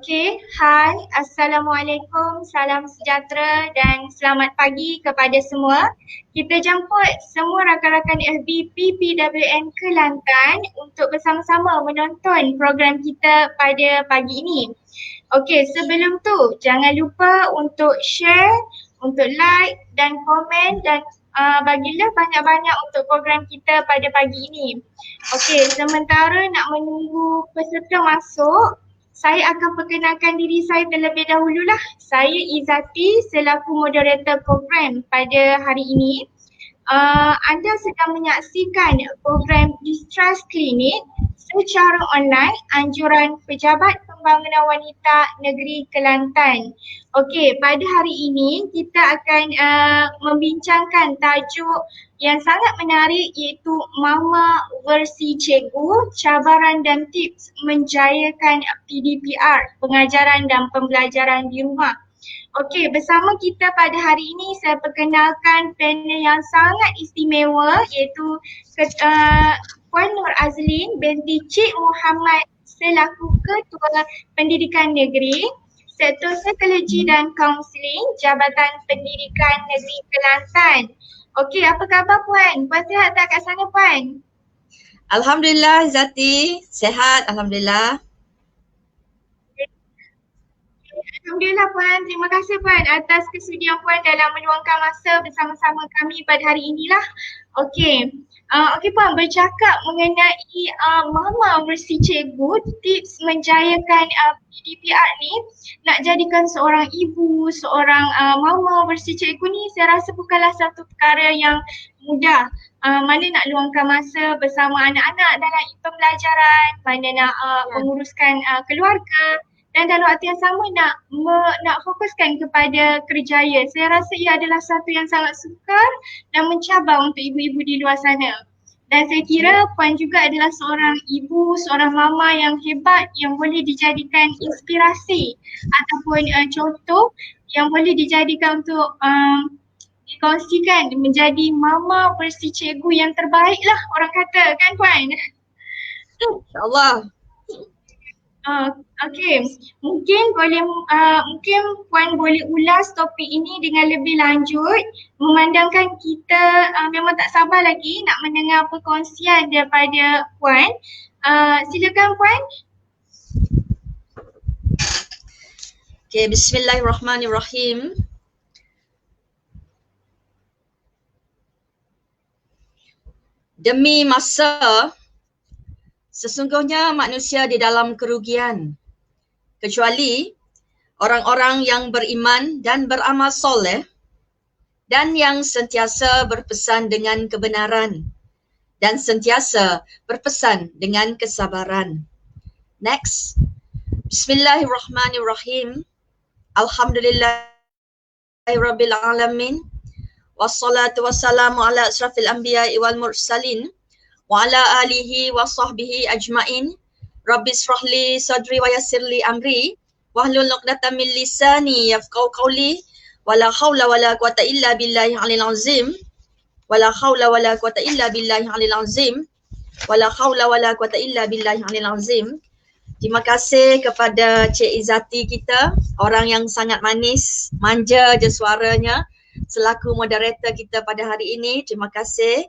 Okey, hai, Assalamualaikum, salam sejahtera dan selamat pagi kepada semua. Kita jemput semua rakan-rakan FB PPWN Kelantan untuk bersama-sama menonton program kita pada pagi ini. Okey, sebelum tu jangan lupa untuk share, untuk like dan komen dan bagilah banyak-banyak untuk program kita pada pagi ini. Okey, sementara nak menunggu peserta masuk, saya akan perkenalkan diri saya terlebih dahululah. Saya Izati selaku moderator program pada hari ini. Anda sedang menyaksikan program Distrust Clinic secara online anjuran Pejabat Pembangunan Wanita Negeri Kelantan. Okey, pada hari ini kita akan membincangkan tajuk yang sangat menarik iaitu Mama versi Cikgu, cabaran dan tips menjayakan PDPR, pengajaran dan pembelajaran di rumah. Okey, bersama kita pada hari ini saya perkenalkan panel yang sangat istimewa iaitu Puan Nur Azlin binti Cik Muhammad selaku Ketua Pendidikan Negeri, Sektor Psikologi dan Kaunseling, Jabatan Pendidikan Negeri Kelantan. Okey, apa khabar Puan? Puan sihat tak kat sana Puan? Alhamdulillah Zati, sehat Alhamdulillah. Alhamdulillah Puan, terima kasih Puan atas kesudian Puan dalam meluangkan masa bersama-sama kami pada hari inilah. Okey, okey Puan, bercakap mengenai Mama versi Cikgu, tips menjayakan PDPR ni, nak jadikan seorang ibu, seorang Mama versi Cikgu ni saya rasa bukanlah satu perkara yang mudah. Mana nak luangkan masa bersama anak-anak dalam pembelajaran, mana nak menguruskan keluarga, dan dalam waktu yang sama nak fokuskan kepada kerjaya. Saya rasa ia adalah satu yang sangat sukar dan mencabar untuk ibu-ibu di luar sana. Dan saya kira Puan juga adalah seorang ibu, seorang mama yang hebat yang boleh dijadikan inspirasi ataupun contoh yang boleh dijadikan untuk dikongsikan menjadi mama versi cikgu yang terbaik lah orang kata kan Puan? InsyaAllah. Okey, mungkin Puan boleh ulas topik ini dengan lebih lanjut memandangkan kita memang tak sabar lagi nak mendengar perkongsian daripada Puan. Silakan Puan. Okay, bismillahirrahmanirrahim. Demi masa, sesungguhnya manusia di dalam kerugian, kecuali orang-orang yang beriman dan beramal soleh dan yang sentiasa berpesan dengan kebenaran dan sentiasa berpesan dengan kesabaran. Next. Bismillahirrahmanirrahim. Alhamdulillahirabbil alamin. Wassalatu wassalamu ala asrafil anbiya'i wal mursalin wa ala alihi wa sahbihi ajma'in. Rabbi shrahli sadri wa yassirli amri wahlul 'uqdatam min lisani yafqahu qawli wala haula wala quwata illa billahi 'alil azim wala haula wala quwata illa billahi 'alil azim wala haula wala quwata illa billahi 'alil azim. Terima kasih kepada Cik Izati kita, orang yang sangat manis, manja je suaranya selaku moderator kita pada hari ini. Terima kasih.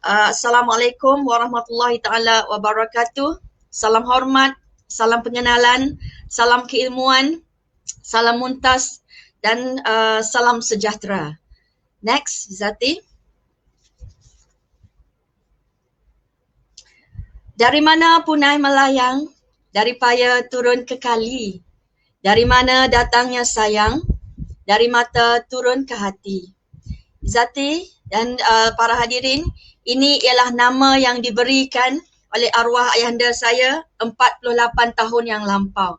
Assalamualaikum warahmatullahi taala wabarakatuh. Salam hormat, salam pengenalan, salam keilmuan, salam muntas dan salam sejahtera. Next, Zati. Dari mana punai melayang, dari paya turun ke kali. Dari mana datangnya sayang, dari mata turun ke hati. Zati dan para hadirin, ini ialah nama yang diberikan oleh arwah ayahanda saya 48 tahun yang lampau.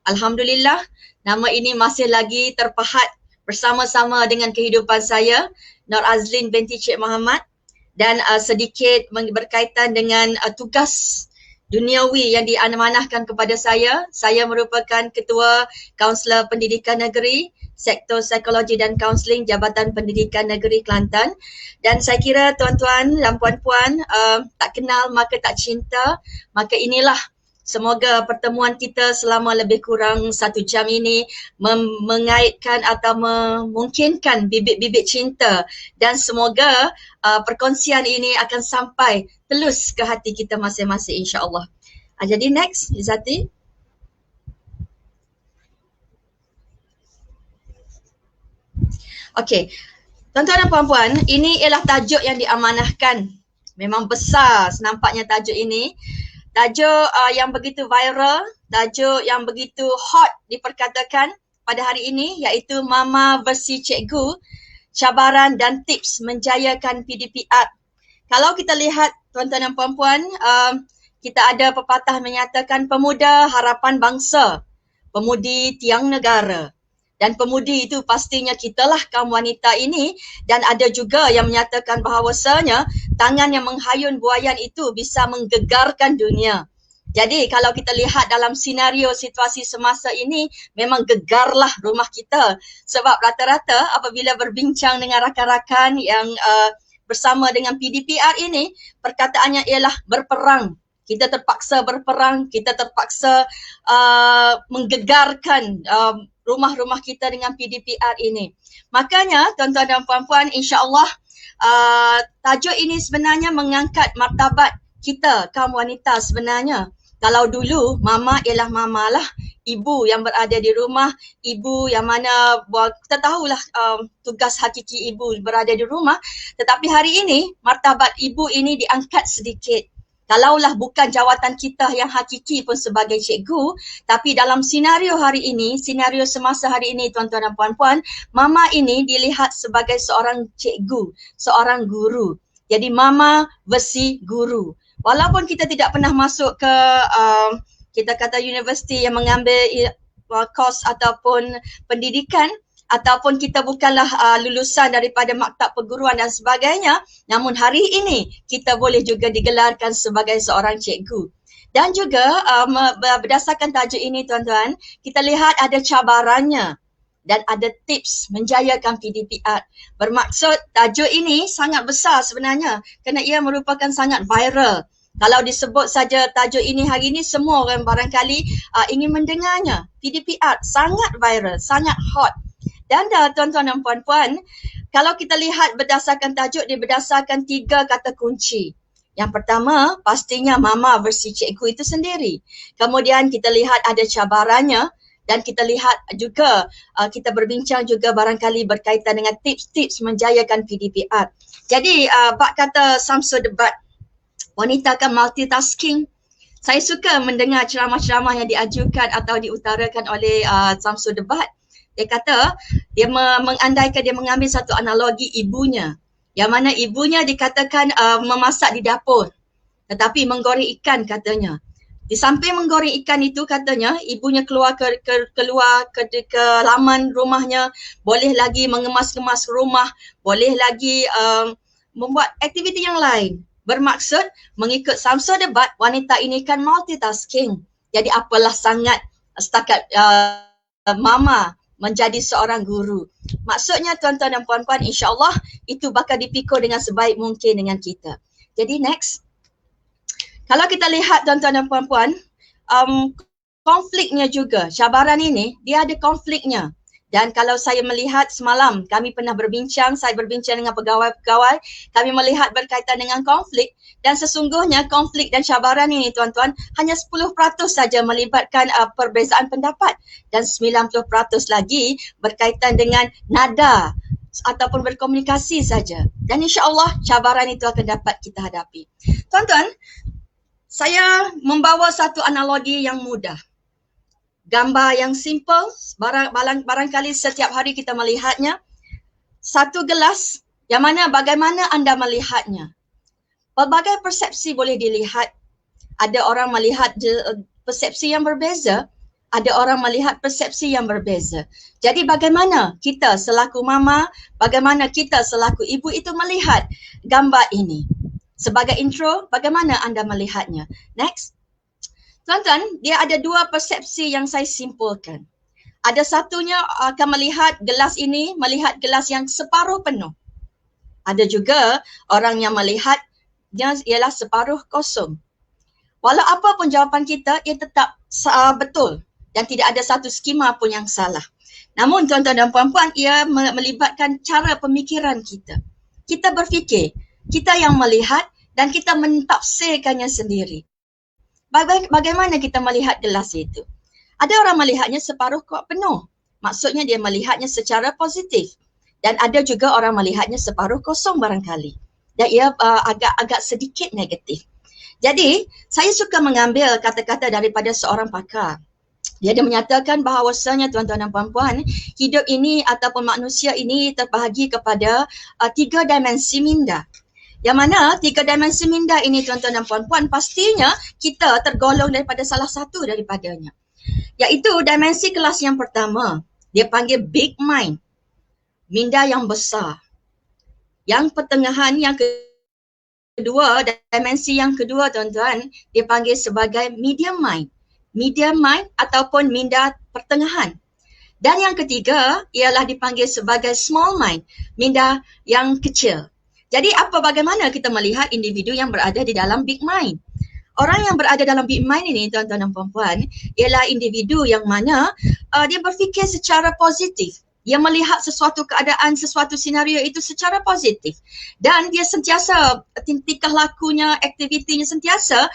Alhamdulillah, nama ini masih lagi terpahat bersama-sama dengan kehidupan saya, Nur Azlin binti Cik Muhammad, dan sedikit berkaitan dengan tugas duniawi yang diamanahkan kepada saya. Saya merupakan Ketua Kaunselor Pendidikan Negeri, Sektor Psikologi dan Kaunseling, Jabatan Pendidikan Negeri Kelantan. Dan saya kira tuan-tuan dan puan-puan, tak kenal maka tak cinta, maka inilah Semoga pertemuan kita selama lebih kurang 1 jam ini mengaitkan atau memungkinkan bibit-bibit cinta, dan semoga perkongsian ini akan sampai telus ke hati kita masing-masing, insya-Allah. Jadi next, Izzati. Okey, tuan-tuan dan puan-puan, ini ialah tajuk yang diamanahkan. Memang besar senampaknya tajuk ini. Tajuk yang begitu viral, tajuk yang begitu hot diperkatakan pada hari ini, iaitu Mama versi Cikgu, cabaran dan tips menjayakan PDPR. Kalau kita lihat tuan-tuan dan puan-puan, kita ada pepatah menyatakan pemuda harapan bangsa, pemudi tiang negara. Dan pemudi itu pastinya kitalah kaum wanita ini, dan ada juga yang menyatakan bahawasanya tangan yang menghayun buayan itu bisa menggegarkan dunia. Jadi kalau kita lihat dalam senario situasi semasa ini, memang gegarlah rumah kita. Sebab rata-rata apabila berbincang dengan rakan-rakan yang bersama dengan PDPR ini, perkataannya ialah berperang. Kita terpaksa berperang, kita terpaksa menggegarkan rumah-rumah kita dengan PDPR ini. Makanya tuan-tuan dan puan-puan, insya-Allah tajuk ini sebenarnya mengangkat martabat kita kaum wanita sebenarnya. Kalau dulu mama ialah mama lah, ibu yang berada di rumah, ibu yang mana kita tahulah tugas hakiki ibu berada di rumah, tetapi hari ini martabat ibu ini diangkat sedikit. Kalaulah bukan jawatan kita yang hakiki pun sebagai cikgu, tapi dalam senario hari ini, senario semasa hari ini tuan-tuan dan puan-puan, mama ini dilihat sebagai seorang cikgu, seorang guru. Jadi mama versi guru. Walaupun kita tidak pernah masuk ke kita kata universiti yang mengambil kos ataupun pendidikan, ataupun kita bukanlah lulusan daripada maktab perguruan dan sebagainya, namun hari ini kita boleh juga digelarkan sebagai seorang cikgu. Dan juga berdasarkan tajuk ini tuan-tuan, kita lihat ada cabarannya dan ada tips menjayakan PDPR. Bermaksud tajuk ini sangat besar sebenarnya kerana ia merupakan sangat viral. Kalau disebut saja tajuk ini hari ini, semua orang barangkali ingin mendengarnya. PDPR sangat viral, sangat hot. Dan tuan-tuan dan puan-puan, kalau kita lihat berdasarkan tajuk, dia berdasarkan 3 kata kunci. Yang pertama, pastinya mama versi cikgu itu sendiri. Kemudian kita lihat ada cabarannya, dan kita lihat juga, kita berbincang juga barangkali berkaitan dengan tips-tips menjayakan PDPR. Jadi, bak kata Samsul Debat, wanita kan multitasking. Saya suka mendengar ceramah-ceramah yang diajukan atau diutarakan oleh Samsul Debat. Dia kata, dia mengandaikan, dia mengambil satu analogi ibunya. Yang mana ibunya dikatakan memasak di dapur. Tetapi menggoreng ikan katanya. Di samping menggoreng ikan itu katanya, ibunya keluar ke laman rumahnya, boleh lagi mengemas-kemas rumah, boleh lagi membuat aktiviti yang lain. Bermaksud, mengikut Samsul Debat, wanita ini kan multitasking. Jadi apalah sangat setakat mama menjadi seorang guru. Maksudnya tuan-tuan dan puan-puan, insya-Allah itu bakal dipikul dengan sebaik mungkin dengan kita. Jadi next. Kalau kita lihat tuan-tuan dan puan-puan, konfliknya juga, cabaran ini dia ada konfliknya. Dan kalau saya melihat semalam, kami pernah berbincang, saya berbincang dengan pegawai-pegawai, kami melihat berkaitan dengan konflik, dan sesungguhnya konflik dan cabaran ini tuan-tuan hanya 10% saja melibatkan perbezaan pendapat, dan 90% lagi berkaitan dengan nada ataupun berkomunikasi saja. Dan insya-Allah cabaran itu akan dapat kita hadapi. Tuan-tuan, saya membawa satu analogi yang mudah. Gambar yang simple, barangkali setiap hari kita melihatnya. Satu gelas, yang mana bagaimana anda melihatnya. Pelbagai persepsi boleh dilihat. Ada orang melihat persepsi yang berbeza, ada orang melihat persepsi yang berbeza. Jadi bagaimana kita selaku mama, bagaimana kita selaku ibu itu melihat gambar ini. Sebagai intro, bagaimana anda melihatnya? Next. Tuan-tuan, dia ada 2 persepsi yang saya simpulkan. Ada satunya akan melihat gelas ini, melihat gelas yang separuh penuh. Ada juga orang yang melihat dia ialah separuh kosong. Walau apa pun jawapan kita, ia tetap betul dan tidak ada satu skema pun yang salah. Namun tuan-tuan dan puan-puan, ia melibatkan cara pemikiran kita. Kita berfikir, kita yang melihat dan kita mentafsirkannya sendiri. Bagaimana kita melihat gelas itu? Ada orang melihatnya separuh kok penuh. Maksudnya dia melihatnya secara positif. Dan ada juga orang melihatnya separuh kosong barangkali. Dan ia agak-agak sedikit negatif. Jadi, saya suka mengambil kata-kata daripada seorang pakar. Dia ada menyatakan bahawasanya tuan-tuan dan puan-puan, hidup ini ataupun manusia ini terbahagi kepada 3 dimensi minda. Yang mana 3 dimensi minda ini tuan-tuan dan puan-puan, pastinya kita tergolong daripada salah satu daripadanya. Iaitu dimensi kelas yang pertama, dia panggil big mind, minda yang besar. Yang pertengahan, yang kedua, dimensi yang kedua tuan-tuan, dia panggil sebagai medium mind. Medium mind ataupun minda pertengahan. Dan yang ketiga ialah dipanggil sebagai small mind, minda yang kecil. Jadi bagaimana kita melihat individu yang berada di dalam big mind? Orang yang berada dalam big mind ini tuan-tuan dan puan-puan ialah individu yang mana dia berfikir secara positif. Dia melihat sesuatu keadaan, sesuatu senario itu secara positif. Dan dia sentiasa, tingkah lakunya, aktivitinya sentiasa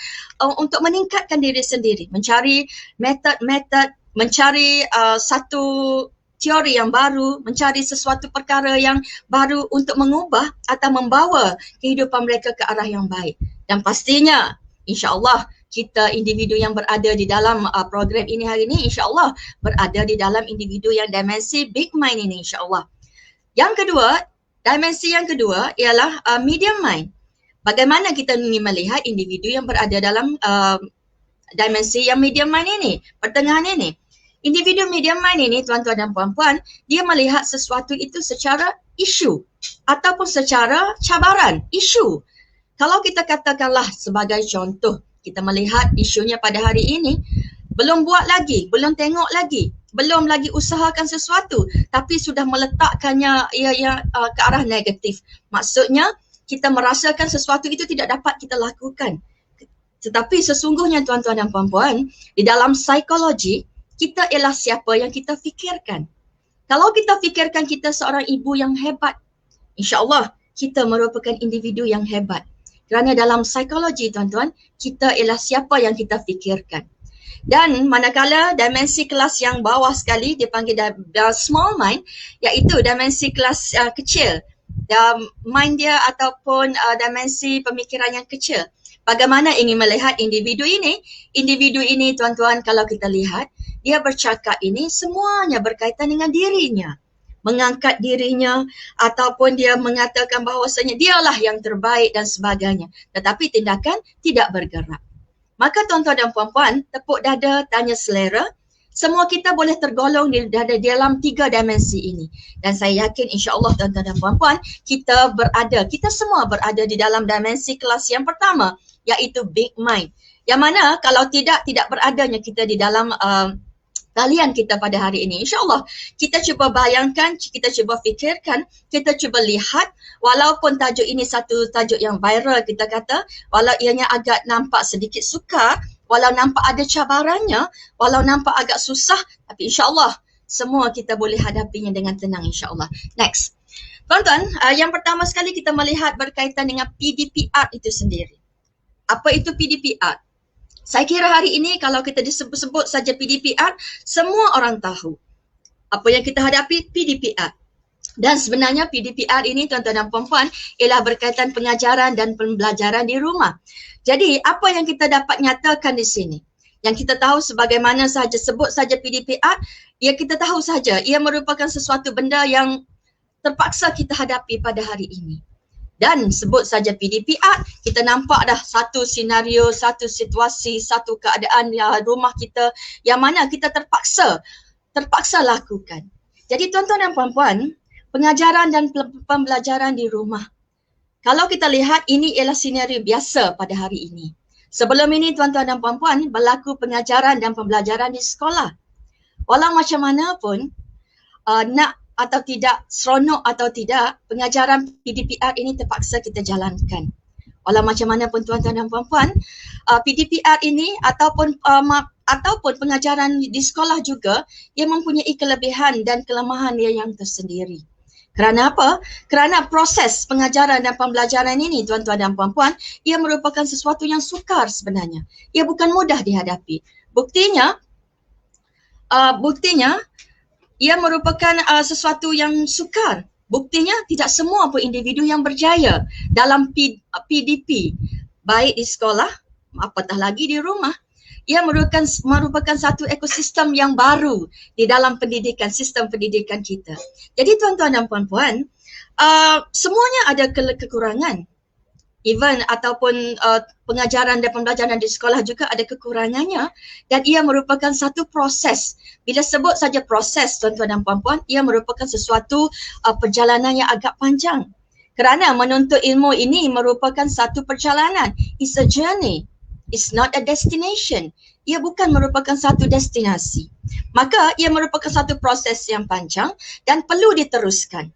untuk meningkatkan diri sendiri. Mencari metod-metod, mencari satu teori yang baru, mencari sesuatu perkara yang baru untuk mengubah atau membawa kehidupan mereka ke arah yang baik. Dan pastinya, insya-Allah, kita individu yang berada di dalam program ini hari ini, insya-Allah berada di dalam individu yang dimensi big mind ini, insya-Allah. Yang kedua, dimensi yang kedua ialah medium mind. Bagaimana kita ingin melihat individu yang berada dalam dimensi yang medium mind ini, pertengahan ini. Individu medium mind ini, tuan-tuan dan puan-puan, dia melihat sesuatu itu secara isu ataupun secara cabaran, isu. Kalau kita katakanlah sebagai contoh, kita melihat isunya pada hari ini, belum buat lagi, belum tengok lagi, belum lagi usahakan sesuatu, tapi sudah meletakkannya ke arah negatif. Maksudnya, kita merasakan sesuatu itu tidak dapat kita lakukan. Tetapi sesungguhnya tuan-tuan dan puan-puan, di dalam psikologi, kita ialah siapa yang kita fikirkan. Kalau kita fikirkan kita seorang ibu yang hebat, insya-Allah kita merupakan individu yang hebat. Kerana dalam psikologi tuan-tuan, kita ialah siapa yang kita fikirkan. Dan manakala dimensi kelas yang bawah sekali, dipanggil small mind, iaitu dimensi kelas kecil. Mind dia ataupun dimensi pemikiran yang kecil. Bagaimana ingin melihat individu ini? Individu ini tuan-tuan, kalau kita lihat, dia bercakap ini semuanya berkaitan dengan dirinya. Mengangkat dirinya ataupun dia mengatakan bahawasanya dialah yang terbaik dan sebagainya. Tetapi tindakan tidak bergerak. Maka tuan-tuan dan puan-puan, tepuk dada, tanya selera. Semua kita boleh tergolong di dalam 3 dimensi ini. Dan saya yakin insya-Allah tuan-tuan dan puan-puan, kita semua berada di dalam dimensi kelas yang pertama, iaitu big mind. Yang mana kalau tidak beradanya kita di dalam talian kita pada hari ini. InsyaAllah kita cuba bayangkan, kita cuba fikirkan, kita cuba lihat walaupun tajuk ini satu tajuk yang viral kita kata, walau ianya agak nampak sedikit sukar, walau nampak ada cabarannya, walau nampak agak susah, tapi insyaAllah semua kita boleh hadapinya dengan tenang insyaAllah. Next. Tuan-tuan, yang pertama sekali kita melihat berkaitan dengan PDPR itu sendiri. Apa itu PDPR? Saya kira hari ini kalau kita disebut-sebut saja PDPR, semua orang tahu apa yang kita hadapi PDPR. Dan sebenarnya PDPR ini tuan-tuan dan puan-puan ialah berkaitan pengajaran dan pembelajaran di rumah. Jadi apa yang kita dapat nyatakan di sini? Yang kita tahu sebagaimana saja sebut saja PDPR, ya kita tahu saja ia merupakan sesuatu benda yang terpaksa kita hadapi pada hari ini. Dan sebut saja PDPR, kita nampak dah satu senario, satu situasi, satu keadaan rumah kita yang mana kita terpaksa lakukan. Jadi tuan-tuan dan puan-puan, pengajaran dan pembelajaran di rumah. Kalau kita lihat ini ialah senario biasa pada hari ini. Sebelum ini tuan-tuan dan puan-puan berlaku pengajaran dan pembelajaran di sekolah. Walau macam mana pun, nak atau tidak, seronok atau tidak, pengajaran PDPR ini terpaksa kita jalankan. Walau macam mana pun tuan-tuan dan puan-puan, PDPR ini ataupun pengajaran di sekolah juga, ia mempunyai kelebihan dan kelemahan dia yang tersendiri. Kerana apa? Kerana proses pengajaran dan pembelajaran ini tuan-tuan dan puan-puan, ia merupakan sesuatu yang sukar sebenarnya. Ia bukan mudah dihadapi. Buktinya ia merupakan sesuatu yang sukar. Buktinya tidak semua pun individu yang berjaya dalam PDP, baik di sekolah apatah lagi di rumah. Ia merupakan satu ekosistem yang baru di dalam pendidikan, sistem pendidikan kita. Jadi tuan-tuan dan puan-puan, semuanya ada kekurangan. Even ataupun pengajaran dan pembelajaran di sekolah juga ada kekurangannya, dan ia merupakan satu proses. Bila sebut saja proses tuan-tuan dan puan-puan, ia merupakan sesuatu perjalanan yang agak panjang. Kerana menuntut ilmu ini merupakan satu perjalanan. It's a journey. It's not a destination. Ia bukan merupakan satu destinasi. Maka ia merupakan satu proses yang panjang dan perlu diteruskan.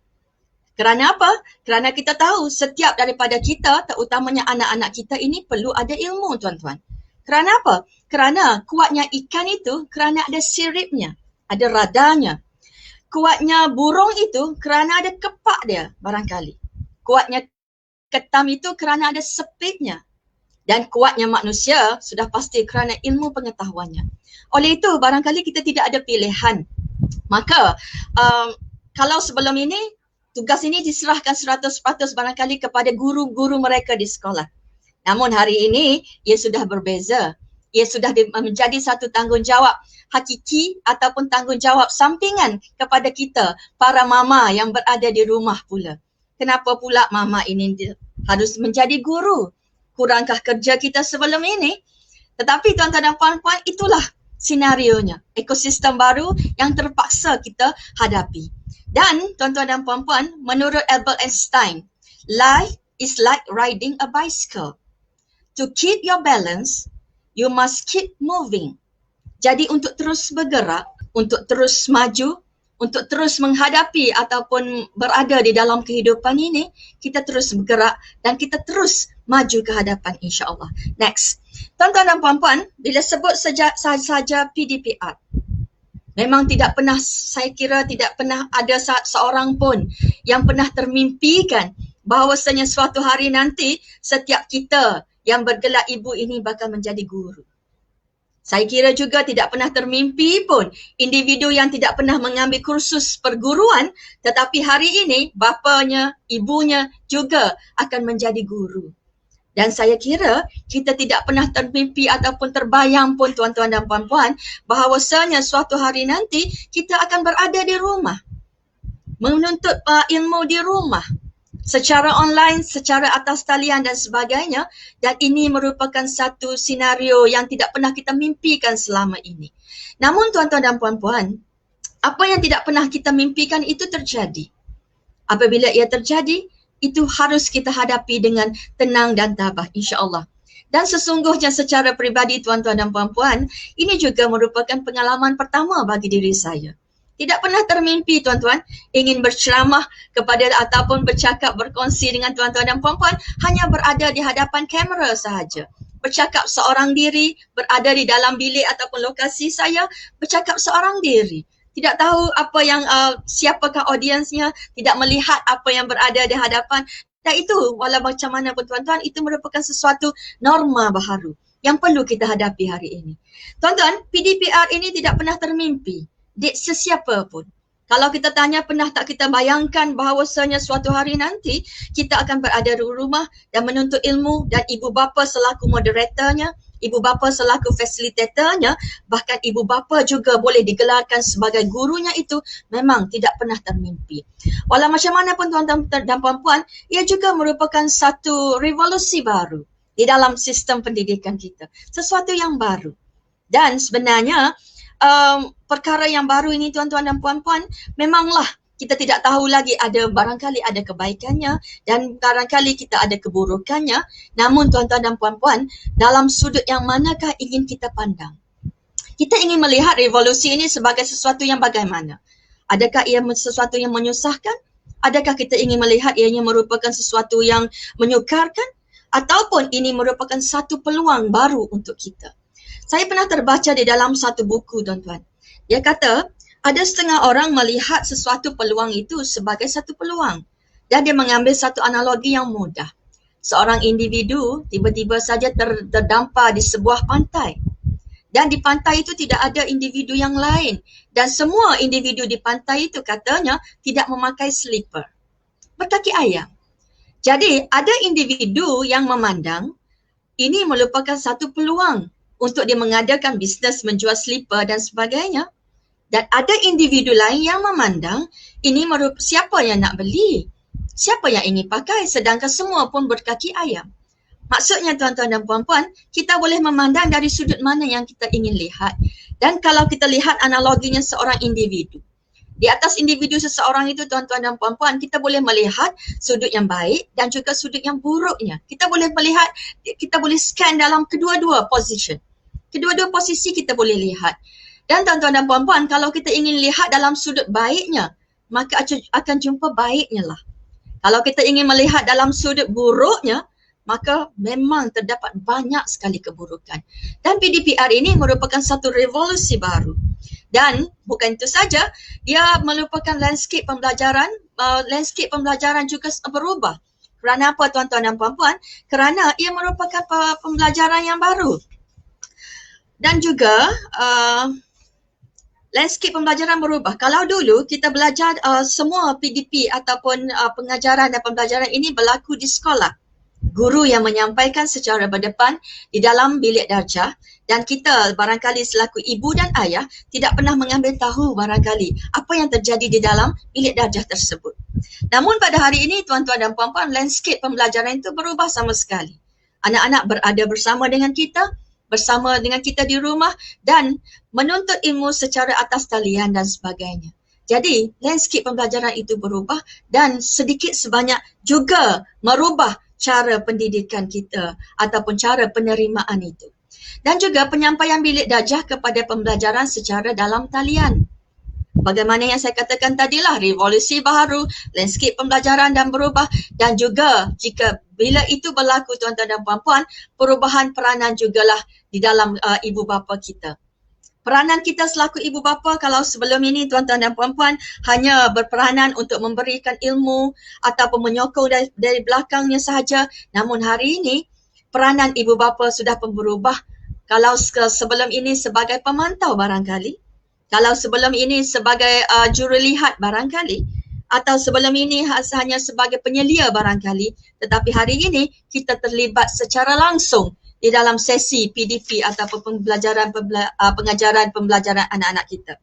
Kerana apa? Kerana kita tahu setiap daripada kita, terutamanya anak-anak kita ini perlu ada ilmu tuan-tuan. Kerana apa? Kerana kuatnya ikan itu kerana ada siripnya, ada radarnya. Kuatnya burung itu kerana ada kepak dia barangkali. Kuatnya ketam itu kerana ada sepitnya. Dan kuatnya manusia sudah pasti kerana ilmu pengetahuannya. Oleh itu barangkali kita tidak ada pilihan. Maka kalau sebelum ini tugas ini diserahkan 100% barangkali kepada guru-guru mereka di sekolah. Namun hari ini ia sudah berbeza. Ia sudah menjadi satu tanggungjawab hakiki ataupun tanggungjawab sampingan kepada kita para mama yang berada di rumah pula. Kenapa pula mama ini harus menjadi guru? Kurangkah kerja kita sebelum ini? Tetapi tuan-tuan dan puan-puan, itulah senarionya. Ekosistem baru yang terpaksa kita hadapi. Dan tuan-tuan dan puan-puan, menurut Albert Einstein, life is like riding a bicycle. To keep your balance, you must keep moving. Jadi untuk terus bergerak, untuk terus maju, untuk terus menghadapi ataupun berada di dalam kehidupan ini, kita terus bergerak dan kita terus maju ke hadapan insya-Allah. Next. Tuan-tuan dan puan-puan, bila sebut saja PDPR, memang tidak pernah, saya kira tidak pernah ada seorang pun yang pernah termimpikan bahawasanya suatu hari nanti setiap kita yang bergelar ibu ini bakal menjadi guru. Saya kira juga tidak pernah termimpi pun individu yang tidak pernah mengambil kursus perguruan, tetapi hari ini bapanya, ibunya juga akan menjadi guru. Dan saya kira kita tidak pernah termimpi ataupun terbayang pun tuan-tuan dan puan-puan bahawasanya suatu hari nanti kita akan berada di rumah, menuntut ilmu di rumah, secara online, secara atas talian dan sebagainya, dan ini merupakan satu senario yang tidak pernah kita mimpikan selama ini. Namun tuan-tuan dan puan-puan, apa yang tidak pernah kita mimpikan itu terjadi. Apabila ia terjadi, itu harus kita hadapi dengan tenang dan tabah insya-Allah. Dan sesungguhnya secara peribadi tuan-tuan dan puan-puan, ini juga merupakan pengalaman pertama bagi diri saya. Tidak pernah termimpi tuan-tuan ingin berceramah kepada ataupun bercakap berkongsi dengan tuan-tuan dan puan-puan hanya berada di hadapan kamera sahaja. Bercakap seorang diri, berada di dalam bilik ataupun lokasi saya, bercakap seorang diri. Tidak tahu apa yang siapakah audiensnya, tidak melihat apa yang berada di hadapan. Dan itu walau macam mana pun tuan-tuan, itu merupakan sesuatu norma baharu yang perlu kita hadapi hari ini. Tuan-tuan, PDPR ini tidak pernah termimpi di sesiapa pun. Kalau kita tanya pernah tak kita bayangkan bahawasanya suatu hari nanti kita akan berada di rumah dan menuntut ilmu dan ibu bapa selaku moderatornya, ibu bapa selaku fasilitatornya, bahkan ibu bapa juga boleh digelarkan sebagai gurunya, itu memang tidak pernah termimpi. Walau macam mana pun tuan-tuan dan puan-puan, ia juga merupakan satu revolusi baru di dalam sistem pendidikan kita. Sesuatu yang baru. Dan sebenarnya perkara yang baru ini tuan-tuan dan puan-puan, memanglah kita tidak tahu lagi, ada barangkali ada kebaikannya dan barangkali kita ada keburukannya. Namun tuan-tuan dan puan-puan, dalam sudut yang manakah ingin kita pandang? Kita ingin melihat revolusi ini sebagai sesuatu yang bagaimana? Adakah ia sesuatu yang menyusahkan? Adakah kita ingin melihat ianya merupakan sesuatu yang menyukarkan? ataupun ini merupakan satu peluang baru untuk kita. Saya pernah terbaca di dalam satu buku, tuan-tuan. Dia kata, ada setengah orang melihat sesuatu peluang itu sebagai satu peluang. Dan dia mengambil satu analogi yang mudah. Seorang individu tiba-tiba saja terdampar di sebuah pantai. Dan di pantai itu tidak ada individu yang lain. Dan semua individu di pantai itu katanya tidak memakai slipper. Berkaki ayam. Jadi ada individu yang memandang ini merupakan satu peluang untuk dia mengadakan bisnes menjual slipper dan sebagainya. Dan ada individu lain yang memandang ini siapa yang nak beli? Siapa yang ingin pakai sedangkan semua pun berkaki ayam. Maksudnya tuan-tuan dan puan-puan, kita boleh memandang dari sudut mana yang kita ingin lihat. Dan kalau kita lihat analoginya seorang individu. Di atas individu seseorang itu tuan-tuan dan puan-puan, kita boleh melihat sudut yang baik dan juga sudut yang buruknya. Kita boleh melihat, kita boleh scan dalam kedua-dua position. Kedua-dua posisi kita boleh lihat. Dan tuan-tuan dan puan-puan, kalau kita ingin lihat dalam sudut baiknya, maka akan jumpa baiknya lah. Kalau kita ingin melihat dalam sudut buruknya, maka memang terdapat banyak sekali keburukan. Dan PDPR ini merupakan satu revolusi baru. Dan bukan itu saja, dia merupakan landscape pembelajaran juga berubah. Kerana apa tuan-tuan dan puan-puan? Kerana ia merupakan pembelajaran yang baru. Dan juga landscape pembelajaran berubah. Kalau dulu kita belajar semua PDP ataupun pengajaran dan pembelajaran ini berlaku di sekolah. Guru yang menyampaikan secara berdepan di dalam bilik darjah dan kita barangkali selaku ibu dan ayah tidak pernah mengambil tahu barangkali apa yang terjadi di dalam bilik darjah tersebut. Namun pada hari ini tuan-tuan dan puan-puan, landscape pembelajaran itu berubah sama sekali. Anak-anak berada bersama dengan kita di rumah dan menuntut ilmu secara atas talian dan sebagainya. Jadi landscape pembelajaran itu berubah dan sedikit sebanyak juga merubah cara pendidikan kita ataupun cara penerimaan itu. Dan juga penyampaian bilik darjah kepada pembelajaran secara dalam talian. Bagaimana yang saya katakan tadilah, revolusi baru, landscape pembelajaran dan berubah dan juga jika bila itu berlaku tuan-tuan dan puan-puan, perubahan peranan jugalah di dalam ibu bapa kita. Peranan kita selaku ibu bapa kalau sebelum ini tuan-tuan dan puan-puan hanya berperanan untuk memberikan ilmu ataupun menyokong dari belakangnya sahaja. Namun hari ini peranan ibu bapa sudah pun berubah. Kalau sebelum ini sebagai pemantau barangkali, kalau sebelum ini sebagai jurulihat barangkali, atau sebelum ini hanya sebagai penyelia barangkali, tetapi hari ini kita terlibat secara langsung di dalam sesi PDP ataupun pengajaran pembelajaran anak-anak kita.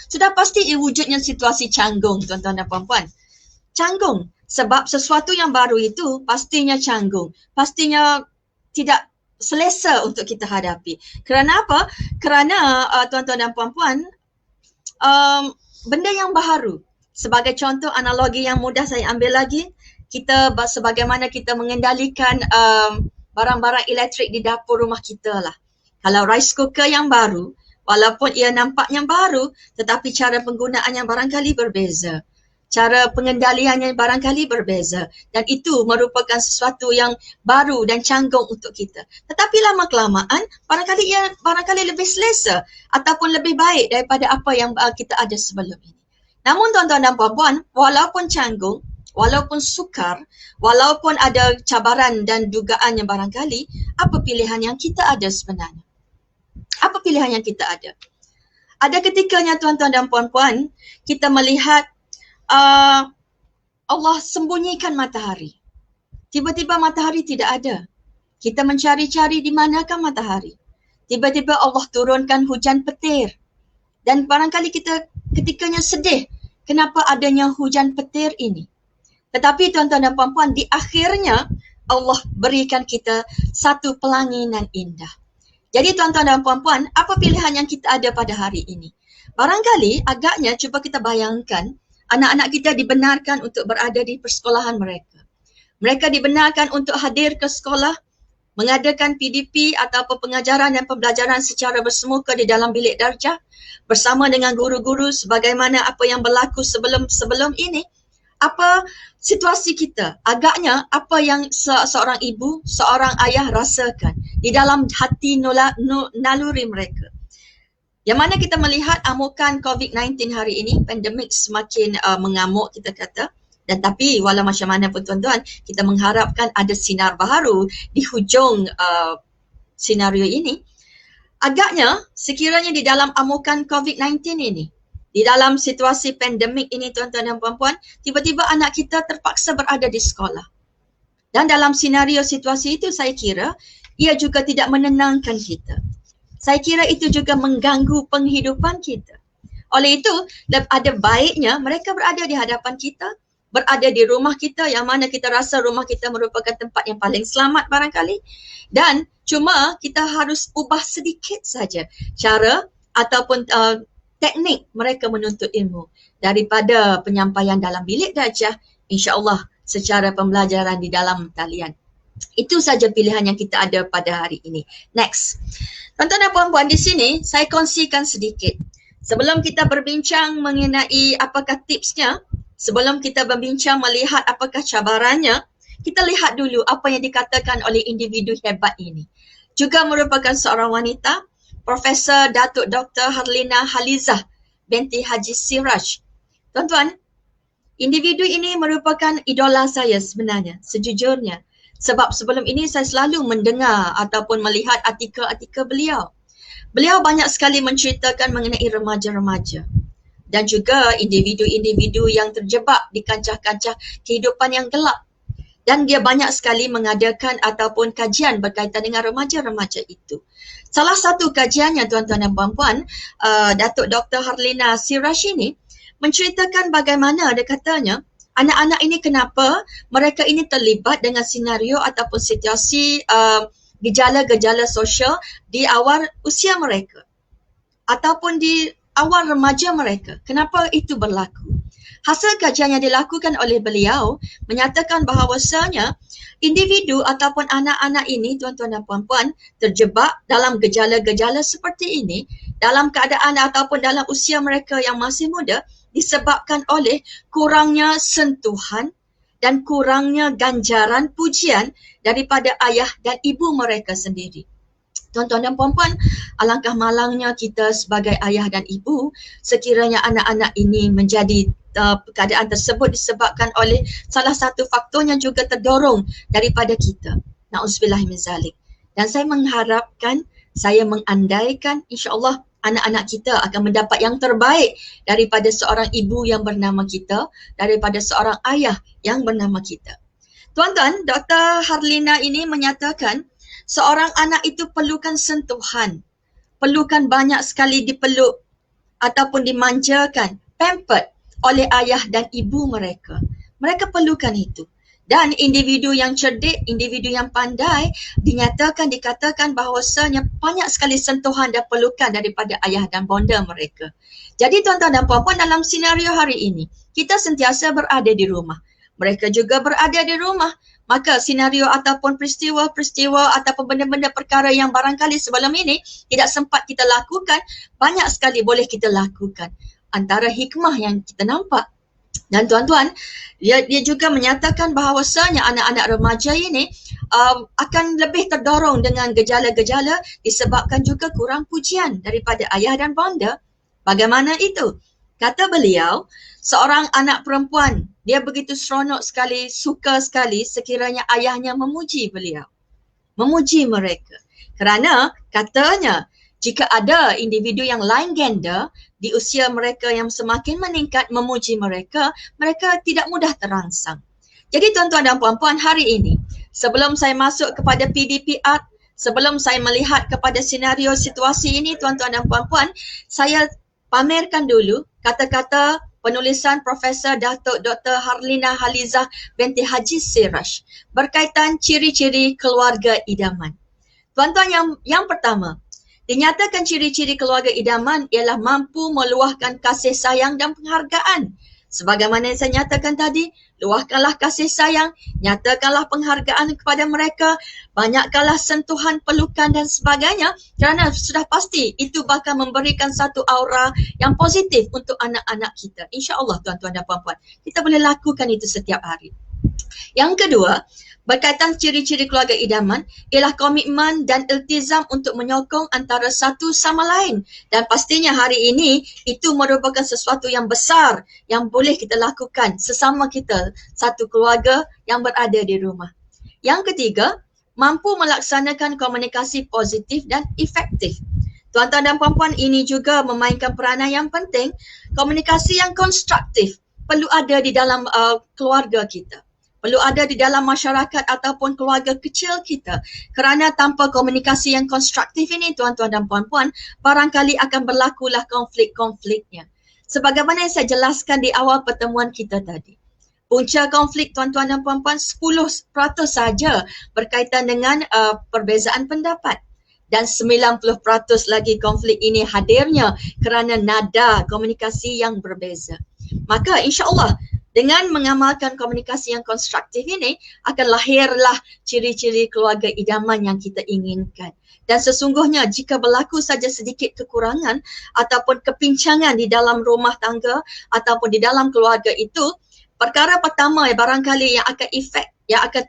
Sudah pasti wujudnya situasi canggung tuan-tuan dan puan-puan. Canggung sebab sesuatu yang baru itu pastinya canggung. Pastinya tidak selesa untuk kita hadapi. Kerana apa? Kerana tuan-tuan dan puan-puan, benda yang baru. Sebagai contoh analogi yang mudah saya ambil lagi, kita sebagaimana kita mengendalikan barang-barang elektrik di dapur rumah kita lah. Kalau rice cooker yang baru, walaupun ia nampaknya baru, tetapi cara penggunaannya barangkali berbeza. Cara pengendaliannya barangkali berbeza. Dan itu merupakan sesuatu yang baru dan canggung untuk kita. Tetapi lama-kelamaan, barangkali lebih selesa ataupun lebih baik daripada apa yang kita ada sebelum ini. Namun tuan-tuan dan puan-puan, walaupun canggung, walaupun sukar, walaupun ada cabaran dan dugaan yang barangkali, apa pilihan yang kita ada sebenarnya? Apa pilihan yang kita ada? Ada ketikanya tuan-tuan dan puan-puan, kita melihat Allah sembunyikan matahari. Tiba-tiba matahari tidak ada. Kita mencari-cari di manakah matahari. Tiba-tiba Allah turunkan hujan petir. Dan barangkali kita ketikanya sedih, kenapa adanya hujan petir ini? Tetapi tuan-tuan dan puan-puan, di akhirnya Allah berikan kita satu pelanginan indah. Jadi tuan-tuan dan puan-puan, apa pilihan yang kita ada pada hari ini? Barangkali agaknya cuba kita bayangkan, anak-anak kita dibenarkan untuk berada di persekolahan mereka. Mereka dibenarkan untuk hadir ke sekolah, mengadakan PDP ataupun pengajaran dan pembelajaran secara bersemuka di dalam bilik darjah bersama dengan guru-guru sebagaimana apa yang berlaku sebelum ini. apa situasi kita. Agaknya apa yang seorang ibu, seorang ayah rasakan di dalam hati naluri mereka. Yang mana kita melihat amukan COVID-19 hari ini, pandemik semakin mengamuk kita kata. Dan tapi walau macam mana pun tuan-tuan, kita mengharapkan ada sinar baharu di hujung senario ini. Agaknya sekiranya di dalam amukan COVID-19 ini, di dalam situasi pandemik ini tuan-tuan dan puan-puan, tiba-tiba anak kita terpaksa berada di sekolah. Dan dalam senario situasi itu saya kira ia juga tidak menenangkan kita. Saya kira itu juga mengganggu penghidupan kita. Oleh itu, ada baiknya mereka berada di hadapan kita, berada di rumah kita yang mana kita rasa rumah kita merupakan tempat yang paling selamat barangkali. Dan cuma kita harus ubah sedikit saja cara ataupun teknik mereka menuntut ilmu daripada penyampaian dalam bilik darjah, insya-Allah secara pembelajaran di dalam talian. Itu saja pilihan yang kita ada pada hari ini. Next. Tuan-tuan dan puan-puan, di sini saya kongsikan sedikit. Sebelum kita berbincang mengenai apakah tipsnya, sebelum kita berbincang melihat apakah cabarannya, kita lihat dulu apa yang dikatakan oleh individu hebat ini. Juga merupakan seorang wanita, Profesor Datuk Dr. Harlina Halizah binti Haji Siraj. Tuan-tuan, individu ini merupakan idola saya sebenarnya, sejujurnya. Sebab sebelum ini saya selalu mendengar ataupun melihat artikel-artikel beliau. Beliau banyak sekali menceritakan mengenai remaja-remaja dan juga individu-individu yang terjebak di kancah-kancah kehidupan yang gelap. Dan dia banyak sekali mengadakan ataupun kajian berkaitan dengan remaja-remaja itu. Salah satu kajiannya tuan-tuan dan puan-puan, Datuk Dr. Harlina Siraj ini menceritakan bagaimana dia katanya anak-anak ini kenapa mereka ini terlibat dengan senario ataupun situasi gejala-gejala sosial di awal usia mereka ataupun di awal remaja mereka. Kenapa itu berlaku? Hasil kajian yang dilakukan oleh beliau menyatakan bahawasanya individu ataupun anak-anak ini tuan-tuan dan puan-puan terjebak dalam gejala-gejala seperti ini dalam keadaan ataupun dalam usia mereka yang masih muda disebabkan oleh kurangnya sentuhan dan kurangnya ganjaran pujian daripada ayah dan ibu mereka sendiri. Tuan-tuan dan puan-puan, alangkah malangnya kita sebagai ayah dan ibu sekiranya anak-anak ini menjadi keadaan tersebut disebabkan oleh salah satu faktornya juga terdorong daripada kita. Na'udzubillah min zalik. Dan saya mengharapkan, saya mengandaikan insya-Allah anak-anak kita akan mendapat yang terbaik daripada seorang ibu yang bernama kita, daripada seorang ayah yang bernama kita. Tuan-tuan, Dr. Harlina ini menyatakan seorang anak itu perlukan sentuhan, perlukan banyak sekali dipeluk ataupun dimanjakan, pampered oleh ayah dan ibu mereka. Mereka perlukan itu. Dan individu yang cerdik, individu yang pandai dikatakan bahawasanya banyak sekali sentuhan dan pelukan daripada ayah dan bonda mereka. Jadi tuan-tuan dan puan-puan, dalam senario hari ini, kita sentiasa berada di rumah. Mereka juga berada di rumah. Maka senario ataupun peristiwa-peristiwa ataupun benda-benda perkara yang barangkali sebelum ini tidak sempat kita lakukan, banyak sekali boleh kita lakukan. Antara hikmah yang kita nampak. Dan tuan-tuan, dia juga menyatakan bahawasanya anak-anak remaja ini akan lebih terdorong dengan gejala-gejala disebabkan juga kurang pujian daripada ayah dan bonda. Bagaimana itu? Kata beliau, seorang anak perempuan, dia begitu seronok sekali, suka sekali sekiranya ayahnya memuji beliau. Memuji mereka. Kerana katanya, jika ada individu yang lain gender di usia mereka yang semakin meningkat memuji mereka, mereka tidak mudah terangsang. Jadi tuan-tuan dan puan-puan, hari ini sebelum saya masuk kepada PDP Art, sebelum saya melihat kepada senario situasi ini tuan-tuan dan puan-puan, saya pamerkan dulu kata-kata penulisan Profesor Datuk Dr. Harlina Halizah binti Haji Siraj berkaitan ciri-ciri keluarga idaman. Tuan-tuan, yang pertama, dinyatakan ciri-ciri keluarga idaman ialah mampu meluahkan kasih sayang dan penghargaan Sebagaimana yang saya nyatakan tadi, luahkanlah kasih sayang, nyatakanlah penghargaan kepada mereka, banyakkanlah sentuhan, pelukan dan sebagainya, kerana sudah pasti itu bakal memberikan satu aura yang positif untuk anak-anak kita. InsyaAllah tuan-tuan dan puan-puan, kita boleh lakukan itu setiap hari. Yang kedua, berkaitan ciri-ciri keluarga idaman ialah komitmen dan iltizam untuk menyokong antara satu sama lain. Dan pastinya hari ini itu merupakan sesuatu yang besar yang boleh kita lakukan sesama kita, satu keluarga yang berada di rumah. Yang ketiga, mampu melaksanakan komunikasi positif dan efektif. Tuan-tuan dan puan-puan, ini juga memainkan peranan yang penting. Komunikasi yang konstruktif perlu ada di dalam keluarga kita. Perlu ada di dalam masyarakat ataupun keluarga kecil kita. Kerana tanpa komunikasi yang konstruktif ini, tuan-tuan dan puan-puan, barangkali akan berlakulah konflik-konfliknya. Sebagaimana yang saya jelaskan di awal pertemuan kita tadi. Punca konflik, tuan-tuan dan puan-puan, 10% saja berkaitan dengan perbezaan pendapat. Dan 90% lagi konflik ini hadirnya kerana nada komunikasi yang berbeza. Maka insya-Allah dengan mengamalkan komunikasi yang konstruktif ini akan lahirlah ciri-ciri keluarga idaman yang kita inginkan. Dan sesungguhnya jika berlaku saja sedikit kekurangan ataupun kepincangan di dalam rumah tangga ataupun di dalam keluarga itu, perkara pertama barangkali yang akan yang akan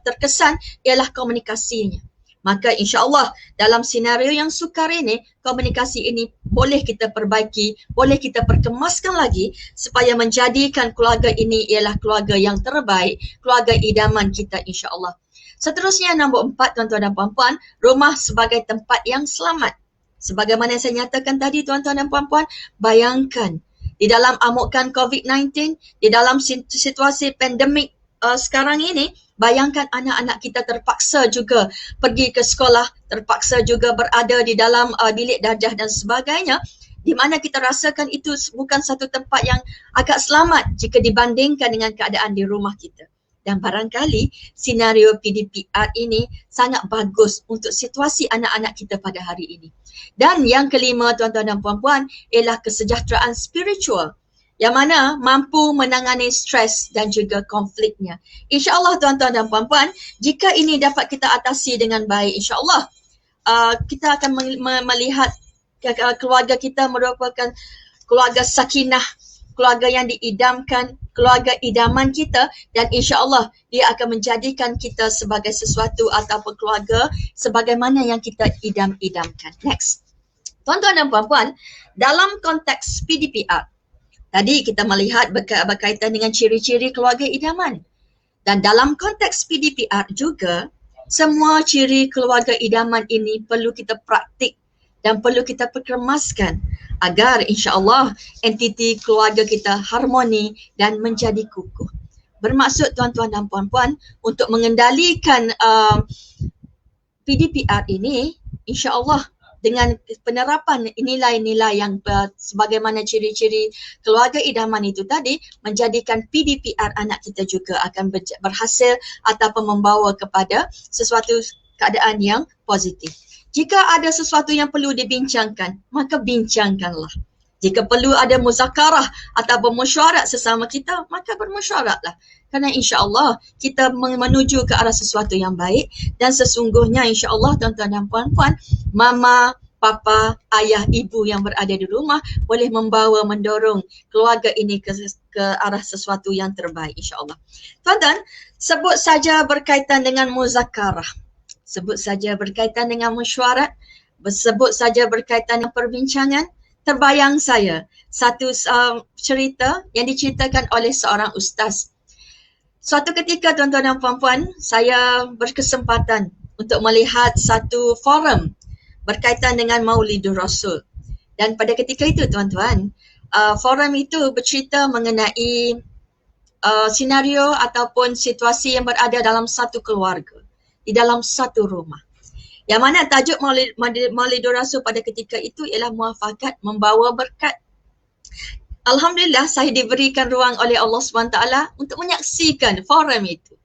terkesan ialah komunikasinya. Maka insya-Allah dalam senario yang sukar ini, komunikasi ini boleh kita perbaiki, boleh kita perkemaskan lagi supaya menjadikan keluarga ini ialah keluarga yang terbaik, keluarga idaman kita insya-Allah. Seterusnya nombor 4, tuan-tuan dan puan-puan, rumah sebagai tempat yang selamat. Sebagaimana saya nyatakan tadi, tuan-tuan dan puan-puan, bayangkan di dalam amukan COVID-19, di dalam situasi pandemik sekarang ini, bayangkan anak-anak kita terpaksa juga pergi ke sekolah, terpaksa juga berada di dalam bilik darjah dan sebagainya, di mana kita rasakan itu bukan satu tempat yang agak selamat jika dibandingkan dengan keadaan di rumah kita. Dan barangkali senario PDPR ini sangat bagus untuk situasi anak-anak kita pada hari ini. Dan yang kelima, tuan-tuan dan puan-puan, ialah kesejahteraan spiritual yang mana mampu menangani stres dan juga konfliknya. InsyaAllah tuan-tuan dan puan-puan, jika ini dapat kita atasi dengan baik, insyaAllah kita akan melihat keluarga kita merupakan keluarga sakinah, keluarga yang diidamkan, keluarga idaman kita, dan insyaAllah dia akan menjadikan kita sebagai sesuatu ataupun keluarga sebagaimana yang kita idam-idamkan. Next. Tuan-tuan dan puan-puan, dalam konteks PDPR, tadi kita melihat berkaitan dengan ciri-ciri keluarga idaman. Dan dalam konteks PDPR juga, semua ciri keluarga idaman ini perlu kita praktik dan perlu kita perkemaskan agar insya-Allah entiti keluarga kita harmoni dan menjadi kukuh. Bermaksud tuan-tuan dan puan-puan untuk mengendalikan PDPR ini, insya-Allah dengan penerapan nilai-nilai yang sebagaimana ciri-ciri keluarga idaman itu tadi, menjadikan PDPR anak kita juga akan berhasil ataupun membawa kepada sesuatu keadaan yang positif. Jika ada sesuatu yang perlu dibincangkan, maka bincangkanlah. Jika perlu ada muzakarah ataupun mesyuarat sesama kita, maka bermesyuaratlah. Kerana insya-Allah kita menuju ke arah sesuatu yang baik dan sesungguhnya insya-Allah tuan-tuan dan puan-puan, mama, papa, ayah, ibu yang berada di rumah boleh membawa, mendorong keluarga ini ke arah sesuatu yang terbaik insya-Allah. Tuan-tuan, sebut saja berkaitan dengan muzakarah. Sebut saja berkaitan dengan mesyuarat, sebut saja berkaitan dengan perbincangan. Terbayang saya satu cerita yang diceritakan oleh seorang ustaz. Suatu ketika tuan-tuan dan puan-puan, saya berkesempatan untuk melihat satu forum berkaitan dengan Maulidur Rasul. Dan pada ketika itu tuan-tuan, forum itu bercerita mengenai senario ataupun situasi yang berada dalam satu keluarga, di dalam satu rumah. Yang mana tajuk Maulidur Rasul pada ketika itu ialah muafakat membawa berkat. Alhamdulillah saya diberikan ruang oleh Allah SWT untuk menyaksikan forum itu.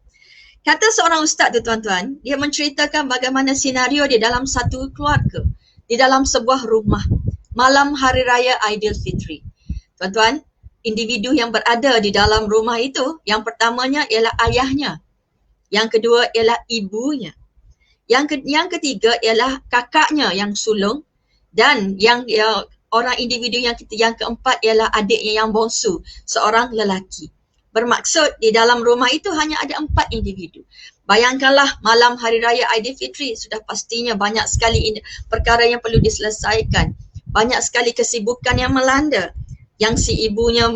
Kata seorang ustaz tu tuan-tuan, dia menceritakan bagaimana senario di dalam satu keluarga, di dalam sebuah rumah, malam Hari Raya Aidilfitri. Tuan-tuan, individu yang berada di dalam rumah itu, yang pertamanya ialah ayahnya, yang kedua ialah ibunya, yang ketiga ialah kakaknya yang sulung, dan orang individu yang keempat ialah adiknya yang bongsu, seorang lelaki. Bermaksud di dalam rumah itu hanya ada 4 individu. Bayangkanlah malam Hari Raya Aidilfitri, sudah pastinya banyak sekali perkara yang perlu diselesaikan. Banyak sekali kesibukan yang melanda. Yang si ibunya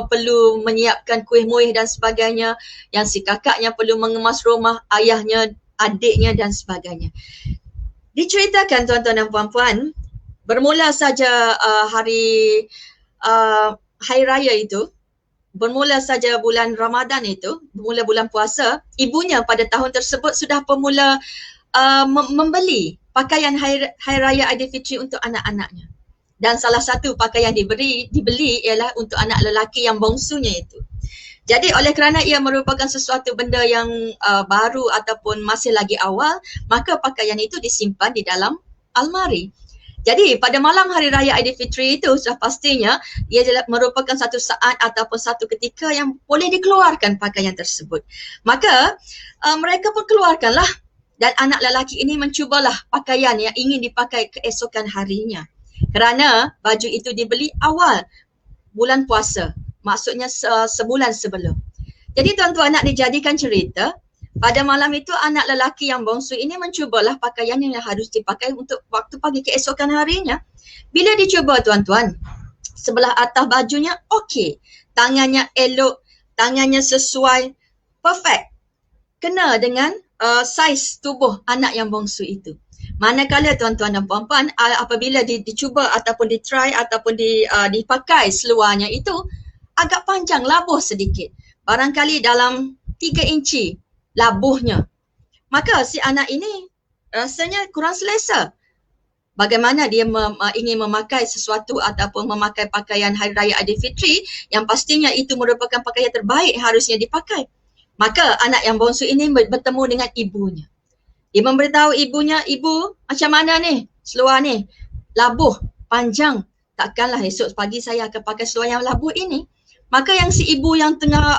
perlu menyiapkan kuih muih dan sebagainya. Yang si kakaknya perlu mengemas rumah, ayahnya, adiknya dan sebagainya. Diceritakan tuan-tuan dan puan-puan, bermula saja hari Raya itu, bermula saja bulan Ramadan itu, bermula bulan puasa, ibunya pada tahun tersebut sudah bermula membeli pakaian Hari Raya Aidilfitri untuk anak-anaknya. Dan salah satu pakaian dibeli ialah untuk anak lelaki yang bongsunya itu. Jadi oleh kerana ia merupakan sesuatu benda yang baru ataupun masih lagi awal, maka pakaian itu disimpan di dalam almari. Jadi pada malam Hari Raya Aidilfitri itu sudah pastinya ia merupakan satu saat ataupun satu ketika yang boleh dikeluarkan pakaian tersebut. Maka mereka pun keluarkanlah, dan anak lelaki ini mencubalah pakaian yang ingin dipakai keesokan harinya. Kerana baju itu dibeli awal bulan puasa, maksudnya sebulan sebelum. Jadi tuan-tuan, nak dijadikan cerita, pada malam itu anak lelaki yang bongsu ini mencubalah pakaian yang harus dipakai untuk waktu pagi keesokan harinya. Bila dicuba tuan-tuan, sebelah atas bajunya okey, tangannya elok, tangannya sesuai, perfect, kena dengan saiz tubuh anak yang bongsu itu. Manakala tuan-tuan dan puan-puan, apabila dicuba ataupun ditry ataupun dipakai seluarnya itu agak panjang, labuh sedikit. Barangkali dalam 3 inci labuhnya. Maka si anak ini rasanya kurang selesa. Bagaimana dia ingin memakai sesuatu ataupun memakai pakaian Hari Raya Aidilfitri yang pastinya itu merupakan pakaian terbaik harusnya dipakai. Maka anak yang bongsu ini bertemu dengan ibunya. Dia memberitahu ibunya, "Ibu, macam mana ni seluar ni? Labuh, panjang. Takkanlah esok pagi saya akan pakai seluar yang labuh ini." Maka yang si ibu yang tengah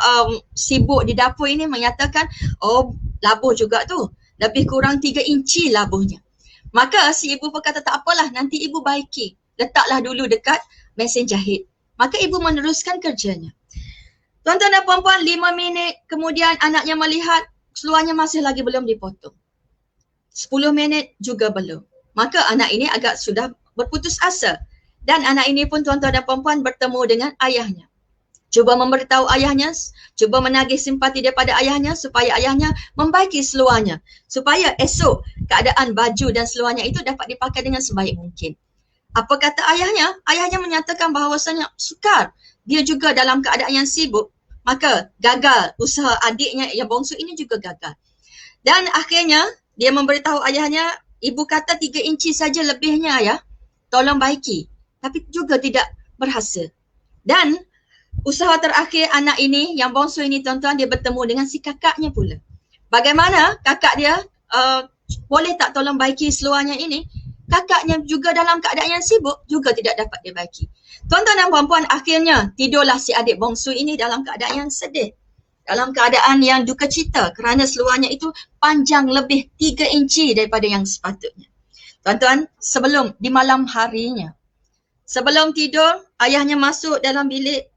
sibuk di dapur ini menyatakan, "Oh, labuh juga tu. Lebih kurang 3 inci labuhnya." Maka si ibu berkata, "Tak apalah, nanti ibu baiki. Letaklah dulu dekat mesin jahit." Maka ibu meneruskan kerjanya. Tuan-tuan dan puan-puan, 5 minit kemudian anaknya melihat seluarnya masih lagi belum dipotong. 10 minit juga belum. Maka anak ini agak sudah berputus asa. Dan anak ini pun tuan-tuan dan puan-puan bertemu dengan ayahnya. Cuba memberitahu ayahnya, cuba menagih simpati daripada ayahnya supaya ayahnya membaiki seluarnya. Supaya esok keadaan baju dan seluarnya itu dapat dipakai dengan sebaik mungkin. Apa kata ayahnya? Ayahnya menyatakan bahawasanya sukar. Dia juga dalam keadaan yang sibuk. Maka gagal usaha adiknya yang bongsu ini juga gagal. Dan akhirnya dia memberitahu ayahnya, "Ibu kata 3 inci saja lebihnya ya, tolong baiki." Tapi juga tidak berhasil. Dan usaha terakhir anak ini, yang bongsu ini tuan-tuan, dia bertemu dengan si kakaknya pula. Bagaimana kakak dia boleh tak tolong baiki seluarnya ini? Kakaknya juga dalam keadaan yang sibuk, juga tidak dapat dia baiki. Tuan-tuan dan puan-puan, akhirnya tidurlah si adik bongsu ini dalam keadaan yang sedih. Dalam keadaan yang duka cita kerana seluarnya itu panjang lebih 3 inci daripada yang sepatutnya. Tuan-tuan, sebelum di malam harinya, sebelum tidur, ayahnya masuk dalam bilik,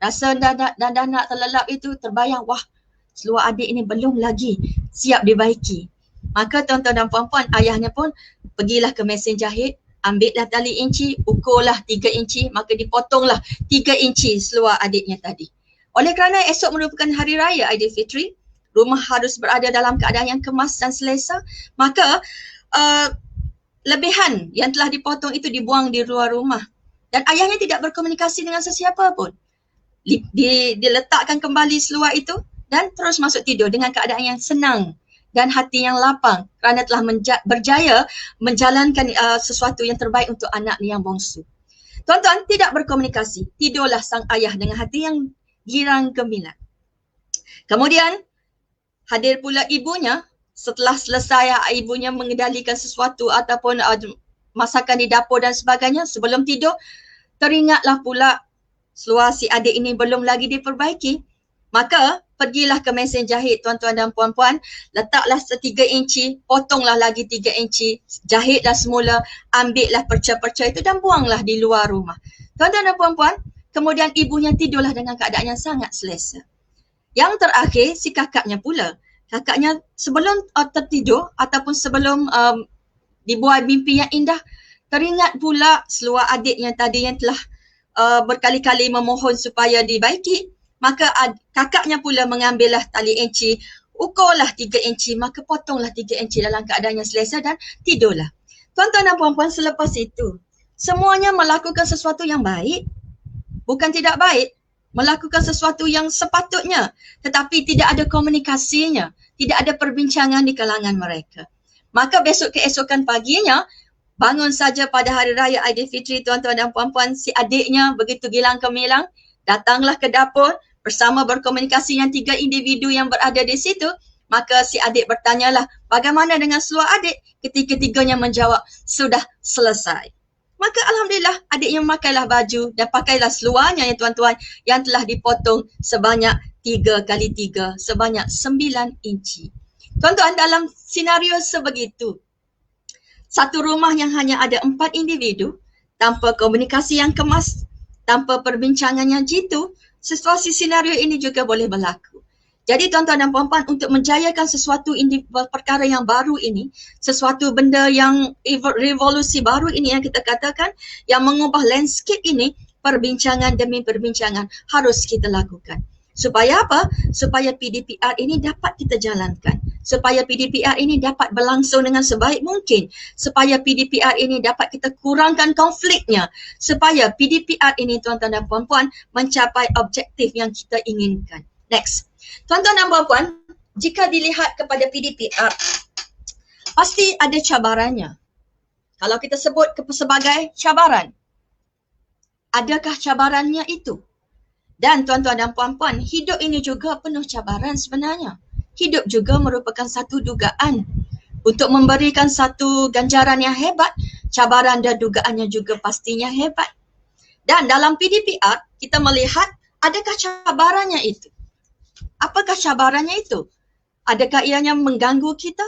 rasa dah nak terlelap itu, terbayang, wah, seluar adik ini belum lagi siap dibaiki. Maka tuan-tuan dan puan-puan, ayahnya pun pergilah ke mesin jahit, ambillah tali inci, ukurlah 3 inci, maka dipotonglah 3 inci seluar adiknya tadi. Oleh kerana esok merupakan Hari Raya Aidilfitri, rumah harus berada dalam keadaan yang kemas dan selesa, maka lebihan yang telah dipotong itu dibuang di luar rumah. Dan ayahnya tidak berkomunikasi dengan sesiapa pun. Diletakkan kembali seluar itu dan terus masuk tidur dengan keadaan yang senang dan hati yang lapang kerana telah berjaya menjalankan sesuatu yang terbaik untuk anak yang bongsu. Tuan-tuan, tidak berkomunikasi. Tidurlah sang ayah dengan hati yang girang gemilang. Kemudian hadir pula ibunya. Setelah selesai ibunya mengendalikan sesuatu ataupun masakan di dapur dan sebagainya, sebelum tidur teringatlah pula seluar si adik ini belum lagi diperbaiki, maka pergilah ke mesin jahit tuan-tuan dan puan-puan, letaklah 3 inci, potonglah lagi 3 inci, jahitlah semula, ambillah perca-perca itu dan buanglah di luar rumah. Tuan-tuan dan puan-puan, kemudian ibunya tidurlah dengan keadaan yang sangat selesa. Yang terakhir, si kakaknya pula. Kakaknya sebelum tertidur ataupun sebelum dibuat mimpi yang indah, teringat pula seluar adiknya tadi yang telah berkali-kali memohon supaya dibaiki. Maka kakaknya pula mengambillah tali inci, ukurlah 3 inci, maka potonglah 3 inci dalam keadaan yang selesa dan tidurlah. Tuan-tuan dan puan-puan, selepas itu, semuanya melakukan sesuatu yang baik, bukan tidak baik. Melakukan sesuatu yang sepatutnya, tetapi tidak ada komunikasinya, tidak ada perbincangan di kalangan mereka. Maka besok keesokan paginya, bangun saja pada hari raya Aidilfitri, tuan-tuan dan puan-puan, si adiknya begitu gilang gemilang, datanglah ke dapur bersama berkomunikasi dengan 3 individu yang berada di situ. Maka si adik bertanyalah, bagaimana dengan seluar adik? Ketiga-tiganya menjawab, sudah selesai. Maka alhamdulillah adiknya memakailah baju dan pakailah seluarnya ya tuan-tuan yang telah dipotong sebanyak 3 kali 3 sebanyak 9 inci. Tuan-tuan, dalam senario sebegitu, satu rumah yang hanya ada 4 individu, tanpa komunikasi yang kemas, tanpa perbincangan yang jitu, situasi senario ini juga boleh berlaku. Jadi tuan-tuan dan puan-puan, untuk menjayakan sesuatu perkara yang baru ini, sesuatu benda yang revolusi baru ini yang kita katakan, yang mengubah landscape ini, perbincangan demi perbincangan harus kita lakukan. Supaya apa? Supaya PDPR ini dapat kita jalankan. Supaya PDPR ini dapat berlangsung dengan sebaik mungkin. Supaya PDPR ini dapat kita kurangkan konfliknya. Supaya PDPR ini tuan-tuan dan puan-puan mencapai objektif yang kita inginkan. Next. Tuan-tuan dan puan-puan, jika dilihat kepada PDPR, pasti ada cabarannya. Kalau kita sebut sebagai cabaran, adakah cabarannya itu? Dan tuan-tuan dan puan-puan, hidup ini juga penuh cabaran sebenarnya. Hidup juga merupakan satu dugaan. Untuk memberikan satu ganjaran yang hebat, cabaran dan dugaannya juga pastinya hebat. Dan dalam PDPR, kita melihat adakah cabarannya itu? Apakah cabarannya itu? Adakah ianya mengganggu kita?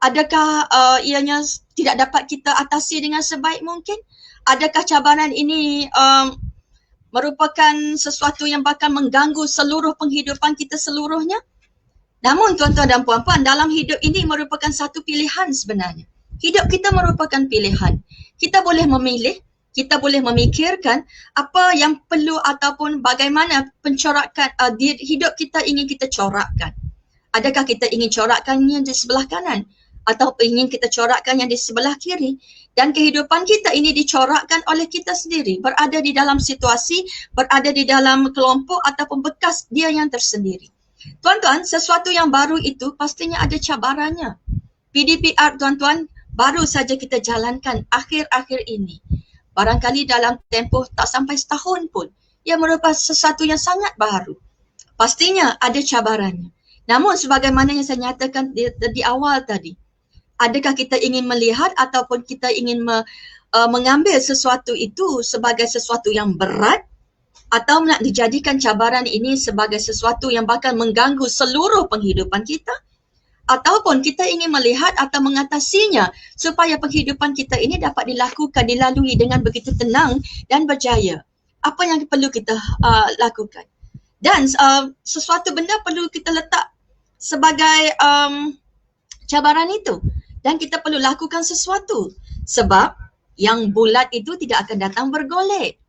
Adakah ianya tidak dapat kita atasi dengan sebaik mungkin? Adakah cabaran ini merupakan sesuatu yang bakal mengganggu seluruh penghidupan kita seluruhnya? Namun tuan-tuan dan puan-puan, dalam hidup ini merupakan satu pilihan sebenarnya. Hidup kita merupakan pilihan. Kita boleh memilih, kita boleh memikirkan apa yang perlu ataupun bagaimana pencorakan hidup kita ingin kita corakkan. Adakah kita ingin corakkan yang di sebelah kanan atau ingin kita corakkan yang di sebelah kiri? Dan kehidupan kita ini dicorakkan oleh kita sendiri, berada di dalam situasi, berada di dalam kelompok ataupun bekas dia yang tersendiri. Tuan-tuan, sesuatu yang baru itu pastinya ada cabarannya. PDPR tuan-tuan baru saja kita jalankan akhir-akhir ini. Barangkali dalam tempoh tak sampai setahun pun, ia merupakan sesuatu yang sangat baru. Pastinya ada cabarannya. Namun sebagaimana yang saya nyatakan di awal tadi, adakah kita ingin melihat ataupun kita ingin mengambil sesuatu itu sebagai sesuatu yang berat, atau nak dijadikan cabaran ini sebagai sesuatu yang bakal mengganggu seluruh penghidupan kita? Ataupun kita ingin melihat atau mengatasinya supaya penghidupan kita ini dapat dilalui dengan begitu tenang dan berjaya. Apa yang perlu kita lakukan? Dan sesuatu benda perlu kita letak sebagai cabaran itu. Dan kita perlu lakukan sesuatu. Sebab yang bulat itu tidak akan datang bergolek.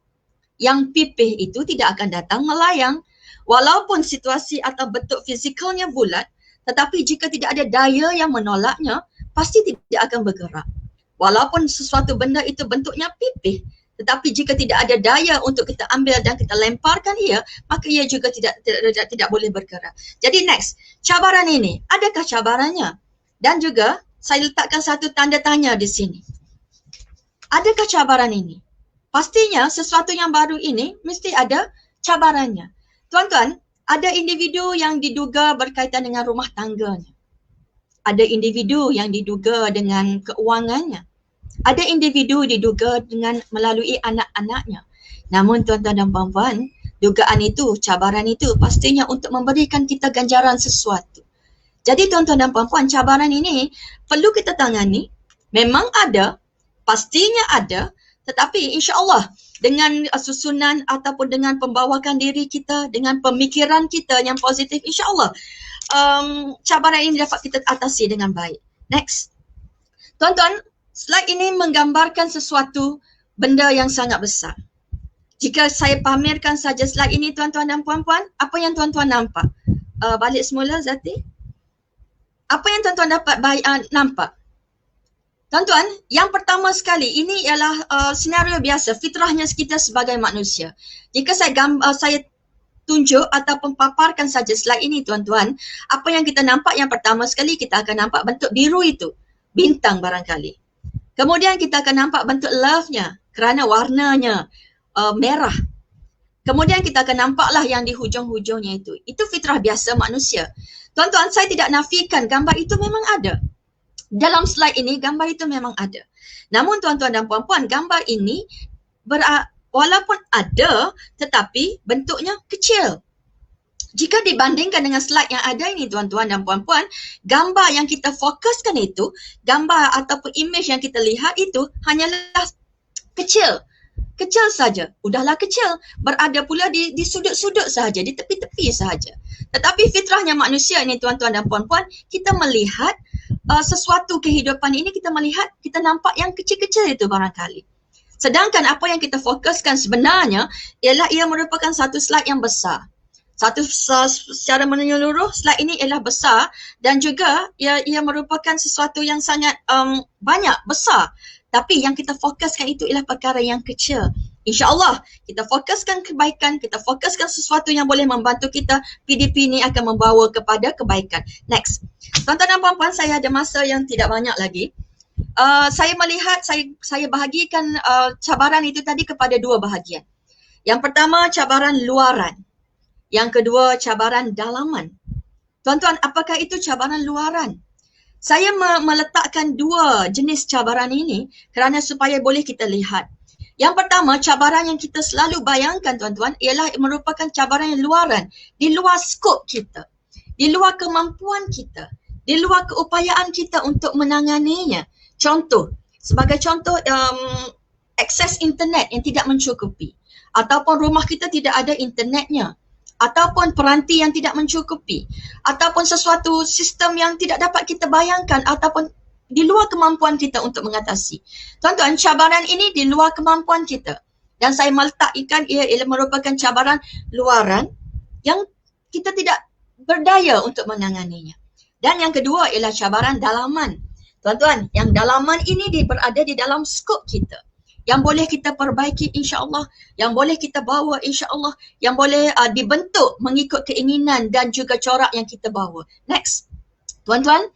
Yang pipih itu tidak akan datang melayang. Walaupun situasi atau bentuk fizikalnya bulat, tetapi jika tidak ada daya yang menolaknya, pasti tidak akan bergerak. Walaupun sesuatu benda itu bentuknya pipih, tetapi jika tidak ada daya untuk kita ambil dan kita lemparkan ia, maka ia juga tidak boleh bergerak. Jadi next, cabaran ini, adakah cabarannya? Dan juga saya letakkan satu tanda tanya di sini. Adakah cabaran ini? Pastinya sesuatu yang baru ini mesti ada cabarannya. Tuan-tuan, ada individu yang diduga berkaitan dengan rumah tangganya. Ada individu yang diduga dengan keuangannya. Ada individu diduga dengan melalui anak-anaknya. Namun tuan-tuan dan puan-puan, dugaan itu, cabaran itu pastinya untuk memberikan kita ganjaran sesuatu. Jadi tuan-tuan dan puan-puan, cabaran ini perlu kita tangani. Memang ada, pastinya ada, tetapi insya-Allah dengan susunan ataupun dengan pembawakan diri kita, dengan pemikiran kita yang positif, insya-Allah cabaran ini dapat kita atasi dengan baik. Next. Tuan-tuan, slide ini menggambarkan sesuatu benda yang sangat besar. Jika saya pamerkan saja slide ini tuan-tuan dan puan-puan, apa yang tuan-tuan nampak? Balik semula Zati. Apa yang tuan-tuan dapat nampak? Tuan-tuan, yang pertama sekali, ini ialah senario biasa, fitrahnya kita sebagai manusia. Jika saya tunjuk ataupun paparkan saja slide ini tuan-tuan, apa yang kita nampak yang pertama sekali kita akan nampak bentuk biru itu, bintang barangkali. Kemudian kita akan nampak bentuk love-nya kerana warnanya merah. Kemudian kita akan nampaklah yang di hujung-hujungnya itu. Itu fitrah biasa manusia. Tuan-tuan, saya tidak nafikan gambar itu memang ada. Dalam slide ini gambar itu memang ada. Namun tuan-tuan dan puan-puan, gambar ini walaupun ada tetapi bentuknya kecil. Jika dibandingkan dengan slide yang ada ini tuan-tuan dan puan-puan, gambar yang kita fokuskan itu, gambar ataupun image yang kita lihat itu hanyalah kecil. Kecil saja, udahlah kecil. Berada pula di sudut-sudut sahaja, di tepi-tepi sahaja. Tetapi fitrahnya manusia ini tuan-tuan dan puan-puan, kita melihat sesuatu kehidupan ini, kita nampak yang kecil-kecil itu barangkali. Sedangkan apa yang kita fokuskan sebenarnya ialah ia merupakan satu slide yang besar. Secara menyeluruh slide ini ialah besar dan juga ia merupakan sesuatu yang sangat banyak, besar. Tapi yang kita fokuskan itu ialah perkara yang kecil. InsyaAllah kita fokuskan kebaikan, kita fokuskan sesuatu yang boleh membantu kita, PDP ini akan membawa kepada kebaikan. Next. Tuan-tuan dan puan-puan, saya ada masa yang tidak banyak lagi. Saya melihat, saya bahagikan cabaran itu tadi kepada dua bahagian. Yang pertama cabaran luaran. Yang kedua cabaran dalaman. Tuan-tuan, apakah itu cabaran luaran? Saya meletakkan dua jenis cabaran ini kerana supaya boleh kita lihat. Yang pertama, cabaran yang kita selalu bayangkan tuan-tuan ialah merupakan cabaran yang luaran. Di luar skop kita. Di luar kemampuan kita. Di luar keupayaan kita untuk menanganinya. Contoh, sebagai contoh akses internet yang tidak mencukupi, ataupun rumah kita tidak ada internetnya, ataupun peranti yang tidak mencukupi, ataupun sesuatu sistem yang tidak dapat kita bayangkan ataupun di luar kemampuan kita untuk mengatasi. Tuan-tuan, cabaran ini di luar kemampuan kita dan saya meletakkan ia merupakan cabaran luaran yang kita tidak berdaya untuk menanganinya. Dan yang kedua ialah cabaran dalaman. Tuan-tuan, yang dalaman ini berada di dalam skop kita. Yang boleh kita perbaiki insya-Allah, yang boleh kita bawa insya-Allah, yang boleh dibentuk mengikut keinginan dan juga corak yang kita bawa. Next. Tuan-tuan,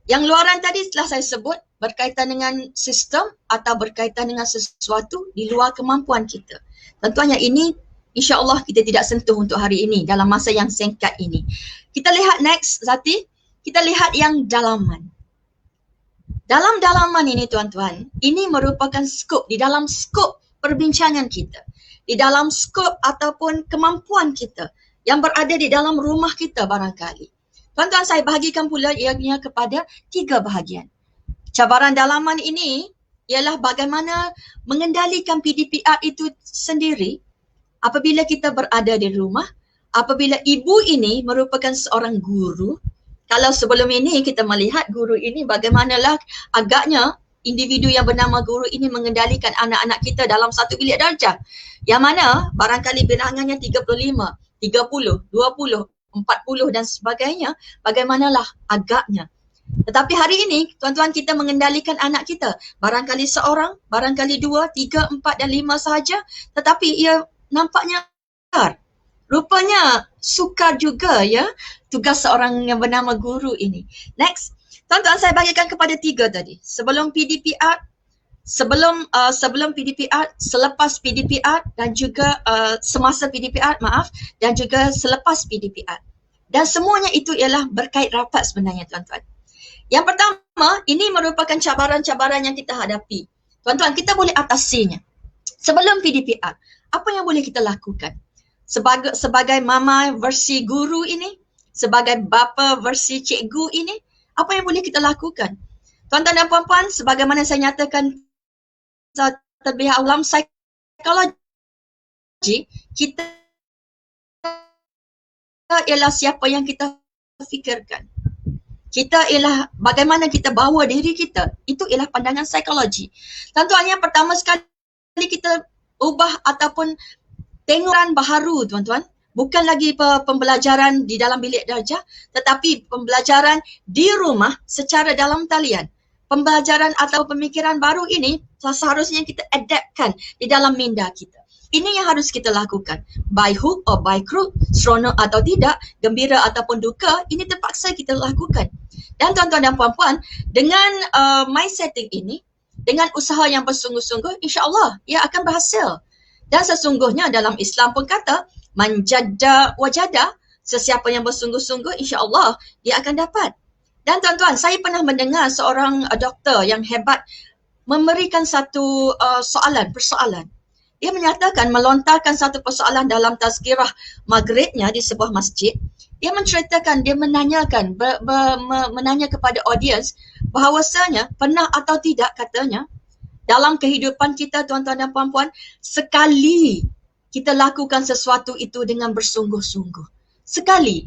yang luaran tadi setelah saya sebut berkaitan dengan sistem atau berkaitan dengan sesuatu di luar kemampuan kita. Tuan-tuan, yang ini insya-Allah kita tidak sentuh untuk hari ini dalam masa yang singkat ini. Kita lihat next, Zati. Kita lihat yang dalaman. Dalam dalaman ini tuan-tuan, ini merupakan skop, di dalam skop perbincangan kita. Di dalam skop ataupun kemampuan kita yang berada di dalam rumah kita barangkali. Tuan-tuan, saya bahagikan pula ianya kepada 3 bahagian. Cabaran dalaman ini ialah bagaimana mengendalikan PDPR itu sendiri apabila kita berada di rumah, apabila ibu ini merupakan seorang guru. Kalau sebelum ini kita melihat guru ini bagaimanakah agaknya individu yang bernama guru ini mengendalikan anak-anak kita dalam satu bilik darjah. Yang mana barangkali bilangannya 35, 30, 20, 40 dan sebagainya. Bagaimanalah agaknya. Tetapi hari ini tuan-tuan kita mengendalikan anak kita. Barangkali seorang, barangkali 2, 3, 4 dan 5 sahaja. Tetapi ia nampaknya sukar. Rupanya sukar juga ya tugas seorang yang bernama guru ini. Next. Tuan-tuan, saya bagikan kepada 3 tadi. Sebelum PDPR, sebelum PDPR, selepas PDPR dan juga semasa PDPR, dan juga selepas PDPR. Dan semuanya itu ialah berkait rapat sebenarnya tuan-tuan. Yang pertama, ini merupakan cabaran-cabaran yang kita hadapi. Tuan-tuan, kita boleh atasinya. Sebelum PDPR, apa yang boleh kita lakukan? sebagai mama versi guru ini, sebagai bapa versi cikgu ini, apa yang boleh kita lakukan? Tuan-tuan dan puan-puan, sebagaimana saya nyatakan terlebih dalam psikologi, kita ialah siapa yang kita fikirkan. Kita ialah bagaimana kita bawa diri kita. Itu ialah pandangan psikologi. Tuan-tuan, yang pertama sekali kita ubah ataupun tengok baharu, tuan-tuan. Bukan lagi pembelajaran di dalam bilik darjah, tetapi pembelajaran di rumah secara dalam talian. Pembelajaran atau pemikiran baru ini seharusnya kita adaptkan di dalam minda kita. Ini yang harus kita lakukan. By hook or by crook, seronok atau tidak, gembira ataupun duka, ini terpaksa kita lakukan. Dan tuan-tuan dan puan-puan, dengan my setting ini, dengan usaha yang bersungguh-sungguh, insya-Allah ia akan berhasil. Dan sesungguhnya dalam Islam pun kata, man jadda wajada, sesiapa yang bersungguh-sungguh, insya-Allah dia akan dapat. Dan tuan-tuan, saya pernah mendengar seorang doktor yang hebat memberikan satu persoalan. Dia menyatakan, melontarkan satu persoalan dalam tazkirah maghribnya di sebuah masjid. Dia menceritakan, dia menanyakan, menanya kepada audiens bahawasanya pernah atau tidak katanya dalam kehidupan kita, tuan-tuan dan puan-puan, sekali kita lakukan sesuatu itu dengan bersungguh-sungguh. Sekali.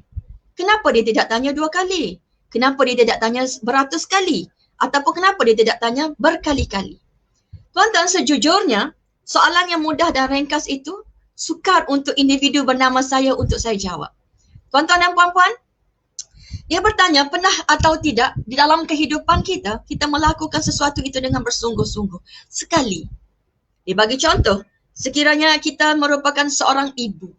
Kenapa dia tidak tanya 2 kali? Kenapa dia tidak tanya beratus kali? Ataupun kenapa dia tidak tanya berkali-kali? Tuan-tuan, sejujurnya, soalan yang mudah dan ringkas itu sukar untuk individu bernama saya untuk saya jawab. Tuan-tuan dan puan-puan, dia bertanya, pernah atau tidak di dalam kehidupan kita, kita melakukan sesuatu itu dengan bersungguh-sungguh. Sekali. Dia bagi contoh, sekiranya kita merupakan seorang ibu,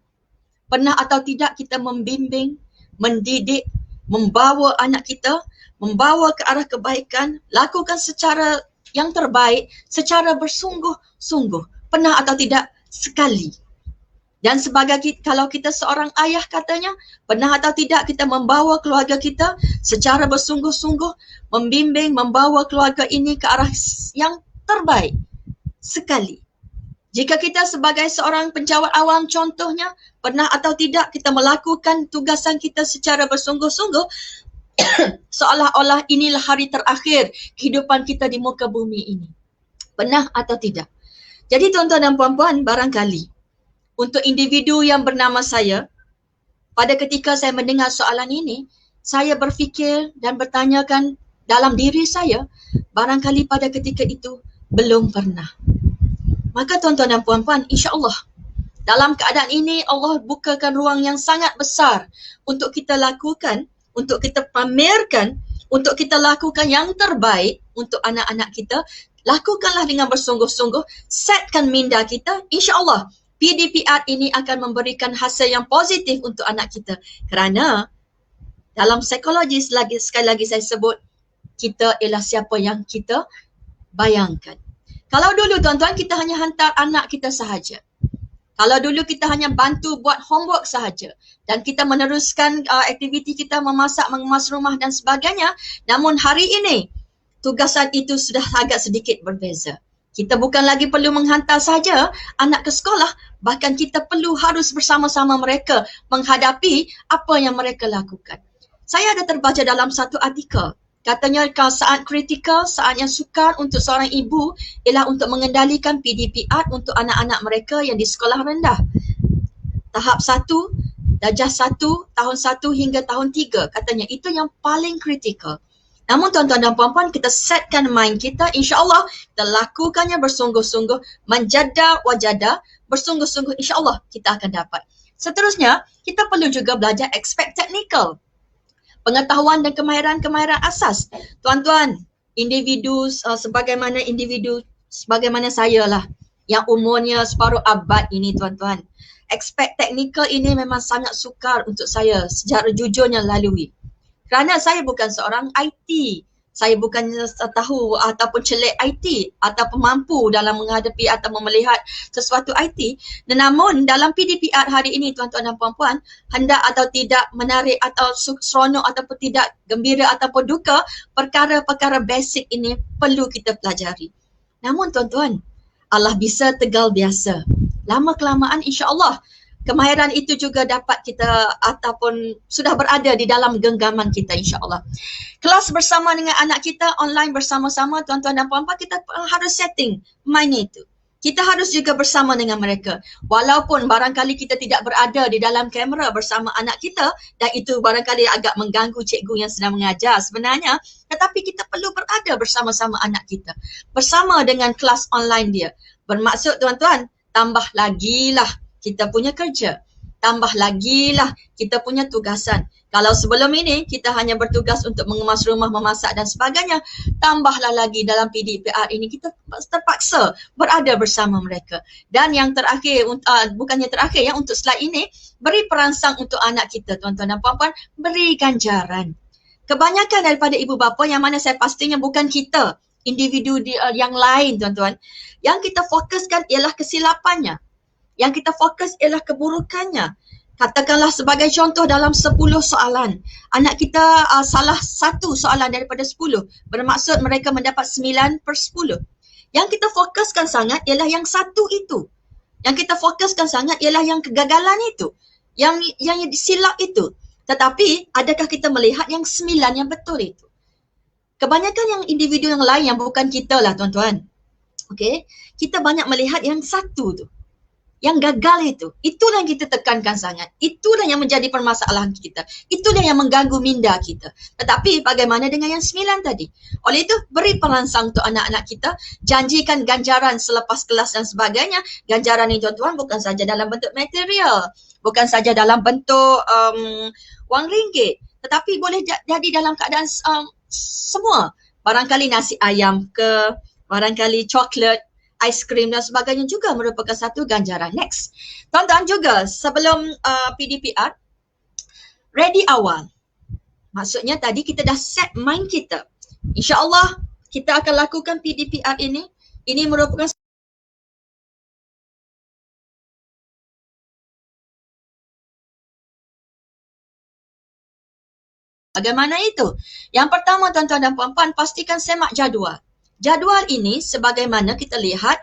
pernah atau tidak kita membimbing, mendidik, membawa anak kita, membawa ke arah kebaikan, lakukan secara yang terbaik, secara bersungguh-sungguh. Pernah atau tidak? Sekali. Dan kalau kita seorang ayah katanya, pernah atau tidak kita membawa keluarga kita secara bersungguh-sungguh, membimbing, membawa keluarga ini ke arah yang terbaik. Sekali. Jika kita sebagai seorang penjawat awam contohnya, pernah atau tidak kita melakukan tugasan kita secara bersungguh-sungguh, seolah-olah inilah hari terakhir kehidupan kita di muka bumi ini. Pernah atau tidak? Jadi tuan-tuan dan puan-puan, barangkali untuk individu yang bernama saya, pada ketika saya mendengar soalan ini, saya berfikir dan bertanyakan dalam diri saya, barangkali pada ketika itu belum pernah. Maka tuan-tuan dan puan-puan, insya-Allah dalam keadaan ini Allah bukakan ruang yang sangat besar untuk kita lakukan, untuk kita pamerkan, untuk kita lakukan yang terbaik untuk anak-anak kita. Lakukanlah dengan bersungguh-sungguh, setkan minda kita, insya-Allah PDPR ini akan memberikan hasil yang positif untuk anak kita. Kerana dalam psikologi, sekali lagi saya sebut, kita ialah siapa yang kita bayangkan. Kalau dulu tuan-tuan kita hanya hantar anak kita sahaja. Kalau dulu kita hanya bantu buat homework sahaja dan kita meneruskan aktiviti kita memasak, mengemas rumah dan sebagainya. Namun hari ini tugasan itu sudah agak sedikit berbeza. Kita bukan lagi perlu menghantar saja anak ke sekolah, bahkan kita perlu harus bersama-sama mereka menghadapi apa yang mereka lakukan. Saya ada terbaca dalam satu artikel, katanya saat kritikal, saat yang sukar untuk seorang ibu ialah untuk mengendalikan PDPR untuk anak-anak mereka yang di sekolah rendah. Tahap 1, darjah 1, tahun 1 hingga tahun 3, katanya itu yang paling kritikal. Namun tuan-tuan dan puan-puan, kita setkan mind kita, insya-Allah kita lakukannya bersungguh-sungguh, manjada wajada, bersungguh-sungguh, insya-Allah kita akan dapat. Seterusnya, kita perlu juga belajar aspek teknikal, pengetahuan dan kemahiran-kemahiran asas. Tuan-tuan, individu sebagaimana saya lah, yang umurnya separuh abad ini tuan-tuan. Aspek teknikal ini memang sangat sukar untuk saya secara jujurnya lalui. Kerana saya bukan seorang IT. Saya bukan tahu ataupun celik IT ataupun mampu dalam menghadapi atau melihat sesuatu IT. Namun dalam PDPR hari ini tuan-tuan dan puan-puan, hendak atau tidak menarik atau seronok ataupun tidak, gembira ataupun duka, perkara-perkara basic ini perlu kita pelajari. Namun tuan-tuan, Allah bisa tegal biasa. Lama kelamaan insya-Allah kemahiran itu juga dapat kita ataupun sudah berada di dalam genggaman kita, insya-Allah. Kelas bersama dengan anak kita online bersama-sama, tuan-tuan dan puan-puan, kita harus setting mind itu. Kita harus juga bersama dengan mereka. Walaupun barangkali kita tidak berada di dalam kamera bersama anak kita dan itu barangkali agak mengganggu cikgu yang sedang mengajar sebenarnya, tetapi kita perlu berada bersama-sama anak kita. Bersama dengan kelas online dia. Bermaksud tuan-tuan, tambah lagi lah kita punya kerja. Tambah lagi lah kita punya tugasan. Kalau sebelum ini kita hanya bertugas untuk mengemas rumah, memasak dan sebagainya, tambahlah lagi dalam PDPR ini kita terpaksa berada bersama mereka. Dan yang terakhir, bukannya terakhir ya, untuk slide ini, beri perangsang untuk anak kita, tuan-tuan dan puan-puan, beri ganjaran. Kebanyakan daripada ibu bapa yang mana saya pastinya bukan kita, individu yang lain, tuan-tuan, yang kita fokuskan ialah kesilapannya. Yang kita fokus ialah keburukannya. Katakanlah sebagai contoh dalam 10 soalan, anak kita salah satu soalan daripada 10, bermaksud mereka mendapat 9/10. Yang kita fokuskan sangat ialah yang satu itu. Yang kita fokuskan sangat ialah yang kegagalan itu. Yang silap itu. Tetapi adakah kita melihat yang 9 yang betul itu? Kebanyakan yang individu yang lain yang bukan kita lah, tuan-tuan. Okay? Kita banyak melihat yang satu tu. Yang gagal itu. Itulah yang kita tekankan sangat. Itulah yang menjadi permasalahan kita. Itulah yang mengganggu minda kita. Tetapi bagaimana dengan yang 9 tadi? Oleh itu, beri perangsang untuk anak-anak kita. Janjikan ganjaran selepas kelas dan sebagainya. Ganjaran ini, tuan-tuan, bukan saja dalam bentuk material. Bukan saja dalam bentuk wang ringgit. Tetapi boleh jadi dalam keadaan semua. Barangkali nasi ayam ke, barangkali coklat, aiskrim dan sebagainya juga merupakan satu ganjaran. Next. Tuan-tuan juga sebelum PDPR, ready awal. Maksudnya tadi kita dah set mind kita. InsyaAllah kita akan lakukan PDPR ini. Ini merupakan bagaimana itu? Yang pertama, tuan-tuan dan puan-puan, pastikan semak jadual. Jadual ini sebagaimana kita lihat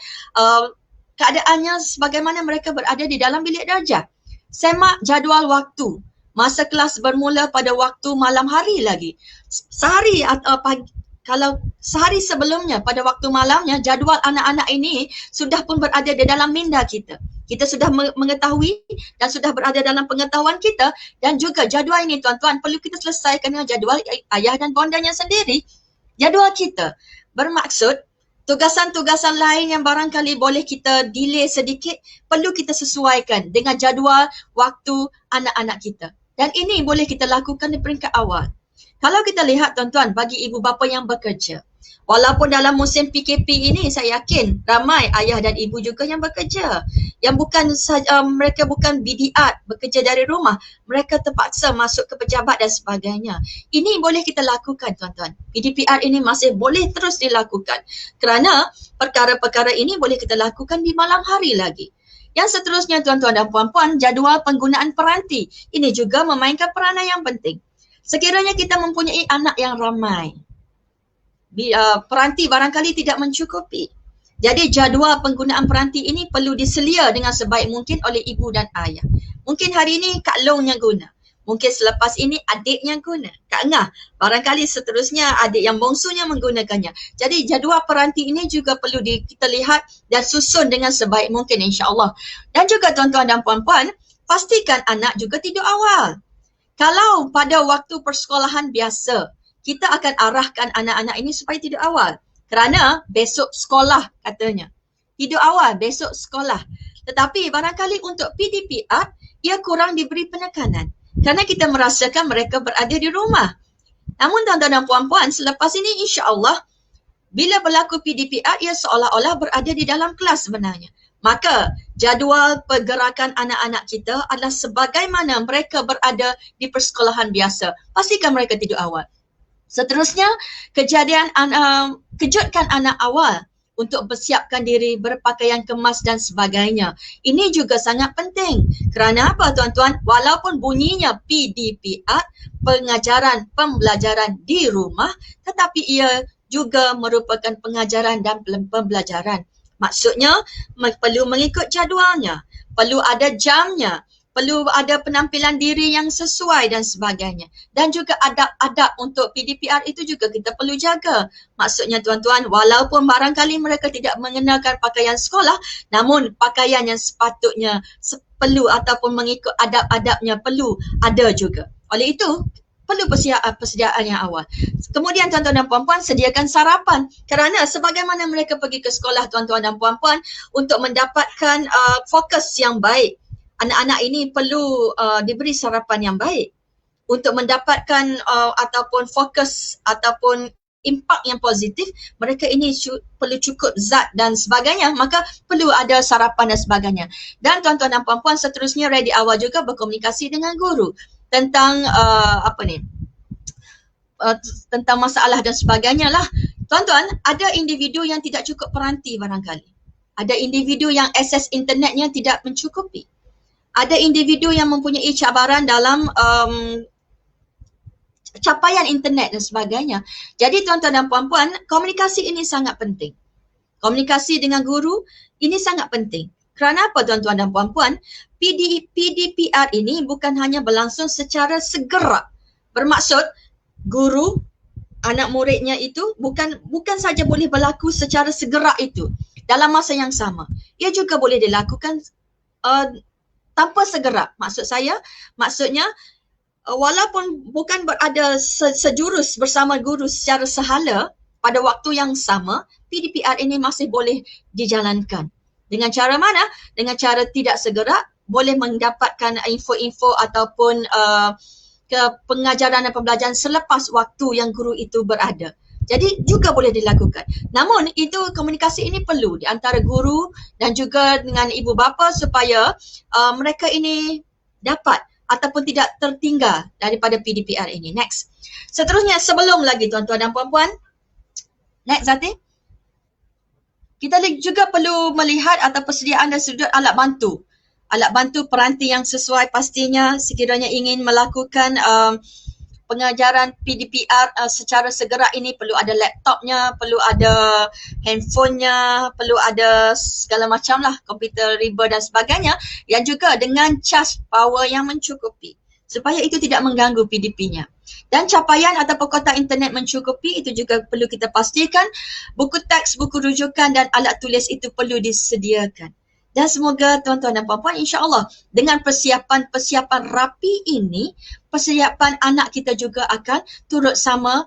keadaannya sebagaimana mereka berada di dalam bilik darjah. Semak jadual waktu. Masa kelas bermula pada waktu malam hari lagi. Sehari atau pagi, kalau sehari sebelumnya pada waktu malamnya, jadual anak-anak ini sudah pun berada di dalam minda kita. Kita sudah mengetahui dan sudah berada dalam pengetahuan kita, dan juga jadual ini, tuan-tuan, perlu kita selesaikan dengan jadual ayah dan bondanya sendiri. Jadual kita bermaksud tugasan-tugasan lain yang barangkali boleh kita delay sedikit, perlu kita sesuaikan dengan jadual waktu anak-anak kita. Dan ini boleh kita lakukan di peringkat awal. Kalau kita lihat, tuan-tuan, bagi ibu bapa yang bekerja, walaupun dalam musim PKP ini saya yakin ramai ayah dan ibu juga yang bekerja. Yang bukan saja mereka bukan BDR, bekerja dari rumah, mereka terpaksa masuk ke pejabat dan sebagainya. Ini boleh kita lakukan, tuan-tuan. PDPR ini masih boleh terus dilakukan kerana perkara-perkara ini boleh kita lakukan di malam hari lagi. Yang seterusnya, tuan-tuan dan puan-puan, jadual penggunaan peranti. Ini juga memainkan peranan yang penting. Sekiranya kita mempunyai anak yang ramai, peranti barangkali tidak mencukupi. Jadi jadual penggunaan peranti ini perlu diselia dengan sebaik mungkin oleh ibu dan ayah. Mungkin hari ini Kak Long yang guna. Mungkin selepas ini adiknya guna. Kak Ngah. Barangkali seterusnya adik yang bongsunya menggunakannya. Jadi jadual peranti ini juga perlu kita lihat dan susun dengan sebaik mungkin, insya-Allah. Dan juga tuan-tuan dan puan-puan, pastikan anak juga tidur awal. Kalau pada waktu persekolahan biasa, kita akan arahkan anak-anak ini supaya tidur awal. Kerana besok sekolah katanya. Tidur awal, besok sekolah. Tetapi barangkali untuk PDPR, ia kurang diberi penekanan. Kerana kita merasakan mereka berada di rumah. Namun tuan-tuan dan puan-puan, selepas ini insya-Allah, bila berlaku PDPR, ia seolah-olah berada di dalam kelas sebenarnya. Maka jadual pergerakan anak-anak kita adalah sebagaimana mereka berada di persekolahan biasa. Pastikan mereka tidur awal. Seterusnya, kejutkan anak awal untuk bersiapkan diri, berpakaian kemas dan sebagainya. Ini juga sangat penting. Kerana apa, tuan-tuan? Walaupun bunyinya PDPR, pengajaran pembelajaran di rumah, tetapi ia juga merupakan pengajaran dan pembelajaran. Maksudnya perlu mengikut jadualnya. perlu ada jamnya, perlu ada penampilan diri yang sesuai dan sebagainya. Dan juga adab-adab untuk PDPR itu juga kita perlu jaga. Maksudnya tuan-tuan, walaupun barangkali mereka tidak mengenakan pakaian sekolah, namun pakaian yang sepatutnya perlu ataupun mengikut adab-adabnya perlu ada juga. Oleh itu, perlu persediaan yang awal. Kemudian tuan-tuan dan puan-puan, sediakan sarapan. Kerana sebagaimana mereka pergi ke sekolah tuan-tuan dan puan-puan untuk mendapatkan fokus yang baik, anak-anak ini perlu diberi sarapan yang baik untuk mendapatkan ataupun fokus ataupun impak yang positif. Mereka ini perlu cukup zat dan sebagainya, maka perlu ada sarapan dan sebagainya. Dan tuan-tuan dan puan-puan, seterusnya ready awal juga berkomunikasi dengan guru tentang tentang masalah dan sebagainya lah. Tuan-tuan, ada individu yang tidak cukup peranti barangkali. Ada individu yang akses internetnya tidak mencukupi. Ada individu yang mempunyai cabaran dalam capaian internet dan sebagainya. Jadi tuan-tuan dan puan-puan, komunikasi ini sangat penting. Komunikasi dengan guru ini sangat penting. Kerana apa tuan-tuan dan puan-puan? PDPR ini bukan hanya berlangsung secara segera. Bermaksud guru, anak muridnya itu bukan saja boleh berlaku secara segera itu dalam masa yang sama. Ia juga boleh dilakukan tanpa segera. Maksudnya walaupun bukan berada sejurus bersama guru secara sehala pada waktu yang sama, PDPR ini masih boleh dijalankan. Dengan cara mana? Dengan cara tidak segera, boleh mendapatkan info-info ataupun ke pengajaran dan pembelajaran selepas waktu yang guru itu berada. Jadi juga boleh dilakukan. Namun itu komunikasi ini perlu di antara guru dan juga dengan ibu bapa supaya mereka ini dapat ataupun tidak tertinggal daripada PDPR ini. Next. Seterusnya, sebelum lagi tuan-tuan dan puan-puan. Next, Zati. Kita juga perlu melihat atau persediaan dan sudut alat bantu. Alat bantu peranti yang sesuai pastinya sekiranya ingin melakukan pengajaran PDPR secara segera ini perlu ada laptopnya, perlu ada handphonenya, perlu ada segala macam lah, komputer riba dan sebagainya yang juga dengan charge power yang mencukupi supaya itu tidak mengganggu PDP-nya. Dan capaian atau kotak internet mencukupi itu juga perlu kita pastikan. Buku teks, buku rujukan dan alat tulis itu perlu disediakan. Dan semoga tuan-tuan dan puan-puan insya-Allah dengan persiapan rapi ini, persiapan anak kita juga akan turut sama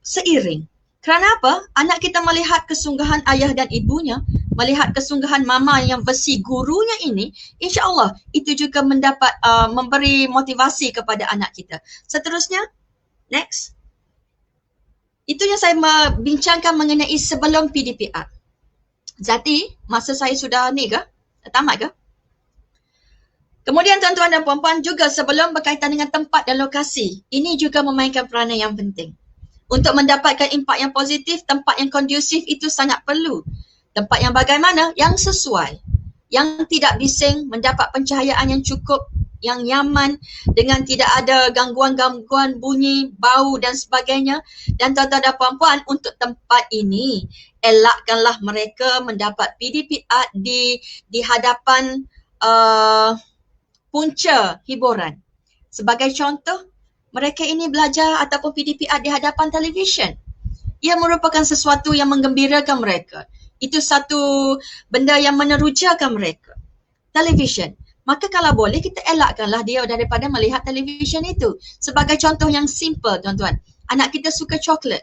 seiring. Kerana apa? Anak kita melihat kesungguhan ayah dan ibunya, melihat kesungguhan mama yang besi gurunya ini, insya-Allah itu juga mendapat memberi motivasi kepada anak kita. Seterusnya, next. Itu yang saya bincangkan mengenai sebelum PDPR. Zati, masa saya sudah ni ke? Tamat ke? Kemudian tuan-tuan dan puan-puan juga sebelum berkaitan dengan tempat dan lokasi, ini juga memainkan peranan yang penting. Untuk mendapatkan impak yang positif, tempat yang kondusif itu sangat perlu. Tempat yang bagaimana? Yang sesuai. Yang tidak bising, mendapat pencahayaan yang cukup, yang nyaman dengan tidak ada gangguan-gangguan bunyi, bau dan sebagainya. Dan tuan-tuan dan puan-puan, untuk tempat ini elakkanlah mereka mendapat PDPR di hadapan punca hiburan. Sebagai contoh, mereka ini belajar ataupun PDPR di hadapan televisyen. Ia merupakan sesuatu yang menggembirakan mereka. Itu satu benda yang menerujakan mereka. Televisyen. Maka kalau boleh kita elakkanlah dia daripada melihat televisyen itu. Sebagai contoh yang simple tuan-tuan. Anak kita suka coklat.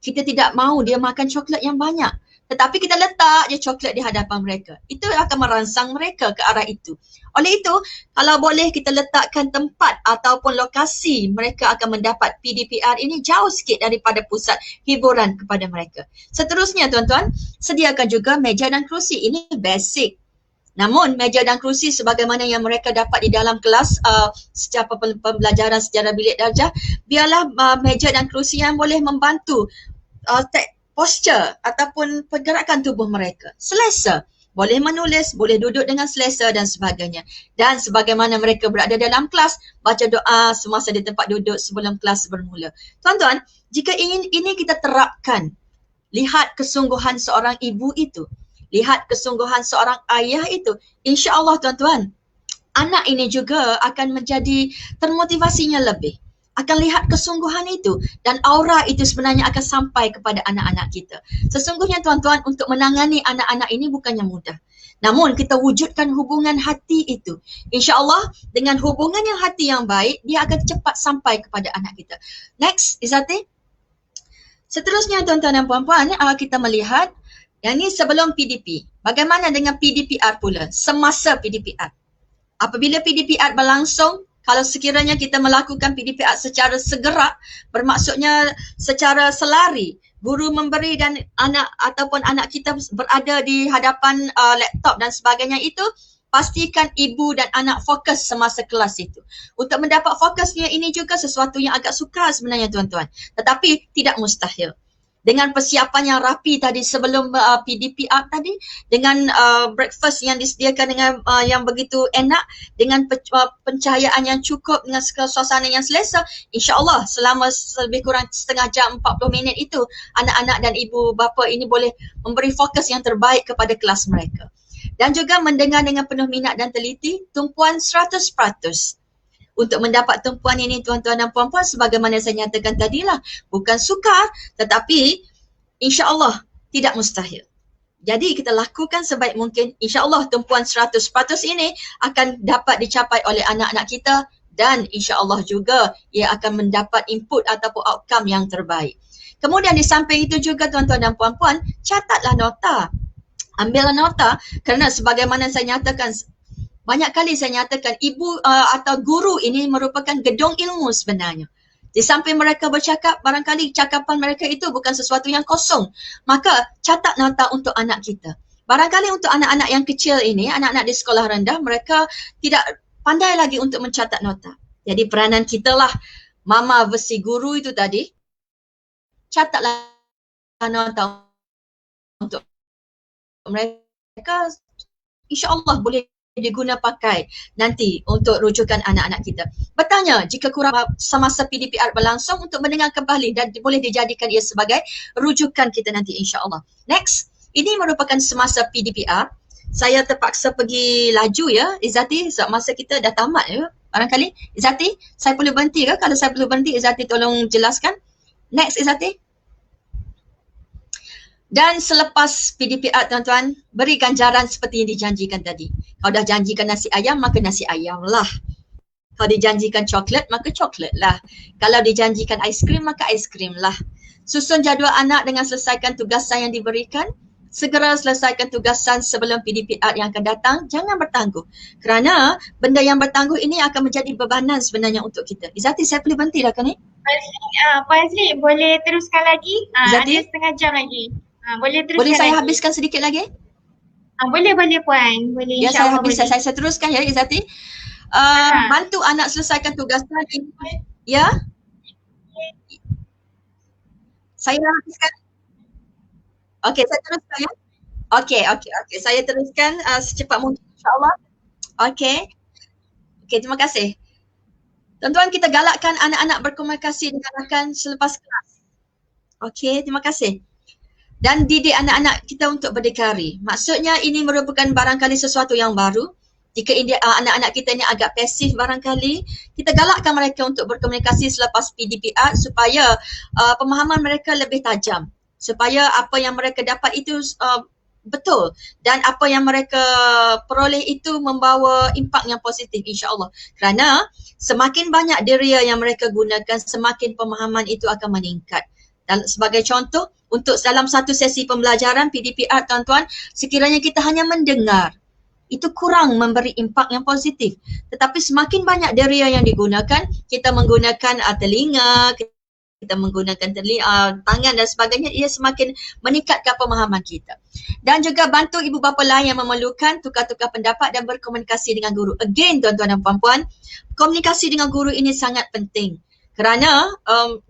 Kita tidak mahu dia makan coklat yang banyak. Tetapi kita letak je coklat di hadapan mereka. Itu akan merangsang mereka ke arah itu. Oleh itu, kalau boleh kita letakkan tempat ataupun lokasi mereka akan mendapat PDPR ini jauh sikit daripada pusat hiburan kepada mereka. Seterusnya tuan-tuan, sediakan juga meja dan kerusi. Ini basic. Namun meja dan kerusi sebagaimana yang mereka dapat di dalam kelas secara pembelajaran sejarah bilik darjah, biarlah meja dan kerusi yang boleh membantu posture ataupun pergerakan tubuh mereka. Selesa. Boleh menulis, boleh duduk dengan selesa dan sebagainya. Dan sebagaimana mereka berada dalam kelas, baca doa semasa di tempat duduk sebelum kelas bermula. Tuan-tuan, jika ingin ini kita terapkan, lihat kesungguhan seorang ibu itu. lihat kesungguhan seorang ayah itu, insya-Allah tuan-tuan, anak ini juga akan menjadi termotivasinya lebih. Akan lihat kesungguhan itu dan aura itu sebenarnya akan sampai kepada anak-anak kita. Sesungguhnya tuan-tuan, untuk menangani anak-anak ini bukannya mudah. Namun kita wujudkan hubungan hati itu. InsyaAllah dengan hubungan yang hati yang baik, dia akan cepat sampai kepada anak kita. Next, Izati. Seterusnya tuan-tuan dan puan-puan, kita melihat yang ini sebelum PDP. Bagaimana dengan PDPR pula? Semasa PDPR. Apabila PDPR berlangsung, kalau sekiranya kita melakukan PDPR secara segera, bermaksudnya secara selari, guru memberi dan anak ataupun anak kita berada di hadapan laptop dan sebagainya itu, pastikan ibu dan anak fokus semasa kelas itu. Untuk mendapat fokusnya ini juga sesuatu yang agak sukar sebenarnya tuan-tuan. Tetapi tidak mustahil. Dengan persiapan yang rapi tadi sebelum PDPR tadi, dengan breakfast yang disediakan dengan yang begitu enak, dengan pencahayaan yang cukup, dengan suasana yang selesa, insya-Allah selama lebih kurang setengah jam 40 minit itu, anak-anak dan ibu bapa ini boleh memberi fokus yang terbaik kepada kelas mereka. Dan juga mendengar dengan penuh minat dan teliti, tumpuan 100%. Untuk mendapat tumpuan ini tuan-tuan dan puan-puan, sebagaimana saya nyatakan tadilah, bukan sukar tetapi insya-Allah tidak mustahil. Jadi kita lakukan sebaik mungkin, insya-Allah tumpuan 100% ini akan dapat dicapai oleh anak-anak kita dan insya-Allah juga ia akan mendapat input ataupun outcome yang terbaik. Kemudian di samping itu juga tuan-tuan dan puan-puan, catatlah nota. Ambillah nota kerana sebagaimana saya nyatakan, banyak kali saya nyatakan ibu atau guru ini merupakan gedung ilmu sebenarnya. Di samping mereka bercakap, barangkali cakapan mereka itu bukan sesuatu yang kosong. Maka catat nota untuk anak kita. Barangkali untuk anak-anak yang kecil ini, anak-anak di sekolah rendah, mereka tidak pandai lagi untuk mencatat nota. Jadi peranan kita lah, mama versi guru itu tadi, catatlah nota untuk mereka, insya-Allah boleh diguna pakai nanti untuk rujukan anak-anak kita. Bertanya jika kurang semasa PDPR berlangsung untuk mendengar kembali dan boleh dijadikan ia sebagai rujukan kita nanti insya-Allah. Next, ini merupakan semasa PDPR. Saya terpaksa pergi laju ya, Izati, masa kita dah tamat ya. Barangkali, Izati, saya perlu berhenti ke? Kalau saya perlu berhenti, Izati tolong jelaskan. Next, Izati. Dan selepas PDPR tuan-tuan, beri ganjaran seperti yang dijanjikan tadi. Kalau dah janjikan nasi ayam, maka nasi ayam lah. Kalau dijanjikan coklat, maka coklat lah. Kalau dijanjikan aiskrim, maka aiskrim lah. Susun jadual anak dengan selesaikan tugasan yang diberikan. Segera selesaikan tugasan sebelum PDPR yang akan datang. Jangan bertangguh. Kerana benda yang bertangguh ini akan menjadi bebanan sebenarnya untuk kita. Izati, saya boleh berhenti dah kan ni? Puan Azli, boleh teruskan lagi? Izati? Ada setengah jam lagi. Boleh teruskan boleh saya lagi. Habiskan sedikit lagi? Boleh Puan. Boleh, ya, saya habiskan. boleh. Saya teruskan ya, Izati. Bantu anak selesaikan tugasan ini. Ya? Saya habiskan. Okey, saya teruskan ya. Okey. Saya teruskan secepat mungkin insya-Allah. Okey, terima kasih. Tuan-tuan, kita galakkan anak-anak berkomunikasi dengan rakan selepas kelas. Okey, terima kasih. Dan didik anak-anak kita untuk berdikari. Maksudnya ini merupakan barangkali sesuatu yang baru. Jika anak-anak kita ini agak pasif barangkali, kita galakkan mereka untuk berkomunikasi selepas PDPR supaya pemahaman mereka lebih tajam. Supaya apa yang mereka dapat itu betul dan apa yang mereka peroleh itu membawa impak yang positif insya-Allah. Kerana semakin banyak deria yang mereka gunakan, semakin pemahaman itu akan meningkat. Dan sebagai contoh, untuk dalam satu sesi pembelajaran PDPR tuan-tuan, sekiranya kita hanya mendengar, itu kurang memberi impak yang positif. Tetapi semakin banyak deria yang digunakan, kita menggunakan telinga, kita menggunakan tangan dan sebagainya, ia semakin meningkatkan pemahaman kita. Dan juga bantu ibu bapa lain yang memerlukan tukar-tukar pendapat dan berkomunikasi dengan guru. Again tuan-tuan dan puan-puan, komunikasi dengan guru ini sangat penting. Kerana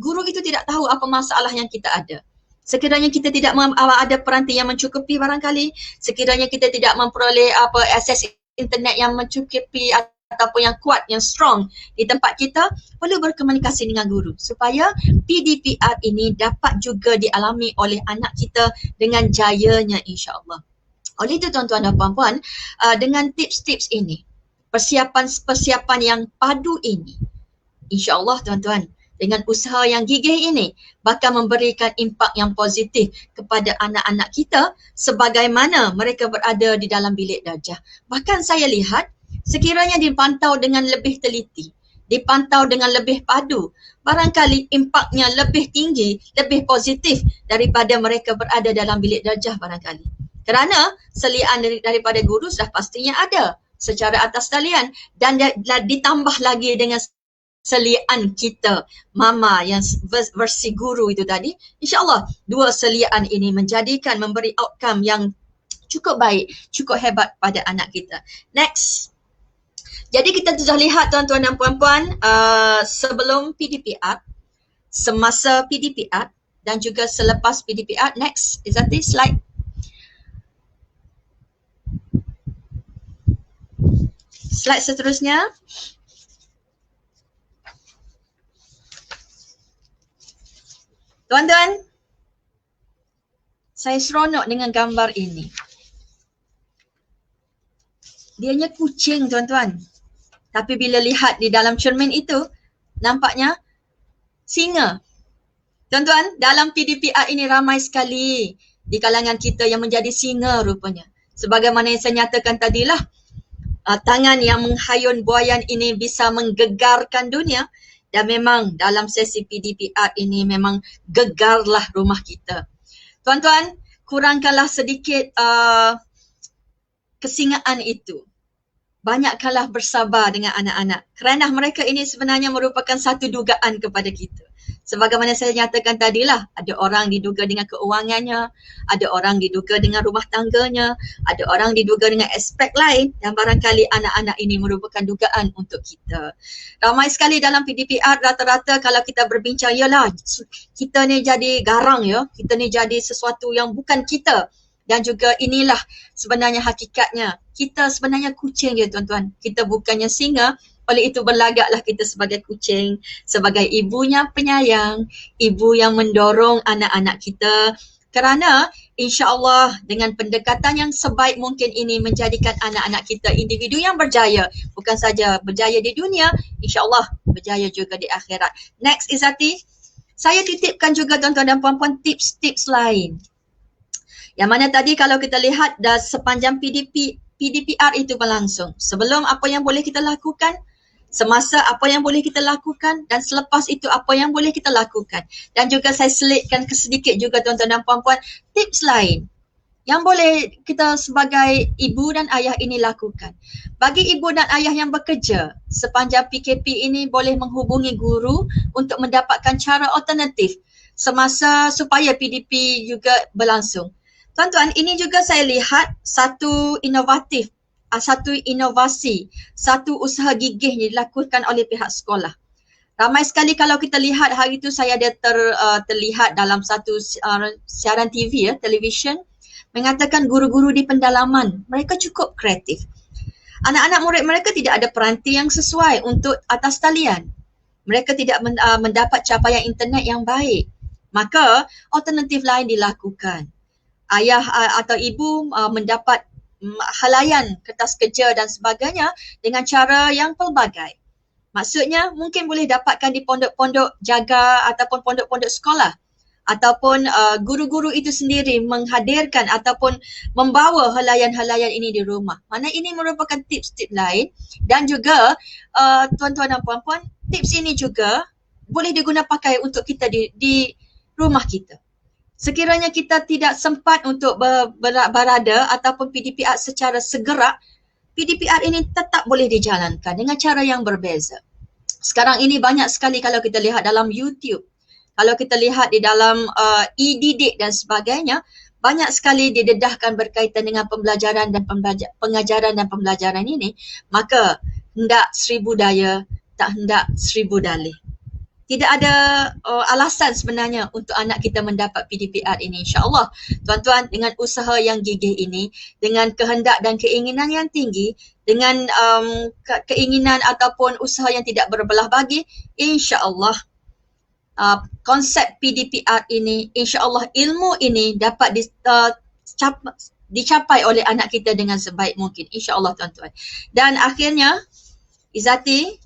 guru itu tidak tahu apa masalah yang kita ada. Sekiranya kita tidak ada peranti yang mencukupi barangkali, sekiranya kita tidak memperoleh akses internet yang mencukupi ataupun yang kuat, yang strong di tempat kita, perlu berkomunikasi dengan guru supaya PDPR ini dapat juga dialami oleh anak kita dengan jayanya insya-Allah. Oleh itu tuan-tuan dan puan-puan, dengan tips-tips ini, persiapan-persiapan yang padu ini, insya-Allah tuan-tuan, dengan usaha yang gigih ini bakal memberikan impak yang positif kepada anak-anak kita sebagaimana mereka berada di dalam bilik darjah. Bahkan saya lihat sekiranya dipantau dengan lebih teliti, dipantau dengan lebih padu, barangkali impaknya lebih tinggi, lebih positif daripada mereka berada dalam bilik darjah barangkali. Kerana selian daripada guru sudah pastinya ada secara atas talian dan ditambah lagi dengan selian kita mama yang versi guru itu tadi, insya-Allah dua selian ini memberi outcome yang cukup baik, cukup hebat pada anak kita. Next. Jadi kita sudah lihat tuan-tuan dan puan-puan sebelum PDPR, semasa PDPR dan juga selepas PDPR. Next, is that this slide? Slide seterusnya. Tuan-tuan, saya seronok dengan gambar ini. Dianya kucing tuan-tuan. Tapi bila lihat di dalam cermin itu, nampaknya singa. Tuan-tuan, dalam PDPR ini ramai sekali di kalangan kita yang menjadi singa rupanya. Sebagaimana yang saya nyatakan tadilah, tangan yang menghayun buayan ini bisa menggegarkan dunia. Dan memang dalam sesi PDPR ini memang gegarlah rumah kita. Tuan-tuan, kurangkanlah sedikit kesingaan itu. Banyakkanlah bersabar dengan anak-anak. Kerana mereka ini sebenarnya merupakan satu dugaan kepada kita. Sebagaimana saya nyatakan tadilah, ada orang diduga dengan keuangannya, ada orang diduga dengan rumah tangganya, ada orang diduga dengan aspek lain dan barangkali anak-anak ini merupakan dugaan untuk kita. Ramai sekali dalam PDPR rata-rata kalau kita berbincang, yalah kita ni jadi garang ya, kita ni jadi sesuatu yang bukan kita. Dan juga inilah sebenarnya hakikatnya. Kita sebenarnya kucing je tuan-tuan. Kita bukannya singa. Oleh itu berlagaklah kita sebagai kucing. Sebagai ibunya penyayang. Ibu yang mendorong anak-anak kita. Kerana insya-Allah dengan pendekatan yang sebaik mungkin ini menjadikan anak-anak kita individu yang berjaya. Bukan saja berjaya di dunia, insya-Allah berjaya juga di akhirat. Next Izzati. Saya titipkan juga tuan-tuan dan puan-puan tips-tips lain. Yang mana tadi kalau kita lihat dah sepanjang PDPR itu berlangsung. Sebelum apa yang boleh kita lakukan, semasa apa yang boleh kita lakukan dan selepas itu apa yang boleh kita lakukan. Dan juga saya selitkan sedikit juga tuan-tuan dan puan-puan tips lain yang boleh kita sebagai ibu dan ayah ini lakukan. Bagi ibu dan ayah yang bekerja sepanjang PKP ini boleh menghubungi guru untuk mendapatkan cara alternatif semasa supaya PDP juga berlangsung. Tuan-tuan, ini juga saya lihat satu inovasi, satu usaha gigih yang dilakukan oleh pihak sekolah. Ramai sekali kalau kita lihat hari itu saya ada terlihat dalam satu siaran TV ya, televisyen, mengatakan guru-guru di pendalaman, mereka cukup kreatif. Anak-anak murid mereka tidak ada peranti yang sesuai untuk atas talian. Mereka tidak mendapat capaian internet yang baik. Maka alternatif lain dilakukan. Ayah atau ibu mendapat halayan kertas kerja dan sebagainya dengan cara yang pelbagai. Maksudnya mungkin boleh dapatkan di pondok-pondok jaga ataupun pondok-pondok sekolah. Ataupun guru-guru itu sendiri menghadirkan ataupun membawa halayan-halayan ini di rumah. Mana ini merupakan tips-tips lain dan juga tuan-tuan dan puan-puan, tips ini juga boleh diguna pakai untuk kita di rumah kita. Sekiranya kita tidak sempat untuk berada ataupun PDPR secara segera, PDPR ini tetap boleh dijalankan dengan cara yang berbeza. Sekarang ini banyak sekali kalau kita lihat dalam YouTube, kalau kita lihat di dalam e-didik dan sebagainya, banyak sekali didedahkan berkaitan dengan pembelajaran dan pengajaran dan pembelajaran ini. Maka hendak 1000 daya, tak hendak 1000 dalih. Tidak ada alasan sebenarnya untuk anak kita mendapat PDPR ini, insya-Allah. Tuan-tuan, dengan usaha yang gigih ini, dengan kehendak dan keinginan yang tinggi, dengan keinginan ataupun usaha yang tidak berbelah bagi, insya-Allah konsep PDPR ini, insya-Allah ilmu ini dapat dicapai oleh anak kita dengan sebaik mungkin, insya-Allah tuan-tuan. Dan akhirnya Izzati,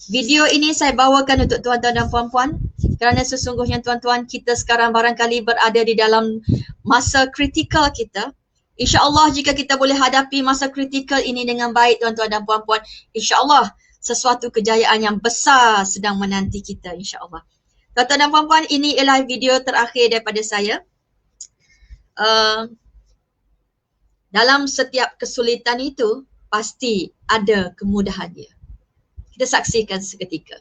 video ini saya bawakan untuk tuan-tuan dan puan-puan kerana sesungguhnya tuan-tuan, kita sekarang barangkali berada di dalam masa kritikal kita. InsyaAllah jika kita boleh hadapi masa kritikal ini dengan baik tuan-tuan dan puan-puan, insyaAllah sesuatu kejayaan yang besar sedang menanti kita, insyaAllah. Tuan-tuan dan puan-puan, ini ialah video terakhir daripada saya. Dalam setiap kesulitan itu pasti ada kemudahan dia. Kita saksikan seketika.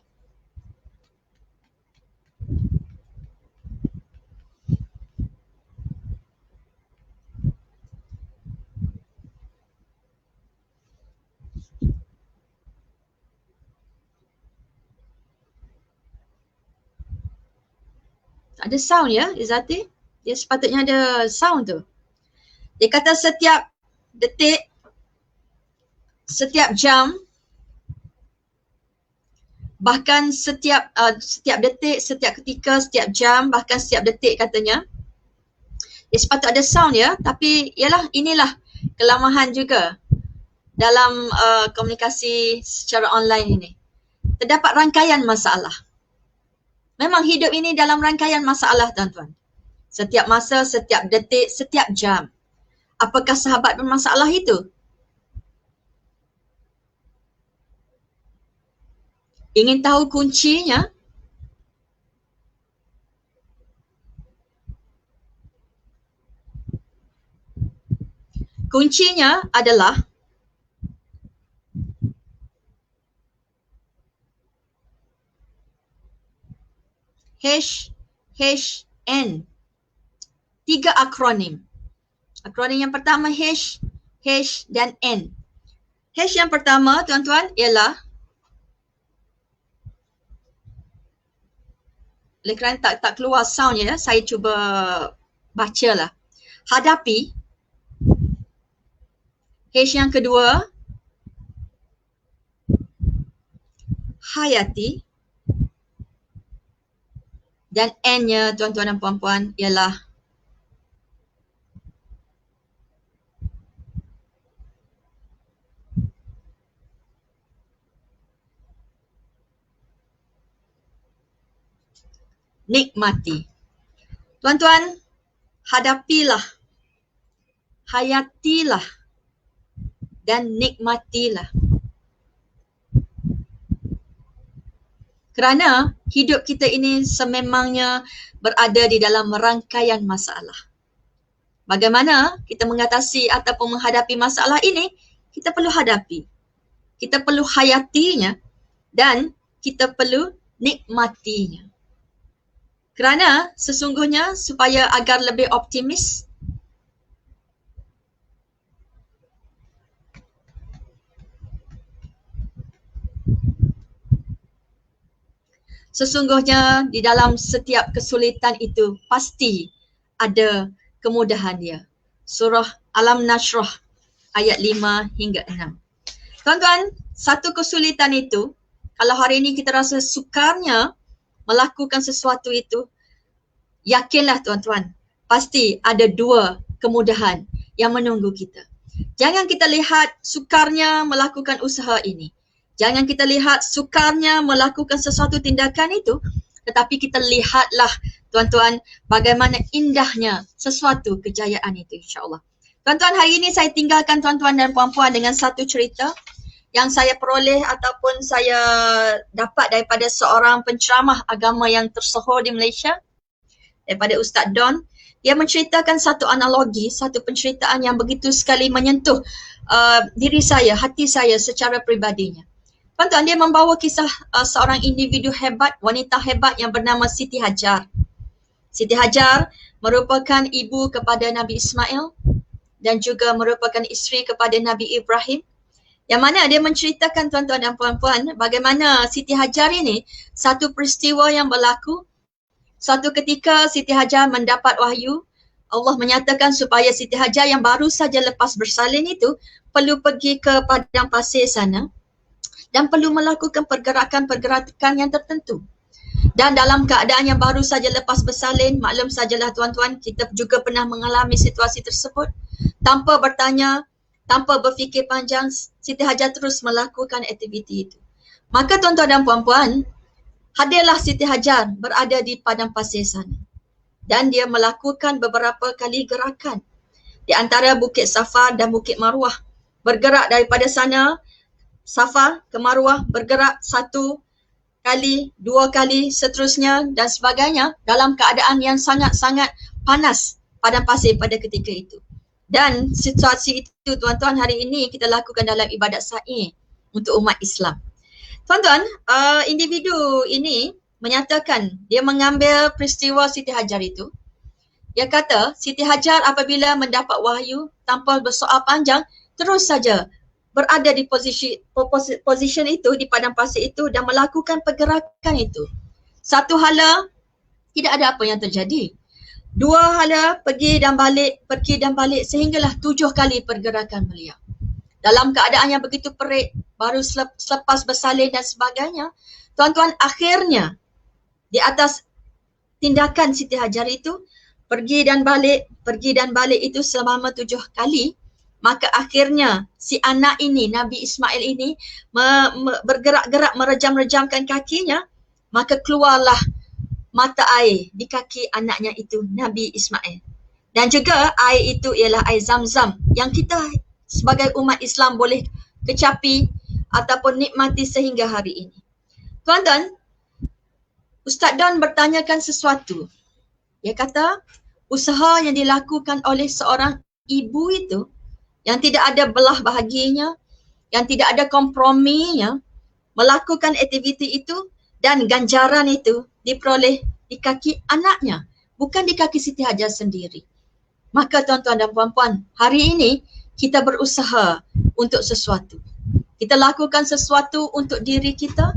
Ada sound ya, Izzati? Dia sepatutnya ada sound tu. Dia kata setiap detik, setiap jam, bahkan setiap detik, setiap ketika, setiap jam, bahkan setiap detik katanya. Dia sepatutnya ada sound ya, tapi ialah inilah kelemahan juga dalam komunikasi secara online ini. Terdapat rangkaian masalah. Memang hidup ini dalam rangkaian masalah tuan-tuan. Setiap masa, setiap detik, setiap jam. Apakah sahabat bermasalah itu? Ingin tahu kuncinya? Kuncinya adalah HN. 3 akronim. Akronim yang pertama H, dan N. H yang pertama tuan-tuan ialah, oleh kerana tak keluar soundnya, saya cuba bacalah. Hadapi. H yang kedua, hayati. Dan N-nya tuan-tuan dan puan-puan ialah nikmati. Tuan-tuan, hadapilah, hayatilah dan nikmatilah. Kerana hidup kita ini sememangnya berada di dalam rangkaian masalah. Bagaimana kita mengatasi ataupun menghadapi masalah ini, kita perlu hadapi. Kita perlu hayatinya dan kita perlu nikmatinya. Kerana sesungguhnya supaya agar lebih optimis, sesungguhnya di dalam setiap kesulitan itu pasti ada kemudahan dia. Surah Alam Nashrah ayat 5 hingga 6. Tuan-tuan, satu kesulitan itu, kalau hari ini kita rasa sukarnya melakukan sesuatu itu, yakinlah tuan-tuan, pasti ada 2 kemudahan yang menunggu kita. Jangan kita lihat sukarnya melakukan usaha ini. Jangan kita lihat sukarnya melakukan sesuatu tindakan itu, tetapi kita lihatlah tuan-tuan bagaimana indahnya sesuatu kejayaan itu, insyaAllah. Tuan-tuan, hari ini saya tinggalkan tuan-tuan dan puan-puan dengan satu cerita yang saya peroleh ataupun saya dapat daripada seorang penceramah agama yang tersohor di Malaysia, daripada Ustaz Don. Dia menceritakan satu analogi, satu penceritaan yang begitu sekali menyentuh diri saya, hati saya secara pribadinya. Tuan-tuan, dia membawa kisah seorang individu hebat, wanita hebat yang bernama Siti Hajar. Siti Hajar merupakan ibu kepada Nabi Ismail dan juga merupakan isteri kepada Nabi Ibrahim. Yang mana dia menceritakan tuan-tuan dan puan-puan bagaimana Siti Hajar ini satu peristiwa yang berlaku. Suatu ketika Siti Hajar mendapat wahyu, Allah menyatakan supaya Siti Hajar yang baru saja lepas bersalin itu perlu pergi ke padang pasir sana dan perlu melakukan pergerakan-pergerakan yang tertentu. Dan dalam keadaan yang baru saja lepas bersalin, maklum sajalah tuan-tuan, kita juga pernah mengalami situasi tersebut. tanpa bertanya, tanpa berfikir panjang, Siti Hajar terus melakukan aktiviti itu. Maka tuan-tuan dan puan-puan, hadirlah Siti Hajar berada di padang pasir sana. Dan dia melakukan beberapa kali gerakan di antara Bukit Safa dan Bukit Marwah. Bergerak daripada sana, Safa ke Marwah, bergerak 1 kali, 2 kali, seterusnya dan sebagainya dalam keadaan yang sangat-sangat panas padang pasir pada ketika itu. Dan situasi itu tuan-tuan hari ini kita lakukan dalam ibadat sa'i untuk umat Islam. Tuan-tuan, individu ini menyatakan dia mengambil peristiwa Siti Hajar itu. Dia kata Siti Hajar apabila mendapat wahyu tanpa bersoal panjang terus saja berada di position itu, di padang pasir itu dan melakukan pergerakan itu. Satu hala tidak ada apa yang terjadi. 2 hala pergi dan balik sehinggalah 7 kali pergerakan beliau. Dalam keadaan yang begitu perik, baru selepas bersalin dan sebagainya, tuan-tuan akhirnya di atas tindakan Siti Hajar itu, pergi dan balik itu selama 7 kali, maka akhirnya si anak ini, Nabi Ismail ini bergerak-gerak merejam-rejamkan kakinya, maka keluarlah mata air di kaki anaknya itu, Nabi Ismail. Dan juga air itu ialah air Zam-Zam yang kita sebagai umat Islam boleh kecapi ataupun nikmati sehingga hari ini. Tuan-tuan, Ustaz Don bertanyakan sesuatu. Dia kata, usaha yang dilakukan oleh seorang ibu itu yang tidak ada belah bahaginya, yang tidak ada komprominya, melakukan aktiviti itu dan ganjaran itu diperoleh di kaki anaknya, bukan di kaki Siti Hajar sendiri. Maka tuan-tuan dan puan-puan, hari ini kita berusaha untuk sesuatu. Kita lakukan sesuatu untuk diri kita,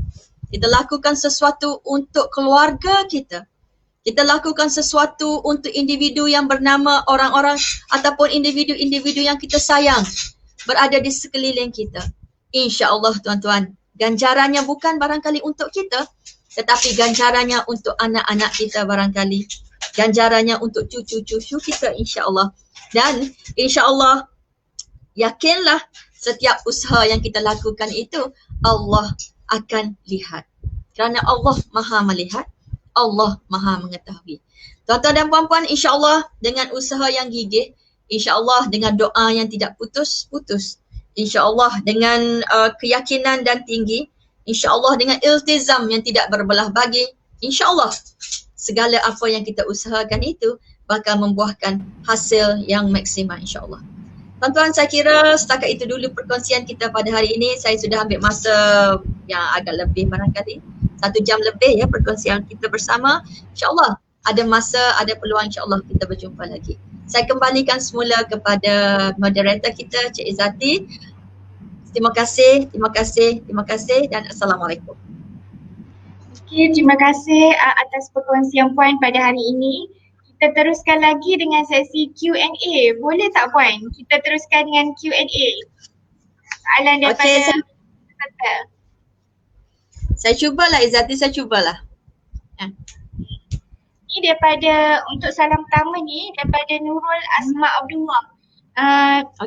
kita lakukan sesuatu untuk keluarga kita, kita lakukan sesuatu untuk individu yang bernama orang-orang ataupun individu-individu yang kita sayang berada di sekeliling kita. InsyaAllah tuan-tuan, ganjarannya bukan barangkali untuk kita, tetapi ganjarannya untuk anak-anak kita barangkali. Ganjarannya untuk cucu-cucu kita insyaAllah. Dan insyaAllah yakinlah setiap usaha yang kita lakukan itu Allah akan lihat. Kerana Allah Maha melihat, Allah Maha mengetahui. Tuan-tuan dan puan-puan, insyaAllah dengan usaha yang gigih, insyaAllah dengan doa yang tidak putus-putus, insyaAllah dengan keyakinan dan tinggi, insyaAllah dengan iltizam yang tidak berbelah bagi, insyaAllah segala apa yang kita usahakan itu bakal membuahkan hasil yang maksimal insyaAllah. Tuan-tuan, saya kira setakat itu dulu perkongsian kita pada hari ini. Saya sudah ambil masa yang agak lebih barangkali 1 jam lebih ya perkongsian kita bersama. InsyaAllah ada masa, ada peluang insyaAllah kita berjumpa lagi. Saya kembalikan semula kepada moderator kita, Cik Izzati. Terima kasih dan Assalamualaikum. Okay, terima kasih atas perkongsian Puan pada hari ini. Kita teruskan lagi dengan sesi Q&A. Boleh tak Puan? Kita teruskan dengan Q&A. Soalan daripada peserta. Saya cubalah Izzati, saya cubalah. Ni daripada, untuk salam pertama ni daripada Nurul Asma Abdullah.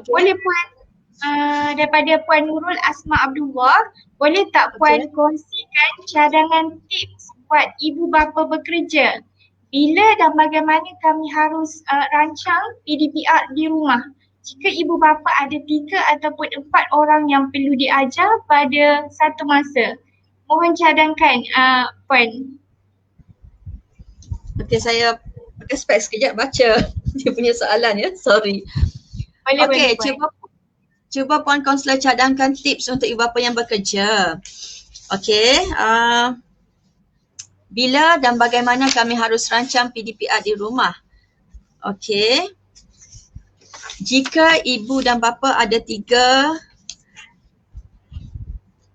Okay. Boleh Puan, daripada Puan Nurul Asma Abdullah, boleh tak Puan kongsikan cadangan tips buat ibu bapa bekerja? Bila dan bagaimana kami harus rancang PDPR di rumah jika ibu bapa ada 3 ataupun 4 orang yang perlu diajar pada satu masa? Mohon cadangkan Puan. Okey, saya pakai spek sekejap baca dia punya soalan ya, sorry. Okey, cuba Puan Kaunselor cadangkan tips untuk ibu bapa yang bekerja. Okey, bila dan bagaimana kami harus rancang PDPR di rumah? Okey, jika ibu dan bapa ada 3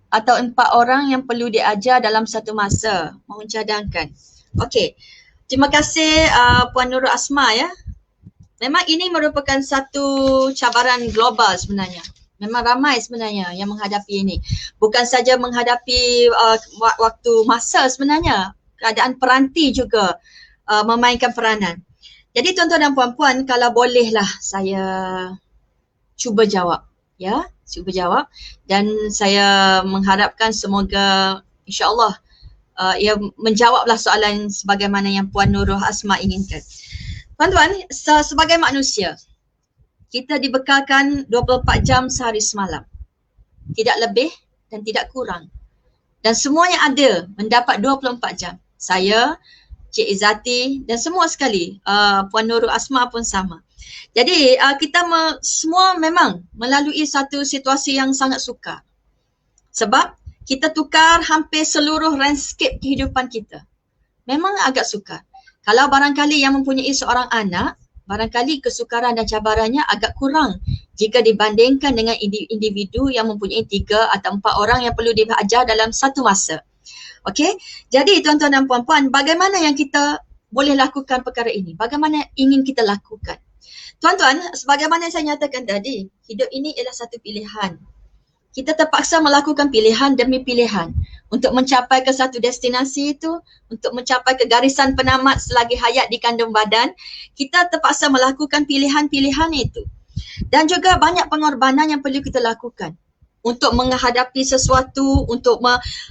atau 4 orang yang perlu diajar dalam satu masa, mohon cadangkan. Okey, terima kasih Puan Nurul Asma ya. Memang ini merupakan satu cabaran global sebenarnya. Memang ramai sebenarnya yang menghadapi ini. Bukan saja menghadapi waktu masa sebenarnya, keadaan peranti juga memainkan peranan. Jadi tuan-tuan dan puan-puan, kalau bolehlah saya cuba jawab. Ya, cuba jawab. Dan saya mengharapkan semoga insyaAllah ia menjawablah soalan sebagaimana yang Puan Nurul Asma inginkan. Tuan-tuan, sebagai manusia, kita dibekalkan 24 jam sehari semalam. Tidak lebih dan tidak kurang. Dan semua yang ada mendapat 24 jam. Saya, Cik Izzati dan semua sekali, Puan Nurul Asma pun sama. Jadi kita semua memang melalui satu situasi yang sangat sukar. Sebab kita tukar hampir seluruh landscape kehidupan kita. Memang agak sukar. Kalau barangkali yang mempunyai seorang anak, barangkali kesukaran dan cabarannya agak kurang jika dibandingkan dengan individu yang mempunyai 3 atau 4 orang yang perlu diajar dalam satu masa. Okey, jadi tuan-tuan dan puan-puan, bagaimana yang kita boleh lakukan perkara ini? Bagaimana ingin kita lakukan? Tuan-tuan, sebagaimana saya nyatakan tadi, hidup ini ialah satu pilihan. Kita terpaksa melakukan pilihan demi pilihan untuk mencapai ke satu destinasi itu, untuk mencapai ke garisan penamat selagi hayat di kandung badan. Kita terpaksa melakukan pilihan-pilihan itu. Dan juga banyak pengorbanan yang perlu kita lakukan untuk menghadapi sesuatu, untuk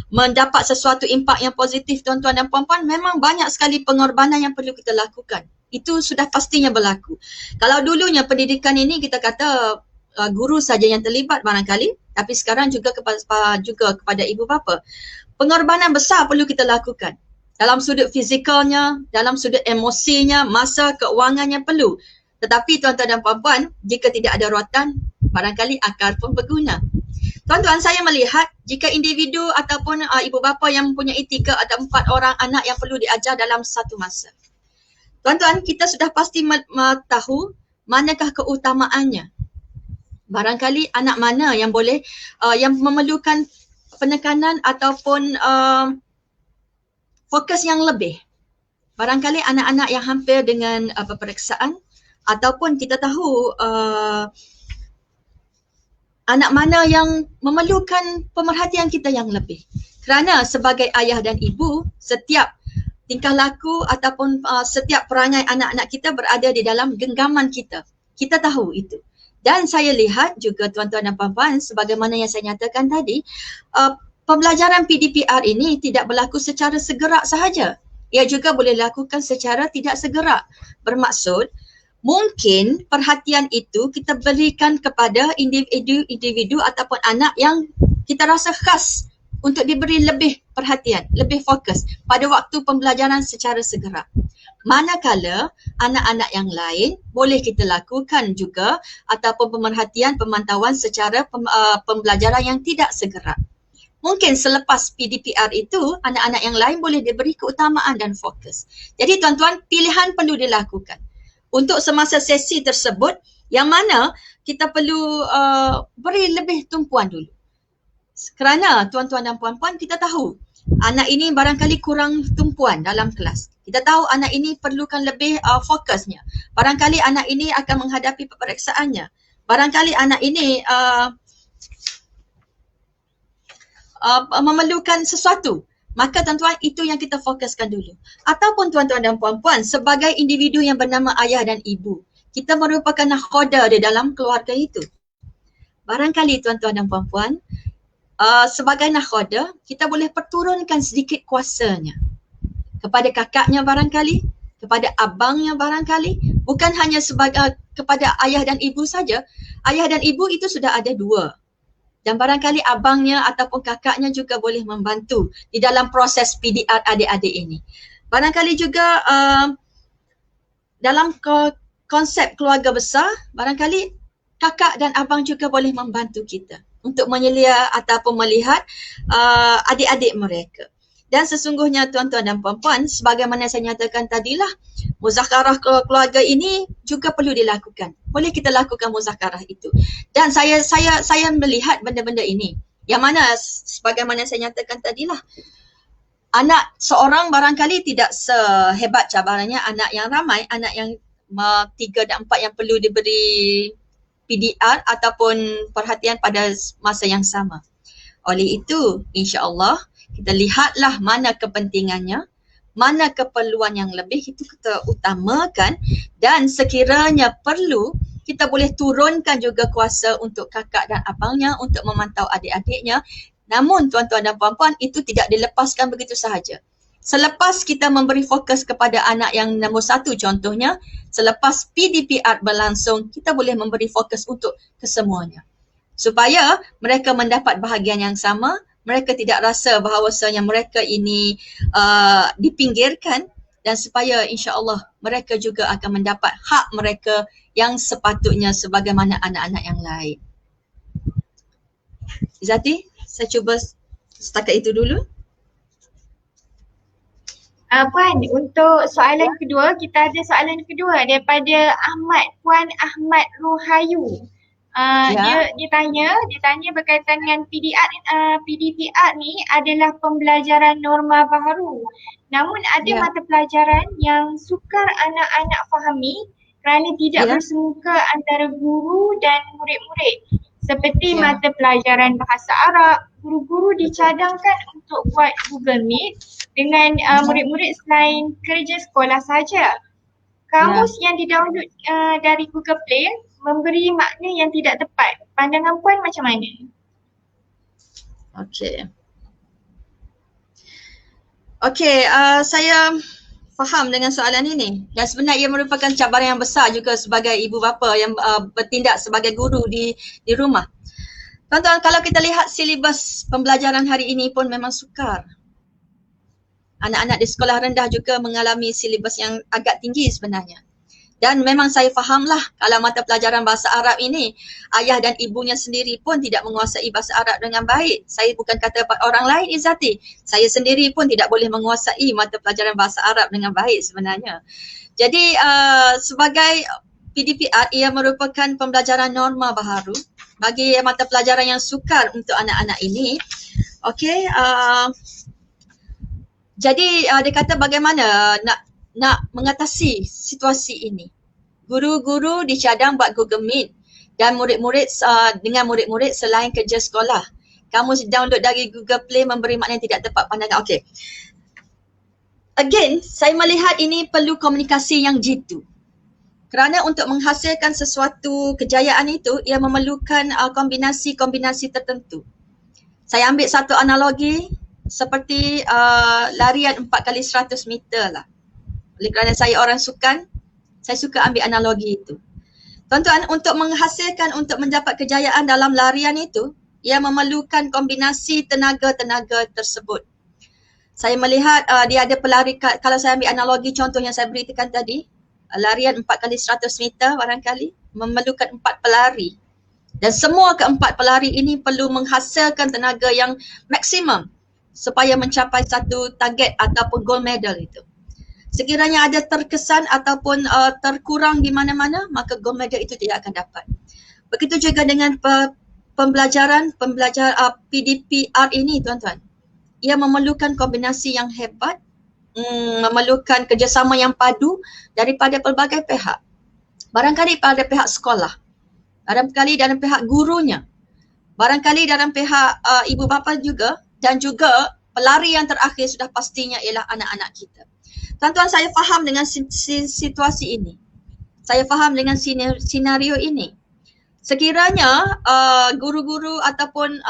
mendapat sesuatu impak yang positif tuan-tuan dan puan-puan. Memang banyak sekali pengorbanan yang perlu kita lakukan. Itu sudah pastinya berlaku. Kalau dulunya pendidikan ini kita kata guru saja yang terlibat barangkali, tapi sekarang juga kepada ibu bapa. Pengorbanan besar perlu kita lakukan. Dalam sudut fizikalnya, dalam sudut emosinya, masa, keuangannya perlu. Tetapi tuan-tuan dan puan-puan, jika tidak ada rotan, barangkali akal pun berguna. Tuan-tuan, saya melihat jika individu ataupun ibu bapa yang mempunyai 3 atau 4 orang anak yang perlu diajar dalam satu masa. Tuan-tuan, kita sudah pasti tahu manakah keutamaannya. Barangkali anak mana yang boleh, yang memerlukan penekanan ataupun fokus yang lebih. Barangkali anak-anak yang hampir dengan peperiksaan, ataupun kita tahu anak mana yang memerlukan pemerhatian kita yang lebih. Kerana sebagai ayah dan ibu, setiap tingkah laku ataupun setiap perangai anak-anak kita berada di dalam genggaman kita. Kita tahu itu. Dan saya lihat juga tuan-tuan dan puan-puan, sebagaimana yang saya nyatakan tadi, pembelajaran PDPR ini tidak berlaku secara segerak sahaja. Ia juga boleh dilakukan secara tidak segerak. Bermaksud, mungkin perhatian itu kita berikan kepada individu ataupun anak yang kita rasa khas untuk diberi lebih perhatian, lebih fokus pada waktu pembelajaran secara segera. Manakala anak-anak yang lain boleh kita lakukan juga ataupun pemerhatian, pemantauan secara pembelajaran yang tidak segera. Mungkin selepas PDPR itu, anak-anak yang lain boleh diberi keutamaan dan fokus. Jadi tuan-tuan, pilihan perlu dilakukan. Untuk semasa sesi tersebut, yang mana kita perlu beri lebih tumpuan dulu. Kerana tuan-tuan dan puan-puan, kita tahu anak ini barangkali kurang tumpuan dalam kelas. Kita tahu anak ini perlukan lebih fokusnya. Barangkali anak ini akan menghadapi pemeriksaannya. Barangkali anak ini memerlukan sesuatu. Maka tuan-tuan, itu yang kita fokuskan dulu. Ataupun tuan-tuan dan puan-puan, sebagai individu yang bernama ayah dan ibu, kita merupakan nakhoda di dalam keluarga itu. Barangkali tuan-tuan dan puan-puan, sebagai nakhoda, kita boleh perturunkan sedikit kuasanya kepada kakaknya barangkali, kepada abangnya barangkali, bukan hanya sebagai kepada ayah dan ibu saja. Ayah dan ibu itu sudah ada 2. Dan barangkali abangnya ataupun kakaknya juga boleh membantu di dalam proses PDR adik-adik ini. Barangkali juga dalam konsep keluarga besar, barangkali kakak dan abang juga boleh membantu kita untuk menyelia ataupun melihat adik-adik mereka. Dan sesungguhnya tuan-tuan dan puan-puan, sebagaimana saya nyatakan tadilah, muzakarah keluarga ini juga perlu dilakukan. Boleh kita lakukan muzakarah itu. Dan saya melihat benda-benda ini. Yang mana sebagaimana saya nyatakan tadilah, anak seorang barangkali tidak sehebat cabarannya anak yang ramai, anak yang 3 dan 4 yang perlu diberi PDR ataupun perhatian pada masa yang sama. Oleh itu, insya-Allah kita lihatlah mana kepentingannya, mana keperluan yang lebih itu kita utamakan, dan sekiranya perlu kita boleh turunkan juga kuasa untuk kakak dan abangnya untuk memantau adik-adiknya. Namun tuan-tuan dan puan-puan, itu tidak dilepaskan begitu sahaja. Selepas kita memberi fokus kepada anak yang nombor 1 contohnya, selepas PDPR berlangsung, kita boleh memberi fokus untuk kesemuanya. Supaya mereka mendapat bahagian yang sama, mereka tidak rasa bahawasanya mereka ini dipinggirkan, dan supaya insya-Allah mereka juga akan mendapat hak mereka yang sepatutnya sebagaimana anak-anak yang lain. Izati, saya cuba setakat itu dulu. Puan, untuk soalan kedua, kita ada soalan kedua daripada Puan Ahmad Rohayu. Dia tanya berkaitan dengan PDPR ni adalah pembelajaran norma baharu. Namun ada mata pelajaran yang sukar anak-anak fahami kerana tidak bersemuka antara guru dan murid-murid. Seperti mata pelajaran bahasa Arab, guru-guru dicadangkan untuk buat Google Meet dengan murid-murid selain kerja sekolah saja. Kamus yang didownload dari Google Play memberi makna yang tidak tepat. Pandangan puan macam mana? Okey, saya faham dengan soalan ini, dan sebenarnya ia merupakan cabaran yang besar juga sebagai ibu bapa yang bertindak sebagai guru di rumah. Tuan-tuan, kalau kita lihat silibus pembelajaran hari ini pun memang sukar. Anak-anak di sekolah rendah juga mengalami silibus yang agak tinggi sebenarnya. Dan memang saya fahamlah kalau mata pelajaran bahasa Arab ini, ayah dan ibunya sendiri pun tidak menguasai bahasa Arab dengan baik. Saya bukan kata orang lain, Izati. Saya sendiri pun tidak boleh menguasai mata pelajaran bahasa Arab dengan baik sebenarnya. Jadi sebagai PDPR, ia merupakan pembelajaran norma baharu bagi mata pelajaran yang sukar untuk anak-anak ini. Okey, jadi dia kata bagaimana nak mengatasi situasi ini. Guru-guru dicadang buat Google Meet dan murid-murid dengan murid-murid selain kerja sekolah. Kamu download dari Google Play memberi makna yang tidak tepat pandangan. Okey. Again, saya melihat ini perlu komunikasi yang jitu. Kerana untuk menghasilkan sesuatu kejayaan itu, ia memerlukan kombinasi-kombinasi tertentu. Saya ambil satu analogi seperti larian 4x100 meter lah. Oleh kerana saya orang sukan, saya suka ambil analogi itu. Tuan-tuan, untuk menghasilkan, untuk mendapat kejayaan dalam larian itu, ia memerlukan kombinasi tenaga-tenaga tersebut. Saya melihat dia ada pelari, kalau saya ambil analogi contoh yang saya beritakan tadi, larian 4x100 meter barangkali, memerlukan 4 pelari. Dan semua keempat pelari ini perlu menghasilkan tenaga yang maksimum supaya mencapai satu target ataupun gold medal itu. Sekiranya ada terkesan ataupun terkurang di mana-mana, maka gold medal itu tidak akan dapat. Begitu juga dengan pembelajaran PDPR ini, tuan-tuan. Ia memerlukan kombinasi yang hebat, memerlukan kerjasama yang padu daripada pelbagai pihak. Barangkali pada pihak sekolah, barangkali dalam pihak gurunya, barangkali dalam pihak ibu bapa juga, dan juga pelari yang terakhir sudah pastinya ialah anak-anak kita. Tuan-tuan, saya faham dengan situasi ini. Saya faham dengan senario ini. Sekiranya guru-guru ataupun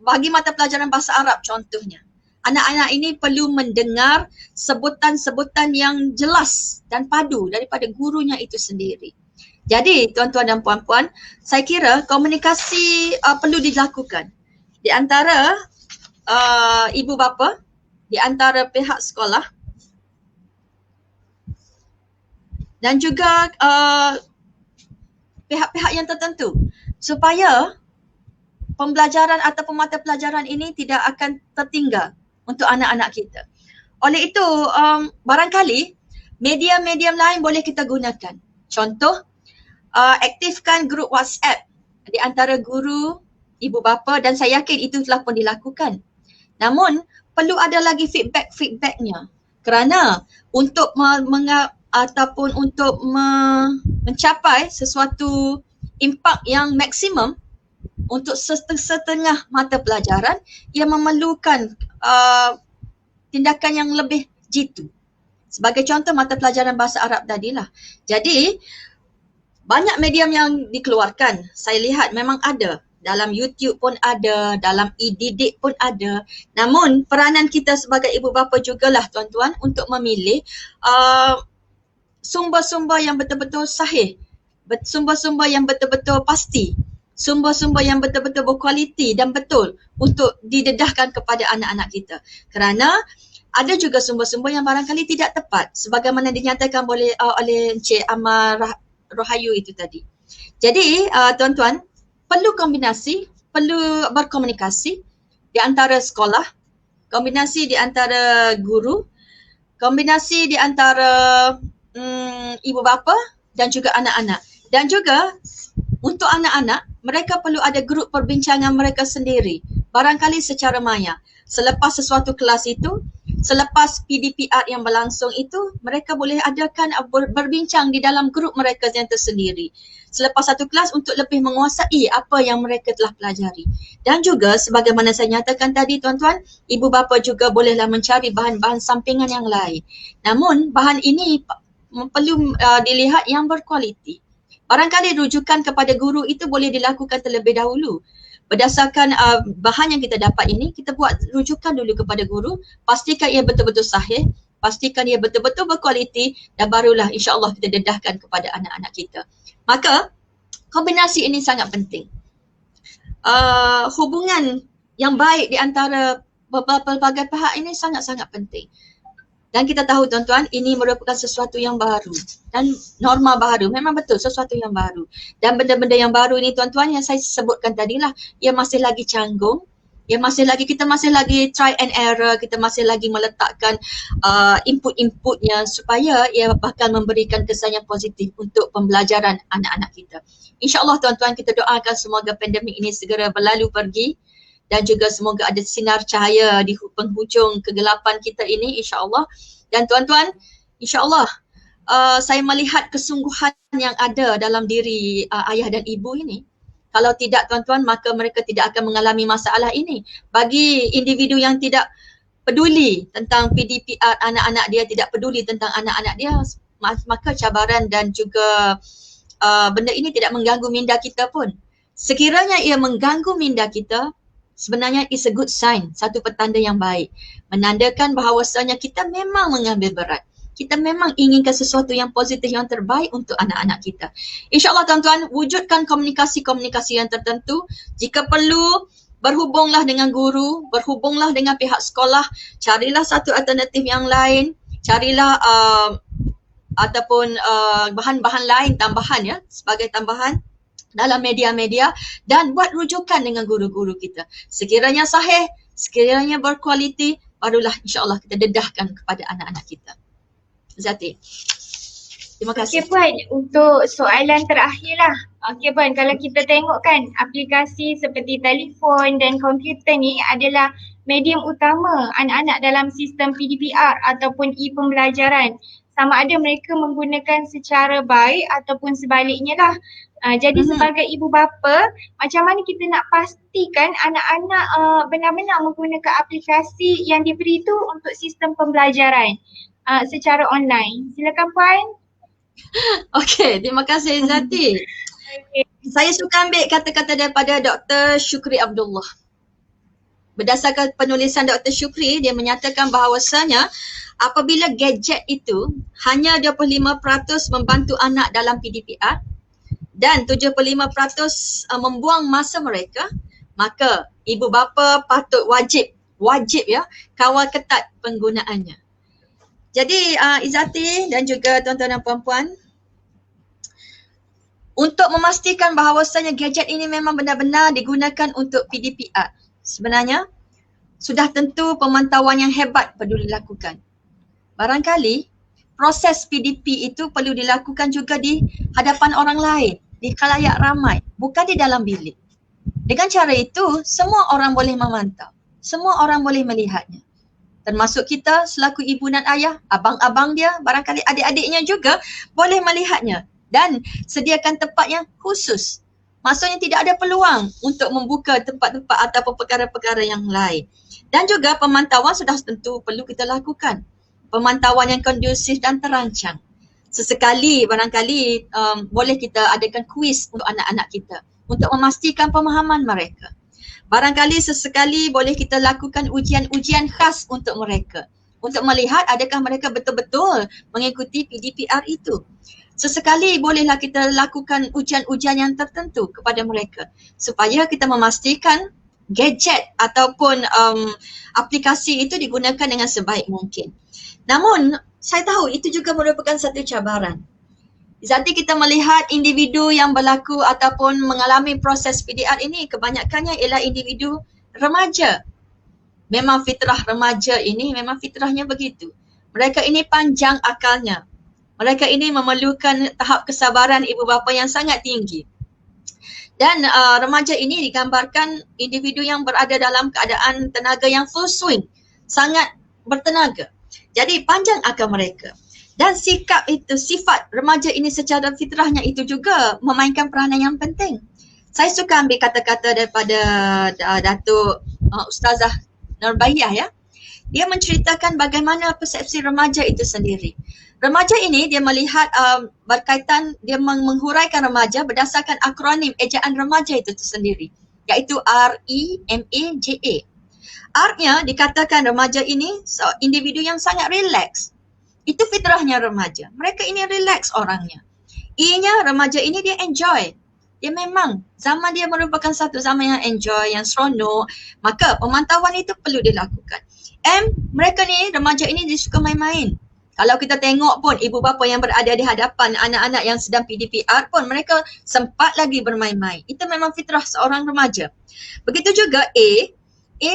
bagi mata pelajaran bahasa Arab contohnya, anak-anak ini perlu mendengar sebutan-sebutan yang jelas dan padu daripada gurunya itu sendiri. Jadi tuan-tuan dan puan-puan, saya kira komunikasi perlu dilakukan di antara ibu bapa, di antara pihak sekolah, dan juga pihak-pihak yang tertentu, supaya pembelajaran ataupun mata pelajaran ini tidak akan tertinggal untuk anak-anak kita. Oleh itu, barangkali media-media lain boleh kita gunakan. Contoh, aktifkan grup WhatsApp di antara guru, ibu bapa, dan saya yakin itu telah pun dilakukan. Namun, perlu ada lagi feedback-feedbacknya. Kerana untuk ataupun untuk mencapai sesuatu impak yang maksimum untuk setengah mata pelajaran, ia memerlukan tindakan yang lebih jitu. Sebagai contoh mata pelajaran bahasa Arab tadilah. Jadi Banyak medium yang dikeluarkan, saya lihat memang ada. Dalam YouTube pun ada, dalam e-didik pun ada. Namun peranan kita sebagai ibu bapa jugalah tuan-tuan untuk memilih sumber-sumber yang betul-betul sahih, sumber-sumber yang betul-betul pasti, sumber-sumber yang betul-betul berkualiti dan betul untuk didedahkan kepada anak-anak kita. Kerana ada juga sumber-sumber yang barangkali tidak tepat sebagaimana dinyatakan oleh Encik Amar Rohayu itu tadi. Jadi tuan-tuan, perlu kombinasi, perlu berkomunikasi di antara sekolah, kombinasi di antara guru, kombinasi di antara ibu bapa dan juga anak-anak. Dan juga untuk anak-anak, mereka perlu ada grup perbincangan mereka sendiri, barangkali secara maya. Selepas sesuatu kelas itu, selepas PDPR yang berlangsung itu, mereka boleh adakan berbincang di dalam grup mereka yang tersendiri. Selepas satu kelas untuk lebih menguasai apa yang mereka telah pelajari. Dan juga sebagaimana saya nyatakan tadi tuan-tuan, ibu bapa juga bolehlah mencari bahan-bahan sampingan yang lain. Namun bahan ini perlu dilihat yang berkualiti. Barangkali rujukan kepada guru itu boleh dilakukan terlebih dahulu. Berdasarkan bahan yang kita dapat ini, kita buat rujukan dulu kepada guru, pastikan ia betul-betul sahih, pastikan ia betul-betul berkualiti dan barulah insya-Allah kita dedahkan kepada anak-anak kita. Maka kombinasi ini sangat penting. Hubungan yang baik di antara pelbagai pihak ini sangat-sangat penting. Dan kita tahu tuan-tuan, ini merupakan sesuatu yang baru dan norma baru, memang betul sesuatu yang baru. Dan benda-benda yang baru ini tuan-tuan yang saya sebutkan tadilah, ia masih lagi canggung, kita masih lagi try and error, kita masih lagi meletakkan input-inputnya supaya ia bakal memberikan kesan yang positif untuk pembelajaran anak-anak kita. InsyaAllah tuan-tuan, kita doakan semoga pandemik ini segera berlalu pergi. Dan juga semoga ada sinar cahaya di penghujung kegelapan kita ini insya-Allah. Dan tuan-tuan, insya-Allah saya melihat kesungguhan yang ada dalam diri ayah dan ibu ini. Kalau tidak tuan-tuan, maka mereka tidak akan mengalami masalah ini. Bagi individu yang tidak peduli tentang PDPR anak-anak dia, tidak peduli tentang anak-anak dia, maka cabaran dan juga benda ini tidak mengganggu minda kita pun. Sekiranya ia mengganggu minda kita, sebenarnya is a good sign, satu petanda yang baik. Menandakan bahawasanya kita memang mengambil berat. Kita memang inginkan sesuatu yang positif, yang terbaik untuk anak-anak kita. InsyaAllah tuan-tuan, wujudkan komunikasi-komunikasi yang tertentu. Jika perlu, berhubunglah dengan guru, berhubunglah dengan pihak sekolah, carilah satu alternatif yang lain, carilah ataupun bahan-bahan lain tambahan ya, sebagai tambahan dalam media-media dan buat rujukan dengan guru-guru kita. Sekiranya sahih, sekiranya berkualiti, barulah insya-Allah kita dedahkan kepada anak-anak kita. Zati. Terima kasih. Okey Puan, untuk soalan terakhirlah. Okey Puan, kalau kita tengok kan aplikasi seperti telefon dan komputer ni adalah medium utama anak-anak dalam sistem PDPR ataupun e-pembelajaran. Sama ada mereka menggunakan secara baik ataupun sebaliknya lah. Jadi sebagai ibu bapa, macam mana kita nak pastikan anak-anak benar-benar menggunakan aplikasi yang diberi itu untuk sistem pembelajaran secara online. Silakan Puan. Okey, terima kasih Zati. Okay. Saya suka ambil kata-kata daripada Dr. Syukri Abdullah. Berdasarkan penulisan Dr. Syukri, dia menyatakan bahawasanya apabila gadget itu hanya 25% membantu anak dalam PDPR dan 75% membuang masa mereka, maka ibu bapa patut wajib ya kawal ketat penggunaannya. Jadi Izati dan juga tuan-tuan dan puan-puan, untuk memastikan bahawasanya gadget ini memang benar-benar digunakan untuk PDPR, sebenarnya sudah tentu pemantauan yang hebat perlu dilakukan. Barangkali proses PDP itu perlu dilakukan juga di hadapan orang lain, di khalayak ramai, bukan di dalam bilik. Dengan cara itu, semua orang boleh memantau, semua orang boleh melihatnya. Termasuk kita selaku ibu dan ayah, abang-abang dia, barangkali adik-adiknya juga boleh melihatnya. Dan sediakan tempat yang khusus. Maksudnya tidak ada peluang untuk membuka tempat-tempat ataupun perkara-perkara yang lain. Dan juga pemantauan sudah tentu perlu kita lakukan. Pemantauan yang kondusif dan terancang. Sesekali barangkali boleh kita adakan kuis untuk anak-anak kita untuk memastikan pemahaman mereka. Barangkali sesekali boleh kita lakukan ujian-ujian khas untuk mereka untuk melihat adakah mereka betul-betul mengikuti PDPR itu. Sesekali bolehlah kita lakukan ujian-ujian yang tertentu kepada mereka supaya kita memastikan gadget ataupun aplikasi itu digunakan dengan sebaik mungkin. Namun saya tahu itu juga merupakan satu cabaran. Jadi kita melihat individu yang berlaku ataupun mengalami proses PDR ini kebanyakannya ialah individu remaja. Memang fitrah remaja ini memang fitrahnya begitu. Mereka ini panjang akalnya. Mereka ini memerlukan tahap kesabaran ibu bapa yang sangat tinggi. Dan remaja ini digambarkan individu yang berada dalam keadaan tenaga yang full swing. Sangat bertenaga. Jadi panjang akal mereka. Dan sikap itu, sifat remaja ini secara fitrahnya itu juga memainkan peranan yang penting. Saya suka ambil kata-kata daripada Datuk Ustazah Nurbaiyah ya. Dia menceritakan bagaimana persepsi remaja itu sendiri. Remaja ini dia melihat berkaitan, dia menghuraikan remaja berdasarkan akronim ejaan remaja itu sendiri. Iaitu REMAJA. R-nya dikatakan remaja ini individu yang sangat relax. Itu fitrahnya remaja. Mereka ini relax orangnya. E-nya remaja ini dia enjoy. Dia memang zaman dia merupakan satu zaman yang enjoy, yang seronok. Maka pemantauan itu perlu dilakukan. M, mereka ni remaja ini dia suka main-main. Kalau kita tengok pun ibu bapa yang berada di hadapan anak-anak yang sedang PDPR pun mereka sempat lagi bermain-main. Itu memang fitrah seorang remaja. Begitu juga A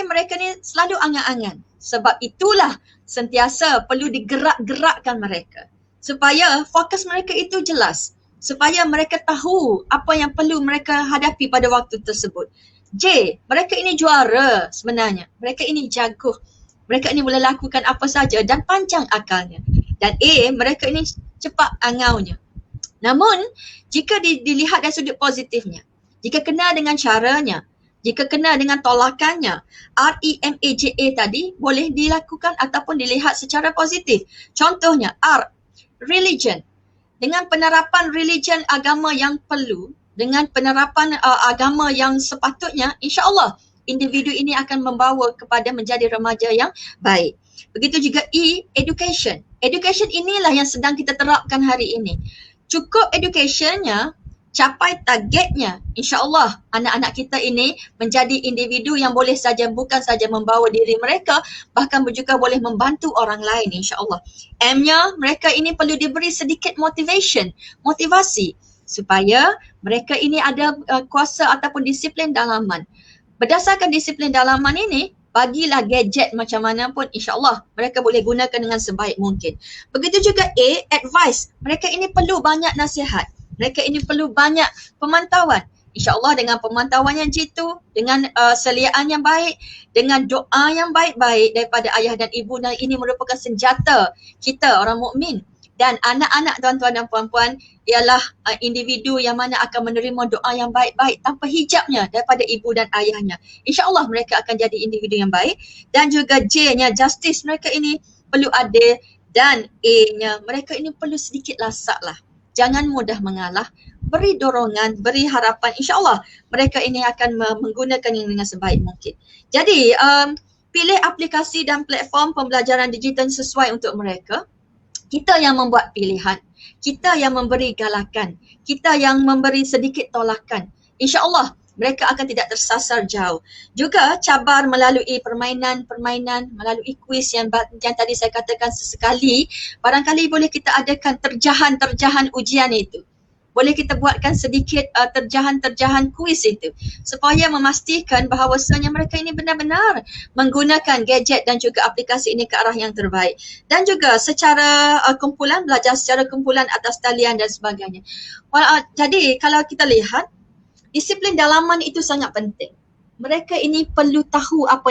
mereka ni selalu angan-angan. Sebab itulah sentiasa perlu digerak-gerakkan mereka supaya fokus mereka itu jelas, supaya mereka tahu apa yang perlu mereka hadapi pada waktu tersebut. J, mereka ini juara sebenarnya, mereka ini jago, mereka ini boleh lakukan apa saja dan panjang akalnya. Dan A, mereka ini cepat angaunya. Namun jika dilihat dari sudut positifnya, jika kena dengan caranya, jika kena dengan tolakannya, REMAJA tadi boleh dilakukan ataupun dilihat secara positif. Contohnya R, religion. Dengan penerapan religion agama yang perlu, dengan penerapan agama yang sepatutnya, insya-Allah individu ini akan membawa kepada menjadi remaja yang baik. Begitu juga E, education. Education inilah yang sedang kita terapkan hari ini. Cukup educationnya, capai targetnya, insya-Allah anak-anak kita ini menjadi individu yang boleh saja bukan saja membawa diri mereka, bahkan juga boleh membantu orang lain insya-Allah. M-nya, mereka ini perlu diberi sedikit motivasi supaya mereka ini ada kuasa ataupun disiplin dalaman. Berdasarkan disiplin dalaman ini, bagilah gadget macam mana pun insya-Allah mereka boleh gunakan dengan sebaik mungkin. Begitu juga A, advice. Mereka ini perlu banyak nasihat. Mereka ini perlu banyak pemantauan. InsyaAllah dengan pemantauan yang jitu, dengan seliaan yang baik, dengan doa yang baik-baik daripada ayah dan ibu, dan ini merupakan senjata kita orang mukmin. Dan anak-anak tuan-tuan dan puan-puan ialah individu yang mana akan menerima doa yang baik-baik tanpa hijabnya daripada ibu dan ayahnya. InsyaAllah mereka akan jadi individu yang baik. Dan juga J-nya, justice, mereka ini perlu adil. Dan A-nya, mereka ini perlu sedikit lasak lah. Jangan mudah mengalah, beri dorongan, beri harapan. InsyaAllah mereka ini akan menggunakan yang dengan sebaik mungkin. Jadi pilih aplikasi dan platform pembelajaran digital sesuai untuk mereka. Kita yang membuat pilihan, kita yang memberi galakan, kita yang memberi sedikit tolakan. InsyaAllah mereka akan tidak tersasar jauh. Juga cabar melalui permainan, melalui kuis yang tadi saya katakan sesekali, barangkali boleh kita adakan terjahan-terjahan ujian itu. Boleh kita buatkan sedikit terjahan-terjahan kuis itu supaya memastikan bahawasanya mereka ini benar-benar menggunakan gadget dan juga aplikasi ini ke arah yang terbaik. Dan juga secara kumpulan, belajar secara kumpulan atas talian dan sebagainya. Jadi kalau kita lihat, disiplin dalaman itu sangat penting. Mereka ini perlu tahu apa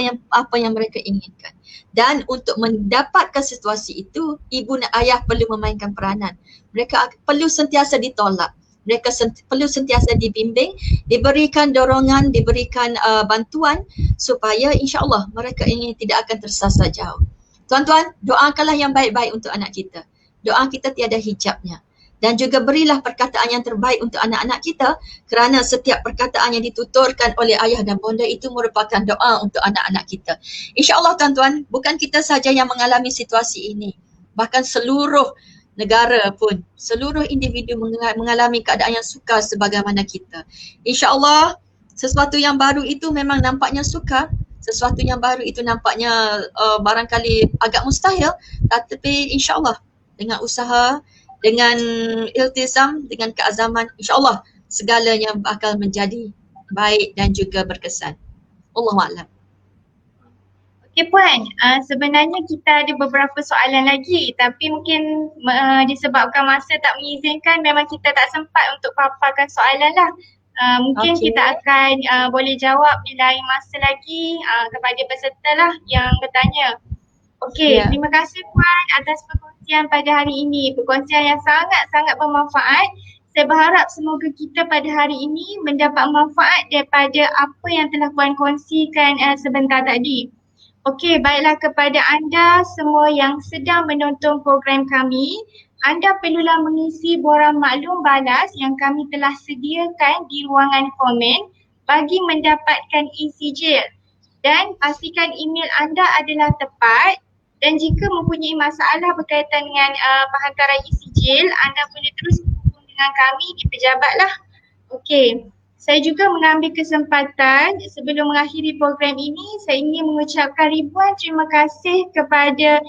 yang mereka inginkan. Dan untuk mendapatkan situasi itu, ibu dan ayah perlu memainkan peranan. Mereka perlu sentiasa ditolak. Mereka perlu sentiasa dibimbing, diberikan dorongan, diberikan bantuan supaya insya-Allah mereka ini tidak akan tersasar jauh. Tuan-tuan, doakanlah yang baik-baik untuk anak kita. doa kita tiada hijabnya. Dan juga berilah perkataan yang terbaik untuk anak-anak kita, kerana setiap perkataan yang dituturkan oleh ayah dan bonda itu merupakan doa untuk anak-anak kita. InsyaAllah tuan-tuan, bukan kita saja yang mengalami situasi ini, bahkan seluruh negara pun, seluruh individu mengalami keadaan yang sukar sebagaimana kita. InsyaAllah sesuatu yang baru itu memang nampaknya sukar, sesuatu yang baru itu nampaknya barangkali agak mustahil, tetapi insyaAllah dengan usaha, dengan iltizam, dengan keazaman, insyaAllah segalanya bakal menjadi baik dan juga berkesan. Allahu'alam. Okey Puan, sebenarnya kita ada beberapa soalan lagi tapi mungkin disebabkan masa tak mengizinkan, memang kita tak sempat untuk paparkan soalan lah. Mungkin kita akan boleh jawab di lain masa lagi kepada peserta lah yang bertanya. Okey, terima kasih Puan atas perkongsian pada hari ini. Perkongsian yang sangat-sangat bermanfaat. Saya berharap semoga kita pada hari ini mendapat manfaat daripada apa yang telah Puan kongsikan sebentar tadi. Okey, baiklah kepada anda semua yang sedang menonton program kami, anda perlulah mengisi borang maklum balas yang kami telah sediakan di ruangan komen bagi mendapatkan e-sijil. Dan pastikan email anda adalah tepat. Dan jika mempunyai masalah berkaitan dengan penghantaran e-sijil, anda boleh terus hubung dengan kami di pejabat lah. Okey, saya juga mengambil kesempatan sebelum mengakhiri program ini, saya ingin mengucapkan ribuan terima kasih kepada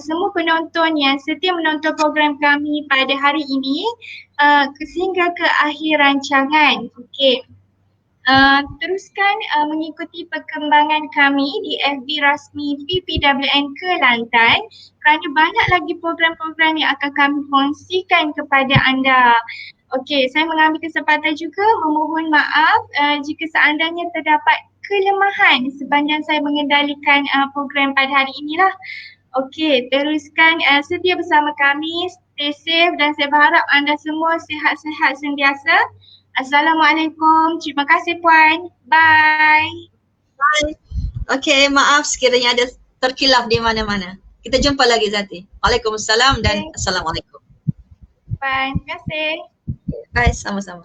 semua penonton yang setia menonton program kami pada hari ini sehingga ke akhir rancangan. Okey. Teruskan mengikuti perkembangan kami di FB rasmi PPWN Kelantan kerana banyak lagi program-program yang akan kami kongsikan kepada anda. Okey, saya mengambil kesempatan juga memohon maaf jika seandainya terdapat kelemahan sepanjang saya mengendalikan program pada hari inilah. Okey, teruskan setia bersama kami, stay safe dan saya berharap anda semua sihat-sihat sentiasa. Assalamualaikum. Terima kasih Puan. Bye. Bye. Okey, maaf sekiranya ada terkilaf di mana-mana. Kita jumpa lagi Zati. Waalaikumsalam dan Assalamualaikum. Bye. Terima kasih. Bye, sama-sama.